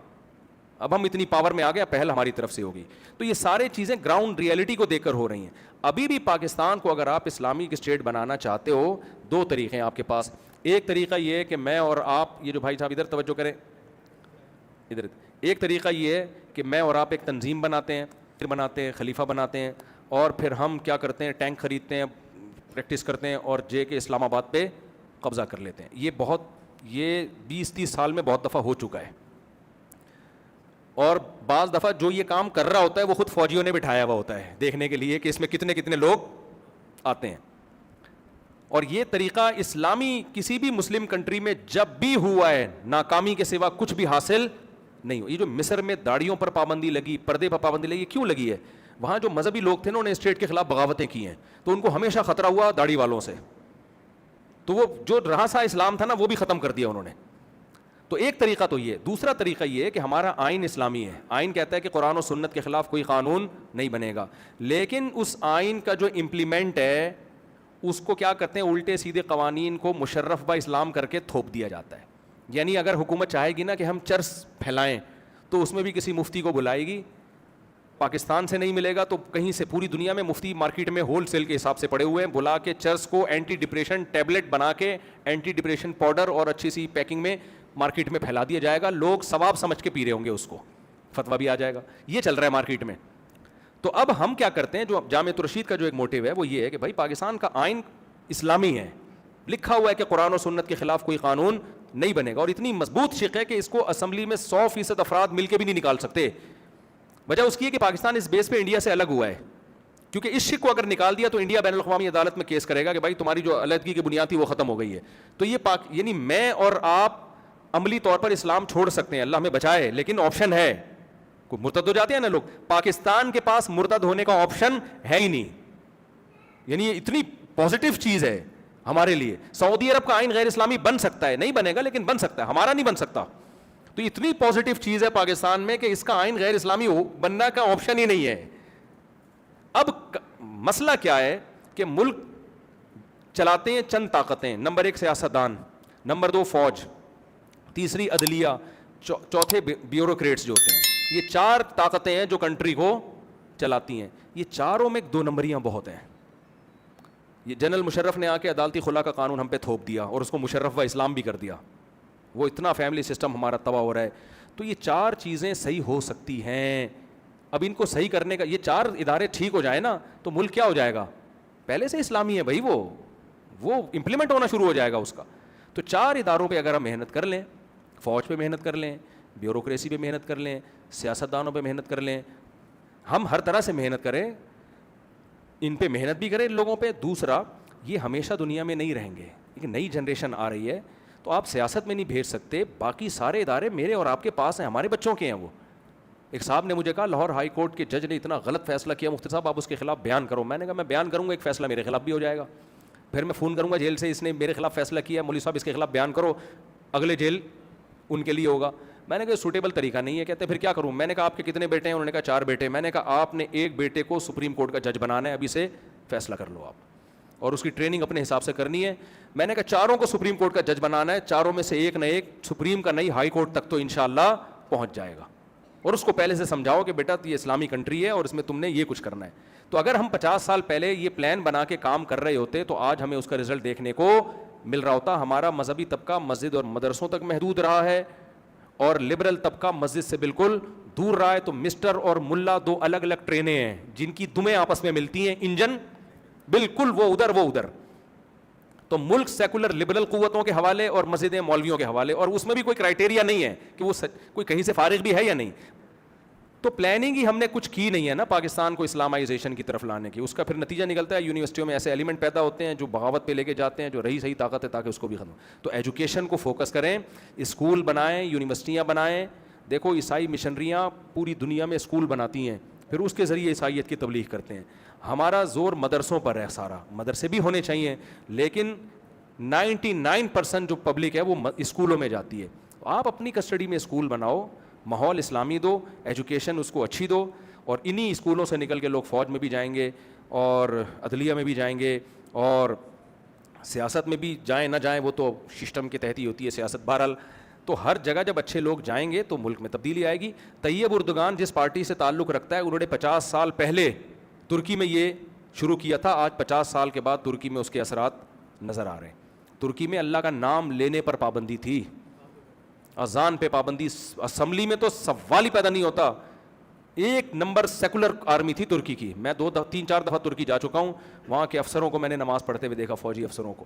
اب ہم اتنی پاور میں آ گئے، پہل ہماری طرف سے ہوگی. تو یہ سارے چیزیں گراؤنڈ ریئلٹی کو دیکھ کر ہو رہی ہیں. ابھی بھی پاکستان کو اگر آپ اسلامک اسٹیٹ بنانا چاہتے ہو، دو طریقے ہیں آپ کے پاس. ایک طریقہ یہ ہے کہ میں اور آپ، یہ جو بھائی صاحب ادھر توجہ کریں ادھر، ایک طریقہ یہ ہے کہ میں اور آپ ایک تنظیم بناتے ہیں، خلیفہ بناتے ہیں، اور پھر ہم کیا کرتے ہیں؟ ٹینک خریدتے ہیں، پریکٹس کرتے ہیں اور جے کے اسلام آباد پہ قبضہ کر لیتے ہیں. یہ 20-30 سال میں بہت دفعہ ہو چکا ہے. اور بعض دفعہ جو یہ کام کر رہا ہوتا ہے وہ خود فوجیوں نے بٹھایا ہوا ہوتا ہے دیکھنے کے لیے کہ اس میں کتنے کتنے لوگ آتے ہیں. اور یہ طریقہ اسلامی کسی بھی مسلم کنٹری میں جب بھی ہوا ہے ناکامی کے سوا کچھ بھی حاصل نہیں ہو. یہ جو مصر میں داڑھیوں پر پابندی لگی، پردے پر پابندی لگی، کیوں لگی ہے؟ وہاں جو مذہبی لوگ تھے نا، انہوں نے اسٹیٹ کے خلاف بغاوتیں کی ہیں، تو ان کو ہمیشہ خطرہ ہوا داڑھی والوں سے. تو وہ جو رہا سا اسلام تھا نا وہ بھی ختم کر دیا انہوں نے. تو ایک طریقہ تو یہ. دوسرا طریقہ یہ ہے کہ ہمارا آئین اسلامی ہے. آئین کہتا ہے کہ قرآن و سنت کے خلاف کوئی قانون نہیں بنے گا، لیکن اس آئین کا جو امپلیمنٹ ہے اس کو کیا کرتے ہیں؟ الٹے سیدھے قوانین کو مشرف با اسلام کر کے تھوپ دیا جاتا ہے. یعنی اگر حکومت چاہے گی نا کہ ہم چرس پھیلائیں تو اس میں بھی کسی مفتی کو بلائے گی. پاکستان سے نہیں ملے گا تو کہیں سے، پوری دنیا میں مفتی مارکیٹ میں ہول سیل کے حساب سے پڑے ہوئے ہیں، بلا کے چرس کو اینٹی ڈپریشن ٹیبلٹ بنا کے، اینٹی ڈپریشن پاؤڈر اور اچھی سی پیکنگ میں مارکیٹ میں پھیلا دیا جائے گا. لوگ ثواب سمجھ کے پی رہے ہوں گے اس کو، فتویٰ بھی آ جائے گا. یہ چل رہا ہے مارکیٹ میں. تو اب ہم کیا کرتے ہیں؟ جو جامعۃ الرشید کا جو ایک موٹیو ہے وہ یہ ہے کہ بھائی پاکستان کا آئین اسلامی ہے، لکھا ہوا ہے کہ قرآن و سنت کے خلاف کوئی قانون نہیں بنے گا. اور اتنی مضبوط شق ہے کہ اس کو اسمبلی میں 100% افراد مل کے بھی نہیں نکال سکتے. وجہ اس کی ہے کہ پاکستان اس بیس پہ انڈیا سے الگ ہوا ہے. کیونکہ اس شک کو اگر نکال دیا تو انڈیا بین الاقوامی عدالت میں کیس کرے گا کہ بھائی تمہاری جو علیحدگی کی بنیاد تھی وہ ختم ہو گئی ہے. تو یہ یعنی میں اور آپ عملی طور پر اسلام چھوڑ سکتے ہیں, اللہ ہمیں بچائے, لیکن آپشن ہے. کوئی مرتد ہو جاتے ہیں نا لوگ, پاکستان کے پاس مرتد ہونے کا آپشن ہے ہی نہیں. یعنی یہ اتنی پازیٹیو چیز ہے ہمارے لیے. سعودی عرب کا آئین غیر اسلامی بن سکتا ہے, نہیں بنے گا لیکن بن سکتا ہے, ہمارا نہیں بن سکتا. تو اتنی پازیٹیو چیز ہے پاکستان میں کہ اس کا آئین غیر اسلامی بننا کا آپشن ہی نہیں ہے. اب مسئلہ کیا ہے کہ ملک چلاتے ہیں چند طاقتیں, نمبر 1 سیاستدان, نمبر 2 فوج, تیسری عدلیہ, چوتھے بیوروکریٹس جو ہوتے ہیں. یہ 4 طاقتیں ہیں جو کنٹری کو چلاتی ہیں. یہ چاروں میں 2 نمبریاں بہت ہیں. یہ جنرل مشرف نے آ کے عدالتی خلا کا قانون ہم پہ تھوپ دیا اور اس کو مشرف و اسلام بھی کر دیا. وہ اتنا فیملی سسٹم ہمارا تباہ ہو رہا ہے. تو یہ 4 چیزیں صحیح ہو سکتی ہیں. اب ان کو صحیح کرنے کا, یہ 4 ادارے ٹھیک ہو جائے نا تو ملک کیا ہو جائے گا, پہلے سے اسلامی ہے بھائی, وہ امپلیمنٹ ہونا شروع ہو جائے گا اس کا. تو 4 اداروں پہ اگر ہم محنت کر لیں, فوج پہ محنت کر لیں, بیوروکریسی پہ محنت کر لیں, سیاستدانوں پہ محنت کر لیں, ہم ہر طرح سے محنت کریں, ان پہ محنت بھی کریں لوگوں پہ. دوسرا, یہ ہمیشہ دنیا میں نہیں رہیں گے, ایک نئی جنریشن آ رہی ہے, تو آپ سیاست میں نہیں بھیج سکتے. باقی سارے ادارے میرے اور آپ کے پاس ہیں, ہمارے بچوں کے ہیں. وہ ایک صاحب نے مجھے کہا لاہور ہائی کورٹ کے جج نے اتنا غلط فیصلہ کیا, مفتی صاحب آپ اس کے خلاف بیان کرو. میں نے کہا میں بیان کروں گا, ایک فیصلہ میرے خلاف بھی ہو جائے گا. پھر میں فون کروں گا جیل سے, اس نے میرے خلاف فیصلہ کیا, مولوی صاحب اس کے خلاف بیان کرو, اگلے جیل ان کے لیے ہوگا. میں نے کہا سوٹیبل طریقہ نہیں ہے. کہتے پھر کیا کروں. میں نے کہا آپ کے کتنے بیٹے ہیں. انہوں نے کہا 4 بیٹے. میں نے کہا آپ نے ایک بیٹے کو سپریم کورٹ کا جج بنانا ہے, ابھی سے فیصلہ کر لو آپ, اور اس کی ٹریننگ اپنے حساب سے کرنی ہے. میں نے کہا 4 کو سپریم کورٹ کا جج بنانا ہے, 4 میں سے ایک نہ ایک سپریم کا نہیں ہائی کورٹ تک تو انشاءاللہ پہنچ جائے گا. اور اس کو پہلے سے سمجھاؤ کہ بیٹا یہ اسلامی کنٹری ہے اور اس میں تم نے یہ کچھ کرنا ہے. تو اگر ہم 50 سال پہلے یہ پلان بنا کے کام کر رہے ہوتے تو آج ہمیں اس کا رزلٹ دیکھنے کو مل رہا ہوتا. ہمارا مذہبی طبقہ مسجد اور مدرسوں تک محدود رہا ہے, اور لبرل طبقہ مسجد سے بالکل دور رہا ہے. تو مسٹر اور ملا 2 الگ الگ ٹرینیں ہیں جن کی دمیں آپس میں ملتی ہیں, انجن بالکل وہ ادھر. تو ملک سیکولر لبرل قوتوں کے حوالے اور مسجدیں مولویوں کے حوالے, اور اس میں بھی کوئی کرائٹیریا نہیں ہے کہ وہ کوئی کہیں سے فارغ بھی ہے یا نہیں. تو پلاننگ ہی ہم نے کچھ کی نہیں ہے نا پاکستان کو اسلامائزیشن کی طرف لانے کی. اس کا پھر نتیجہ نکلتا ہے یونیورسٹیوں میں ایسے ایلیمنٹ پیدا ہوتے ہیں جو بغاوت پہ لے کے جاتے ہیں, جو رہی صحیح طاقت ہے تاکہ اس کو بھی ختم. تو ایجوکیشن کو فوکس کریں, اسکول بنائیں, یونیورسٹیاں بنائیں. دیکھو عیسائی مشنریاں پوری دنیا میں اسکول بناتی ہیں, پھر اس کے ذریعے عیسائیت کی تبلیغ کرتے ہیں. ہمارا زور مدرسوں پر ہے سارا, مدرسے بھی ہونے چاہیے, لیکن 99% جو پبلک ہے وہ اسکولوں میں جاتی ہے. آپ اپنی کسٹڈی میں اسکول بناؤ, ماحول اسلامی دو, ایجوکیشن اس کو اچھی دو, اور انہی اسکولوں سے نکل کے لوگ فوج میں بھی جائیں گے, اور عدلیہ میں بھی جائیں گے, اور سیاست میں بھی جائیں نہ جائیں وہ تو سسٹم کے تحت ہی ہوتی ہے سیاست. بہرحال تو ہر جگہ جب اچھے لوگ جائیں گے تو ملک میں تبدیلی آئے گی. طیب اردگان جس پارٹی سے تعلق رکھتا ہے, انہوں نے 50 سال پہلے ترکی میں یہ شروع کیا تھا. آج 50 سال کے بعد ترکی میں اس کے اثرات نظر آ رہے ہیں. ترکی میں اللہ کا نام لینے پر پابندی تھی, اذان پہ پابندی, اسمبلی میں تو سوال ہی پیدا نہیں ہوتا. 1 نمبر سیکولر آرمی تھی ترکی کی. میں 3-4 دفعہ ترکی جا چکا ہوں, وہاں کے افسروں کو میں نے نماز پڑھتے ہوئے دیکھا, فوجی افسروں کو.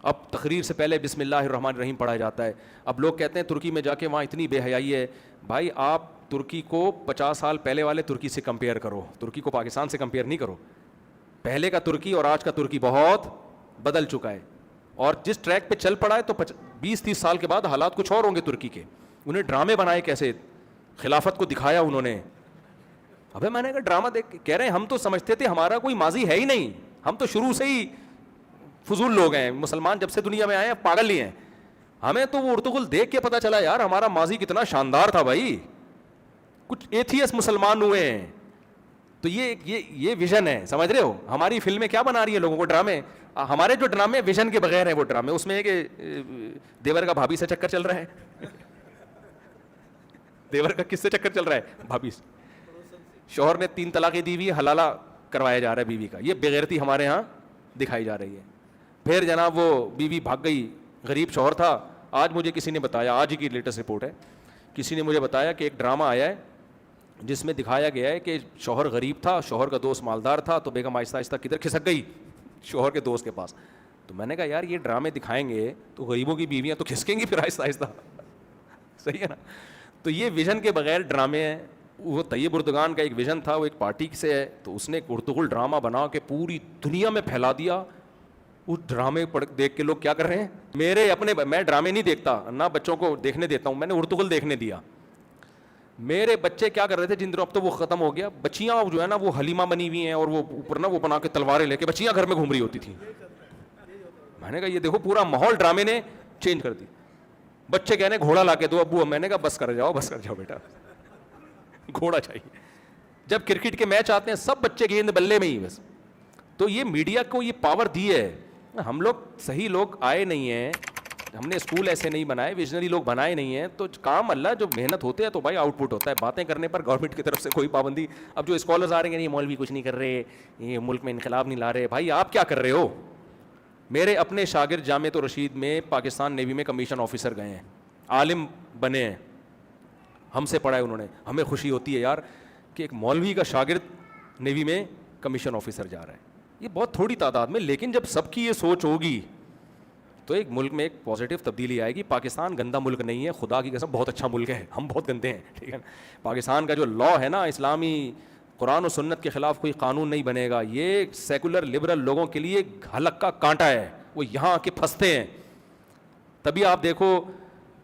اب تقریر سے پہلے بسم اللہ الرحمن الرحیم پڑھایا جاتا ہے. اب لوگ کہتے ہیں ترکی میں جا کے وہاں اتنی بے حیائی ہے. بھائی آپ ترکی کو 50 سال پہلے والے ترکی سے کمپیئر کرو, ترکی کو پاکستان سے کمپیئر نہیں کرو. پہلے کا ترکی اور آج کا ترکی بہت بدل چکا ہے, اور جس ٹریک پہ چل پڑا ہے تو 20-30 سال کے بعد حالات کچھ اور ہوں گے ترکی کے. انہیں ڈرامے بنائے, کیسے خلافت کو دکھایا انہوں نے. ابے میں نے کہا ڈرامہ دیکھ, کہہ رہے ہیں ہم تو سمجھتے تھے ہمارا کوئی ماضی ہے ہی نہیں, ہم تو شروع سے ہی فضول لوگ ہیں, مسلمان جب سے دنیا میں آئے ہیں پاگل ہی ہیں. ہمیں تو وہ ارطغرل دیکھ کے پتہ چلا یار ہمارا ماضی کتنا شاندار تھا بھائی, کچھ ایتھیس مسلمان ہوئے ہیں. تو یہ ویژن ہے, سمجھ رہے ہو. ہماری فلمیں کیا بنا رہی ہیں لوگوں کو, ڈرامے. ہمارے جو ڈرامے ویژن کے بغیر ہیں وہ ڈرامے, اس میں ہے کہ دیور کا بھابھی سے چکر چل رہا ہے. دیور کا کس سے چکر چل رہا ہے, بھابھی سے. شوہر نے 3 طلاقیں دی ہوئی, حلالہ کروایا جا رہا ہے بیوی کا. یہ بغیرتی ہمارے ہاں دکھائی جا رہی ہے. پھر جناب وہ بیوی بھاگ گئی, غریب شوہر تھا. آج مجھے کسی نے بتایا, آج ہی کی لیٹسٹ رپورٹ ہے, کسی نے مجھے بتایا کہ ایک ڈرامہ آیا ہے جس میں دکھایا گیا ہے کہ شوہر غریب تھا, شوہر کا دوست مالدار تھا, تو بیگم آہستہ آہستہ کدھر کھسک گئی, شوہر کے دوست کے پاس. تو میں نے کہا یار یہ ڈرامے دکھائیں گے تو غریبوں کی بیویاں تو کھسکیں گی پھر آہستہ آہستہ, صحیح ہے نا. تو یہ ویژن کے بغیر ڈرامے ہیں, وہ طیب اردگان کا ایک ویژن تھا, وہ ایک پارٹی سے ہے, تو اس نے ایک ارطغرل ڈرامہ بنا کے پوری دنیا میں پھیلا دیا. اس ڈرامے پڑھ دیکھ کے لوگ کیا کر رہے ہیں, میں ڈرامے نہیں دیکھتا, نہ بچوں کو دیکھنے دیتا ہوں, میں نے ارطغرل دیکھنے دیا. میرے بچے کیا کر رہے تھے جن دنوں, اب تو وہ ختم ہو گیا, بچیاں جو ہے نا وہ حلیمہ بنی ہوئی ہیں, اور وہ اوپر نا وہ بنا کے تلواریں لے کے بچیاں گھر میں گھوم رہی ہوتی تھیں. میں نے کہا یہ دیکھو پورا ماحول ڈرامے نے چینج کر دی. بچے کہنے گھوڑا لا کے دو ابو, میں نے کہا بس کر جاؤ بیٹا, گھوڑا چاہیے. جب کرکٹ کے میچ آتے ہیں سب بچے گیند بلے میں ہی بس. تو یہ میڈیا کو یہ پاور دی ہے. ہم لوگ صحیح لوگ آئے نہیں ہیں, ہم نے اسکول ایسے نہیں بنائے, ویژنری لوگ بنائے نہیں ہیں, تو کام اللہ جو محنت ہوتے ہیں تو بھائی آؤٹ پٹ ہوتا ہے. باتیں کرنے پر گورنمنٹ کی طرف سے کوئی پابندی. اب جو اسکالرز آ رہے ہیں یہ مولوی کچھ نہیں کر رہے, یہ ملک میں انقلاب نہیں لا رہے, بھائی آپ کیا کر رہے ہو؟ میرے اپنے شاگرد جامعۃ الرشید میں پاکستان نیوی میں کمیشن آفیسر گئے ہیں, عالم بنے ہیں, ہم سے پڑھا ہے انہوں نے. ہمیں خوشی ہوتی ہے یار کہ ایک مولوی کا شاگرد نیوی میں کمیشن آفیسر جا رہا ہے. یہ بہت تھوڑی تعداد میں, لیکن جب سب کی یہ سوچ ہوگی تو ایک ملک میں ایک پازیٹیو تبدیلی آئے گی. پاکستان گندا ملک نہیں ہے, خدا کی قسم بہت اچھا ملک ہے, ہم بہت گندے ہیں, ٹھیک ہے نا. پاکستان کا جو لا ہے نا, اسلامی قرآن و سنت کے خلاف کوئی قانون نہیں بنے گا. یہ سیکولر لبرل لوگوں کے لیے حلق کا کانٹا ہے, وہ یہاں آ کے پھنستے ہیں. تبھی آپ دیکھو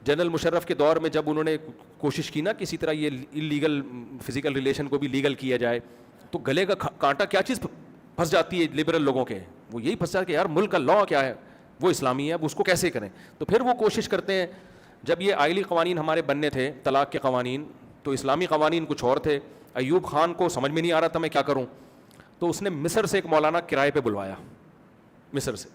جنرل مشرف کے دور میں جب انہوں نے کوشش کی نا کسی طرح یہ انلیگل فزیکل ریلیشن کو بھی لیگل کیا جائے, تو گلے کا کانٹا کیا چیز پھنس جاتی ہے لبرل لوگوں کے, وہ یہی پھنس جاتا ہے کہ یار ملک کا لا کیا ہے, وہ اسلامی ہے, اب اس کو کیسے کریں. تو پھر وہ کوشش کرتے ہیں. جب یہ آئلی قوانین ہمارے بننے تھے, طلاق کے قوانین, تو اسلامی قوانین کچھ اور تھے. ایوب خان کو سمجھ میں نہیں آ رہا تھا میں کیا کروں, تو اس نے مصر سے ایک مولانا کرائے پہ بلوایا, مصر سے.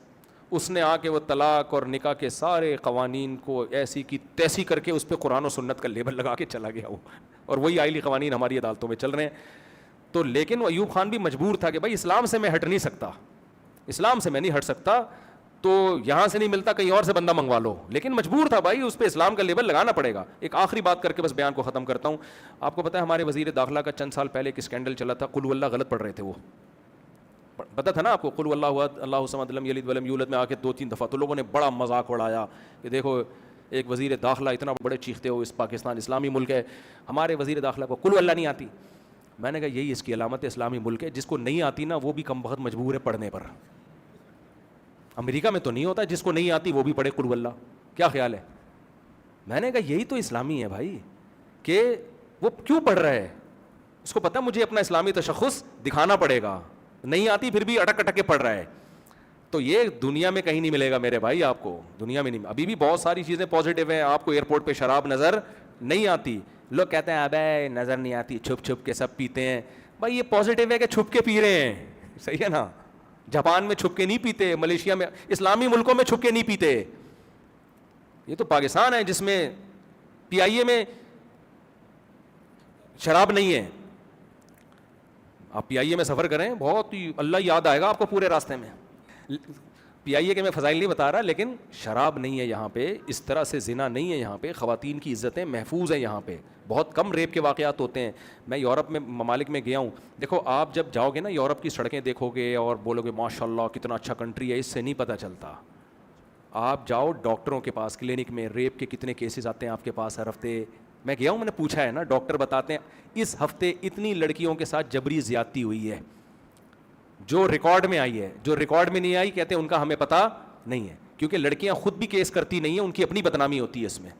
اس نے آ کے وہ طلاق اور نکاح کے سارے قوانین کو ایسی کی تیسی کر کے اس پہ قرآن و سنت کا لیبل لگا کے چلا گیا وہ, اور وہی آئلی قوانین ہماری عدالتوں میں چل رہے ہیں. تو لیکن وہ ایوب خان بھی مجبور تھا کہ بھائی اسلام سے میں ہٹ نہیں سکتا, اسلام سے میں نہیں ہٹ سکتا, تو یہاں سے نہیں ملتا کہیں اور سے بندہ منگوا لو, لیکن مجبور تھا بھائی, اس پہ اسلام کا لیبل لگانا پڑے گا. ایک آخری بات کر کے بس بیان کو ختم کرتا ہوں. آپ کو پتہ ہے ہمارے وزیر داخلہ کا چند سال پہلے ایک اسکینڈل چلا تھا, قل واللہ غلط پڑھ رہے تھے. وہ پتہ تھا نا آپ کو, قل واللہ احد اللہ الصمد لم یلد ولم یولد میں آ کے 2-3 دفعہ, تو لوگوں نے بڑا مذاق اڑایا کہ دیکھو ایک وزیر داخلہ اتنا بڑے چیختے ہو, اس پاکستان اسلامی ملک ہے, ہمارے وزیر داخلہ کو قل واللہ نہیں آتی. میں نے کہا یہی اس کی علامت ہے, اسلامی ملک ہے. جس کو نہیں آتی نا وہ بھی کم بخت مجبور ہے پڑھنے پر. امریکہ میں تو نہیں ہوتا جس کو نہیں آتی وہ بھی پڑھے قل واللہ, کیا خیال ہے؟ میں نے کہا یہی تو اسلامی ہے بھائی, کہ وہ کیوں پڑھ رہا ہے, اس کو پتہ مجھے اپنا اسلامی تشخص دکھانا پڑے گا, نہیں آتی پھر بھی اٹک اٹک کے پڑھ رہا ہے. تو یہ دنیا میں کہیں نہیں ملے گا میرے بھائی, آپ کو دنیا میں نہیں. ابھی بھی بہت ساری چیزیں پازیٹیو ہیں. آپ کو ایئرپورٹ پہ شراب نظر نہیں آتی, لوگ کہتے ہیں ابے نظر نہیں آتی, چھپ چھپ کے سب پیتے ہیں. بھائی یہ پازیٹیو ہے کہ چھپ کے پی رہے ہیں, صحیح ہے نا. جاپان میں چھپ کے نہیں پیتے, ملیشیا میں, اسلامی ملکوں میں چھپ کے نہیں پیتے. یہ تو پاکستان ہے جس میں پی آئی اے میں شراب نہیں ہے. آپ پی آئی اے میں سفر کریں, بہت ہی اللہ یاد آئے گا آپ کو پورے راستے میں. پی آئی اے کے میں فضائل نہیں بتا رہا, لیکن شراب نہیں ہے یہاں پہ, اس طرح سے زنا نہیں ہے یہاں پہ, خواتین کی عزتیں محفوظ ہیں یہاں پہ, بہت کم ریپ کے واقعات ہوتے ہیں. میں یورپ میں ممالک میں گیا ہوں, دیکھو آپ جب جاؤ گے نا یورپ کی سڑکیں دیکھو گے اور بولو گے ماشاء اللہ کتنا اچھا کنٹری ہے, اس سے نہیں پتہ چلتا. آپ جاؤ ڈاکٹروں کے پاس, کلینک میں ریپ کے کتنے کیسز آتے ہیں آپ کے پاس ہر ہفتے. میں گیا ہوں, میں نے پوچھا ہے نا, ڈاکٹر بتاتے ہیں اس ہفتے اتنی لڑکیوں کے ساتھ جبری زیادتی ہوئی ہے جو ریکارڈ میں آئی ہے, جو ریکارڈ میں نہیں آئی کہتے ہیں ان کا ہمیں پتہ نہیں ہے, کیونکہ لڑکیاں خود بھی کیس کرتی نہیں ہیں, ان کی اپنی بدنامی ہوتی ہے اس میں.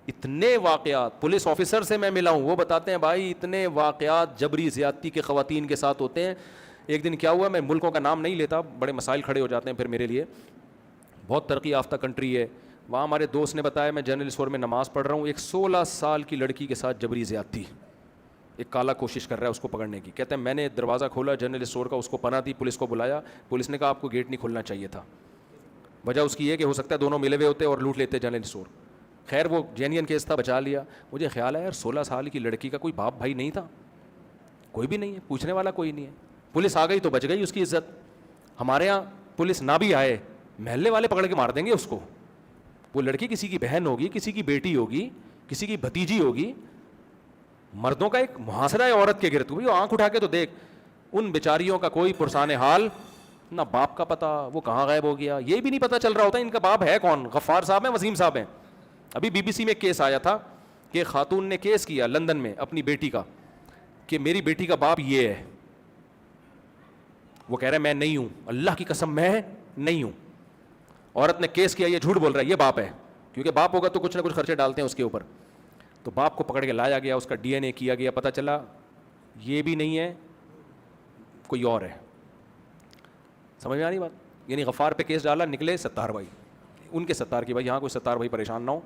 اتنے واقعات پولیس آفیسر سے میں ملا ہوں, وہ بتاتے ہیں بھائی اتنے واقعات جبری زیادتی کے خواتین کے ساتھ ہوتے ہیں. ایک دن کیا ہوا, میں ملکوں کا نام نہیں لیتا, بڑے مسائل کھڑے ہو جاتے ہیں پھر میرے لیے. بہت ترقی یافتہ کنٹری ہے, وہاں ہمارے دوست نے بتایا, میں جنرل اسٹور میں نماز پڑھ رہا ہوں, ایک 16 سال کی لڑکی کے ساتھ جبری زیادتی, ایک کالا کوشش کر رہا ہے اس کو پکڑنے کی. کہتے ہیں میں نے دروازہ کھولا جنرل اسٹور کا, اس کو پناہ دی, پولیس کو بلایا, پولیس نے کہا آپ کو گیٹ نہیں کھولنا چاہیے تھا. وجہ اس کی یہ کہ ہو سکتا ہے دونوں ملے ہوئے ہوتے اور لوٹ لیتے جنرل اسٹور. خیر وہ جینین کیس تھا, بچا لیا. مجھے خیال ہے یار 16 سال کی لڑکی کا کوئی باپ بھائی نہیں تھا, کوئی بھی نہیں ہے, پوچھنے والا کوئی نہیں ہے. پولیس آ گئی تو بچ گئی اس کی عزت. ہمارے یہاں پولیس نہ بھی آئے, محلے والے پکڑ کے مار دیں گے اس کو. وہ لڑکی کسی کی بہن ہوگی, کسی کی بیٹی ہوگی, کسی کی بھتیجی ہوگی. مردوں کا ایک محاصرہ ہے عورت کے گرد. وہ آنکھ اٹھا کے تو دیکھ, ان بیچاریوں کا کوئی پرسان حال, نہ باپ کا پتہ وہ کہاں غائب ہو گیا, یہ بھی نہیں پتہ چل رہا ہوتا ان کا باپ ہے کون, غفار صاحب ہیں وسیم صاحب ہیں. ابھی بی بی سی میں کیس آیا تھا کہ خاتون نے کیس کیا لندن میں اپنی بیٹی کا کہ میری بیٹی کا باپ یہ ہے. وہ کہہ رہا ہے میں نہیں ہوں, اللہ کی قسم میں نہیں ہوں. عورت نے کیس کیا یہ جھوٹ بول رہا ہے یہ باپ ہے, کیونکہ باپ ہوگا تو کچھ نہ کچھ خرچے ڈالتے ہیں اس کے اوپر. تو باپ کو پکڑ کے لایا گیا, اس کا ڈی این اے کیا گیا, پتہ چلا یہ بھی نہیں ہے, کوئی اور ہے. سمجھ میں آ رہی بات؟ یعنی غفار پہ کیس ڈالا, نکلے ستار بھائی, ان کے ستار کی بھائی, یہاں کوئی ستار بھائی پریشان نہ ہو.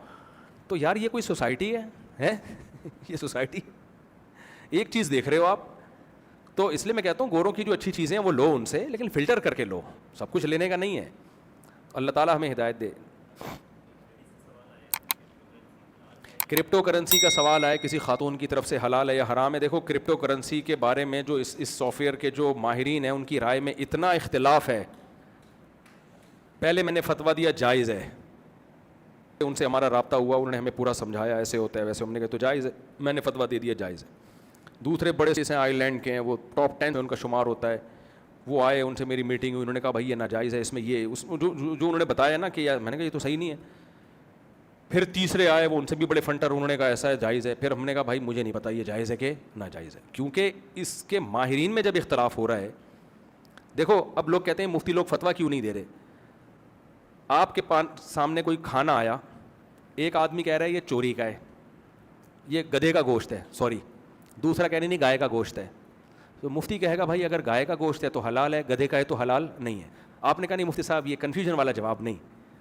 تو یار یہ کوئی سوسائٹی ہے یہ سوسائٹی. ایک چیز دیکھ رہے ہو آپ, تو اس لیے میں کہتا ہوں گوروں کی جو اچھی چیزیں ہیں وہ لو ان سے, لیکن فلٹر کر کے لو, سب کچھ لینے کا نہیں ہے. اللہ تعالیٰ ہمیں ہدایت دے. کرپٹو کرنسی کا سوال آئے کسی خاتون کی طرف سے, حلال ہے یا حرام ہے؟ دیکھو کرپٹو کرنسی کے بارے میں جو اس سافٹ ویئر کے جو ماہرین ہیں ان کی رائے میں اتنا اختلاف ہے. پہلے میں نے فتویٰ دیا جائز ہے, ان سے ہمارا رابطہ ہوا, انہوں نے ہمیں پورا سمجھایا ایسے ہوتا ہے ویسے, ہم نے کہا تو جائز ہے, میں نے فتویٰ دے دیا جائز ہے. دوسرے بڑے سے آئی لینڈ کے ہیں, وہ ٹاپ 10 میں ان کا شمار ہوتا ہے, وہ آئے, ان سے میری میٹنگ ہوئی, انہوں نے کہا بھائی یہ ناجائز ہے, اس میں یہ جو انہوں نے بتایا نا کہ یار, میں نے کہا یہ تو صحیح نہیں ہے. پھر تیسرے آئے, وہ ان سے بھی بڑے فنٹر, انہوں نے کہا ایسا ہے جائز ہے. پھر ہم نے کہا بھائی مجھے نہیں پتا یہ جائز ہے کہ ناجائز ہے, کیونکہ اس کے ماہرین میں جب اختلاف ہو رہا ہے. دیکھو اب لوگ کہتے ہیں مفتی لوگ فتویٰ کیوں نہیں دے رہے. آپ کے سامنے کوئی کھانا آیا, ایک آدمی کہہ رہا ہے یہ چوری کا ہے, یہ گدھے کا گوشت ہے, سوری, دوسرا کہہ رہے نہیں گائے کا گوشت ہے. تو مفتی کہے گا بھائی اگر گائے کا گوشت ہے تو حلال ہے, گدھے کا ہے تو حلال نہیں ہے. آپ نے کہا نہیں مفتی صاحب یہ کنفیوژن والا جواب نہیں,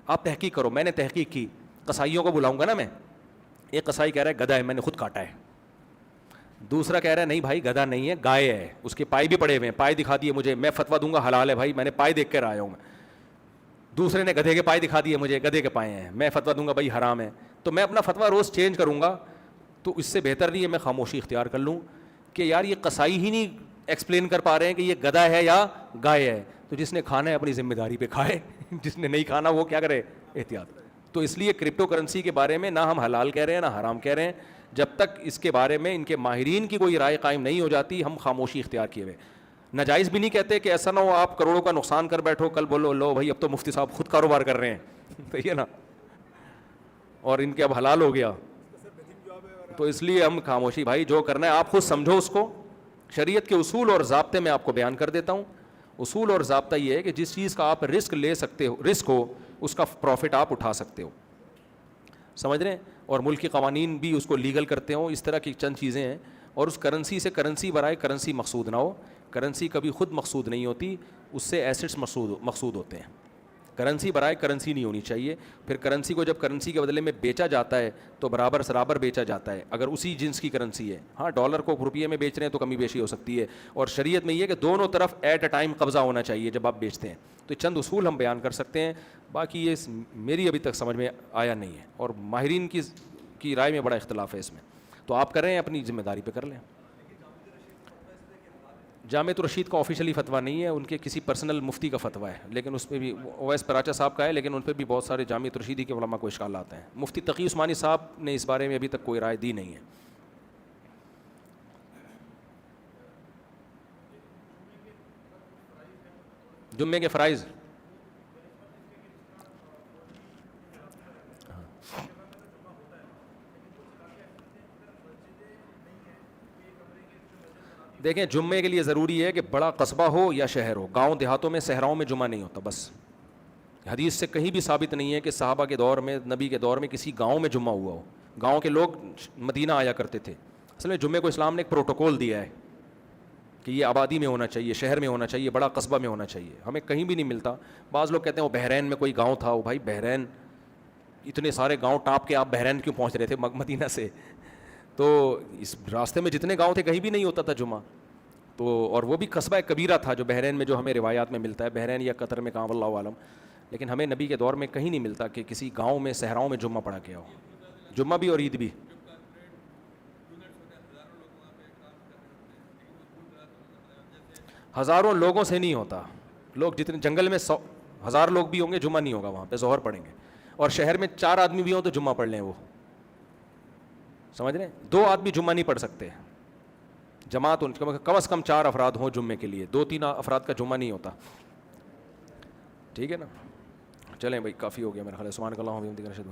آپ تحقیق کرو. میں نے تحقیق کی, قصائیوں کو بلاؤں گا نا میں. ایک قصائی کہہ رہا ہے گدھا ہے, میں نے خود کاٹا ہے. دوسرا کہہ رہا ہے نہیں بھائی گدھا نہیں ہے, گائے ہے, اس کے پائے بھی پڑے ہوئے ہیں, پائے دکھا دیے مجھے, میں فتویٰ دوں گا حلال ہے بھائی, میں نے پائے دیکھ کر آیا ہوں میں. دوسرے نے گدھے کے پائے دکھا دیے مجھے, گدھے کے پائے ہیں, میں فتویٰ دوں گا بھائی حرام ہے. تو میں اپنا فتویٰ روز چینج کروں گا, تو اس سے بہتر نہیں ہے میں خاموشی اختیار کر لوں کہ یار یہ قصائی ہی نہیں ایکسپلین کر پا رہے ہیں کہ یہ گدھا ہے یا گائے ہے. تو جس نے کھانا ہے اپنی ذمہ داری پہ کھائے, جس نے نہیں کھانا وہ کیا کرے, احتیاط. تو اس لیے کرپٹو کرنسی کے بارے میں نہ ہم حلال کہہ رہے ہیں نہ حرام کہہ رہے ہیں, جب تک اس کے بارے میں ان کے ماہرین کی کوئی رائے قائم نہیں ہو جاتی ہم خاموشی اختیار کیے ہوئے. ناجائز بھی نہیں کہتے کہ ایسا نہ ہو آپ کروڑوں کا نقصان کر بیٹھو, کل بولو لو بھائی اب تو مفتی صاحب خود کاروبار کر رہے ہیں, صحیح ہے نا, اور ان کے اب حلال ہو گیا. تو اس لیے ہم خاموشی, بھائی جو کرنا ہے آپ خود سمجھو اس کو. شریعت کے اصول اور ضابطے میں آپ کو بیان کر دیتا ہوں. اصول اور ضابطہ یہ ہے کہ جس چیز کا آپ رسک لے سکتے ہو, رسک ہو, اس کا پروفٹ آپ اٹھا سکتے ہو, سمجھ رہے ہیں, اور ملکی قوانین بھی اس کو لیگل کرتے ہوں. اس طرح کی چند چیزیں ہیں. اور اس کرنسی سے کرنسی برائے کرنسی مقصود نہ ہو. کرنسی کبھی خود مقصود نہیں ہوتی, اس سے ایسٹس مقصود ہوتے ہیں. کرنسی برائے کرنسی نہیں ہونی چاہیے. پھر کرنسی کو جب کرنسی کے بدلے میں بیچا جاتا ہے تو برابر سرابر بیچا جاتا ہے, اگر اسی جنس کی کرنسی ہے. ہاں ڈالر کو روپیے میں بیچ رہے ہیں تو کمی بیشی ہو سکتی ہے, اور شریعت میں یہ ہے کہ دونوں طرف ایٹ اے ٹائم قبضہ ہونا چاہیے جب آپ بیچتے ہیں. تو چند اصول ہم بیان کر سکتے ہیں, باقی یہ میری ابھی تک سمجھ میں آیا نہیں ہے, اور ماہرین کی رائے میں بڑا اختلاف ہے اس میں. تو آپ کریں اپنی ذمہ داری پہ کر لیں. جامعۃ الرشید کا آفیشلی فتویٰ نہیں ہے, ان کے کسی پرسنل مفتی کا فتویٰ ہے, لیکن اس پہ بھی اویس پراچا صاحب کا ہے, لیکن ان پہ بھی بہت سارے جامعۃ الرشیدی کے علماء کو اشکالات ہیں. مفتی تقی عثمانی صاحب نے اس بارے میں ابھی تک کوئی رائے دی نہیں ہے. جمعے کے فرائض, دیکھیں جمعے کے لیے ضروری ہے کہ بڑا قصبہ ہو یا شہر ہو. گاؤں دیہاتوں میں صحراؤں میں جمعہ نہیں ہوتا. بس حدیث سے کہیں بھی ثابت نہیں ہے کہ صحابہ کے دور میں, نبی کے دور میں کسی گاؤں میں جمعہ ہوا ہو. گاؤں کے لوگ مدینہ آیا کرتے تھے. اصل میں جمعے کو اسلام نے ایک پروٹوکول دیا ہے کہ یہ آبادی میں ہونا چاہیے, شہر میں ہونا چاہیے, بڑا قصبہ میں ہونا چاہیے. ہمیں کہیں بھی نہیں ملتا. بعض لوگ کہتے ہیں وہ بحرین میں کوئی گاؤں تھا. وہ بھائی بحرین, اتنے سارے گاؤں ٹاپ کے آپ بحرین کیوں پہنچ رہے تھے مدینہ سے؟ تو اس راستے میں جتنے گاؤں تھے کہیں بھی نہیں ہوتا تھا جمعہ. تو اور وہ بھی قصبہ کبیرہ تھا جو بحرین میں, جو ہمیں روایات میں ملتا ہے, بحرین یا قطر میں, کہاں واللہ عالم. لیکن ہمیں نبی کے دور میں کہیں نہیں ملتا کہ کسی گاؤں میں صحراؤں میں جمعہ پڑھا گیا ہو. جمعہ بھی اور عید بھی. ہزاروں لوگوں سے نہیں ہوتا. لوگ جتنے جنگل میں 1000 لوگ بھی ہوں گے جمعہ نہیں ہوگا وہاں پہ, ظہر پڑھیں گے. اور شہر میں 4 آدمی بھی ہوں تو جمعہ پڑھ لیں وہ, سمجھ رہے ہیں. 2 آدمی جمعہ نہیں پڑھ سکتے. جماعت کم از کم 4 افراد ہوں جمعے کے لیے, 2-3 افراد کا جمعہ نہیں ہوتا. ٹھیک ہے نا, چلیں بھائی کافی ہو گیا میرا خیال ہے. سبحانک اللہم و بحمدک.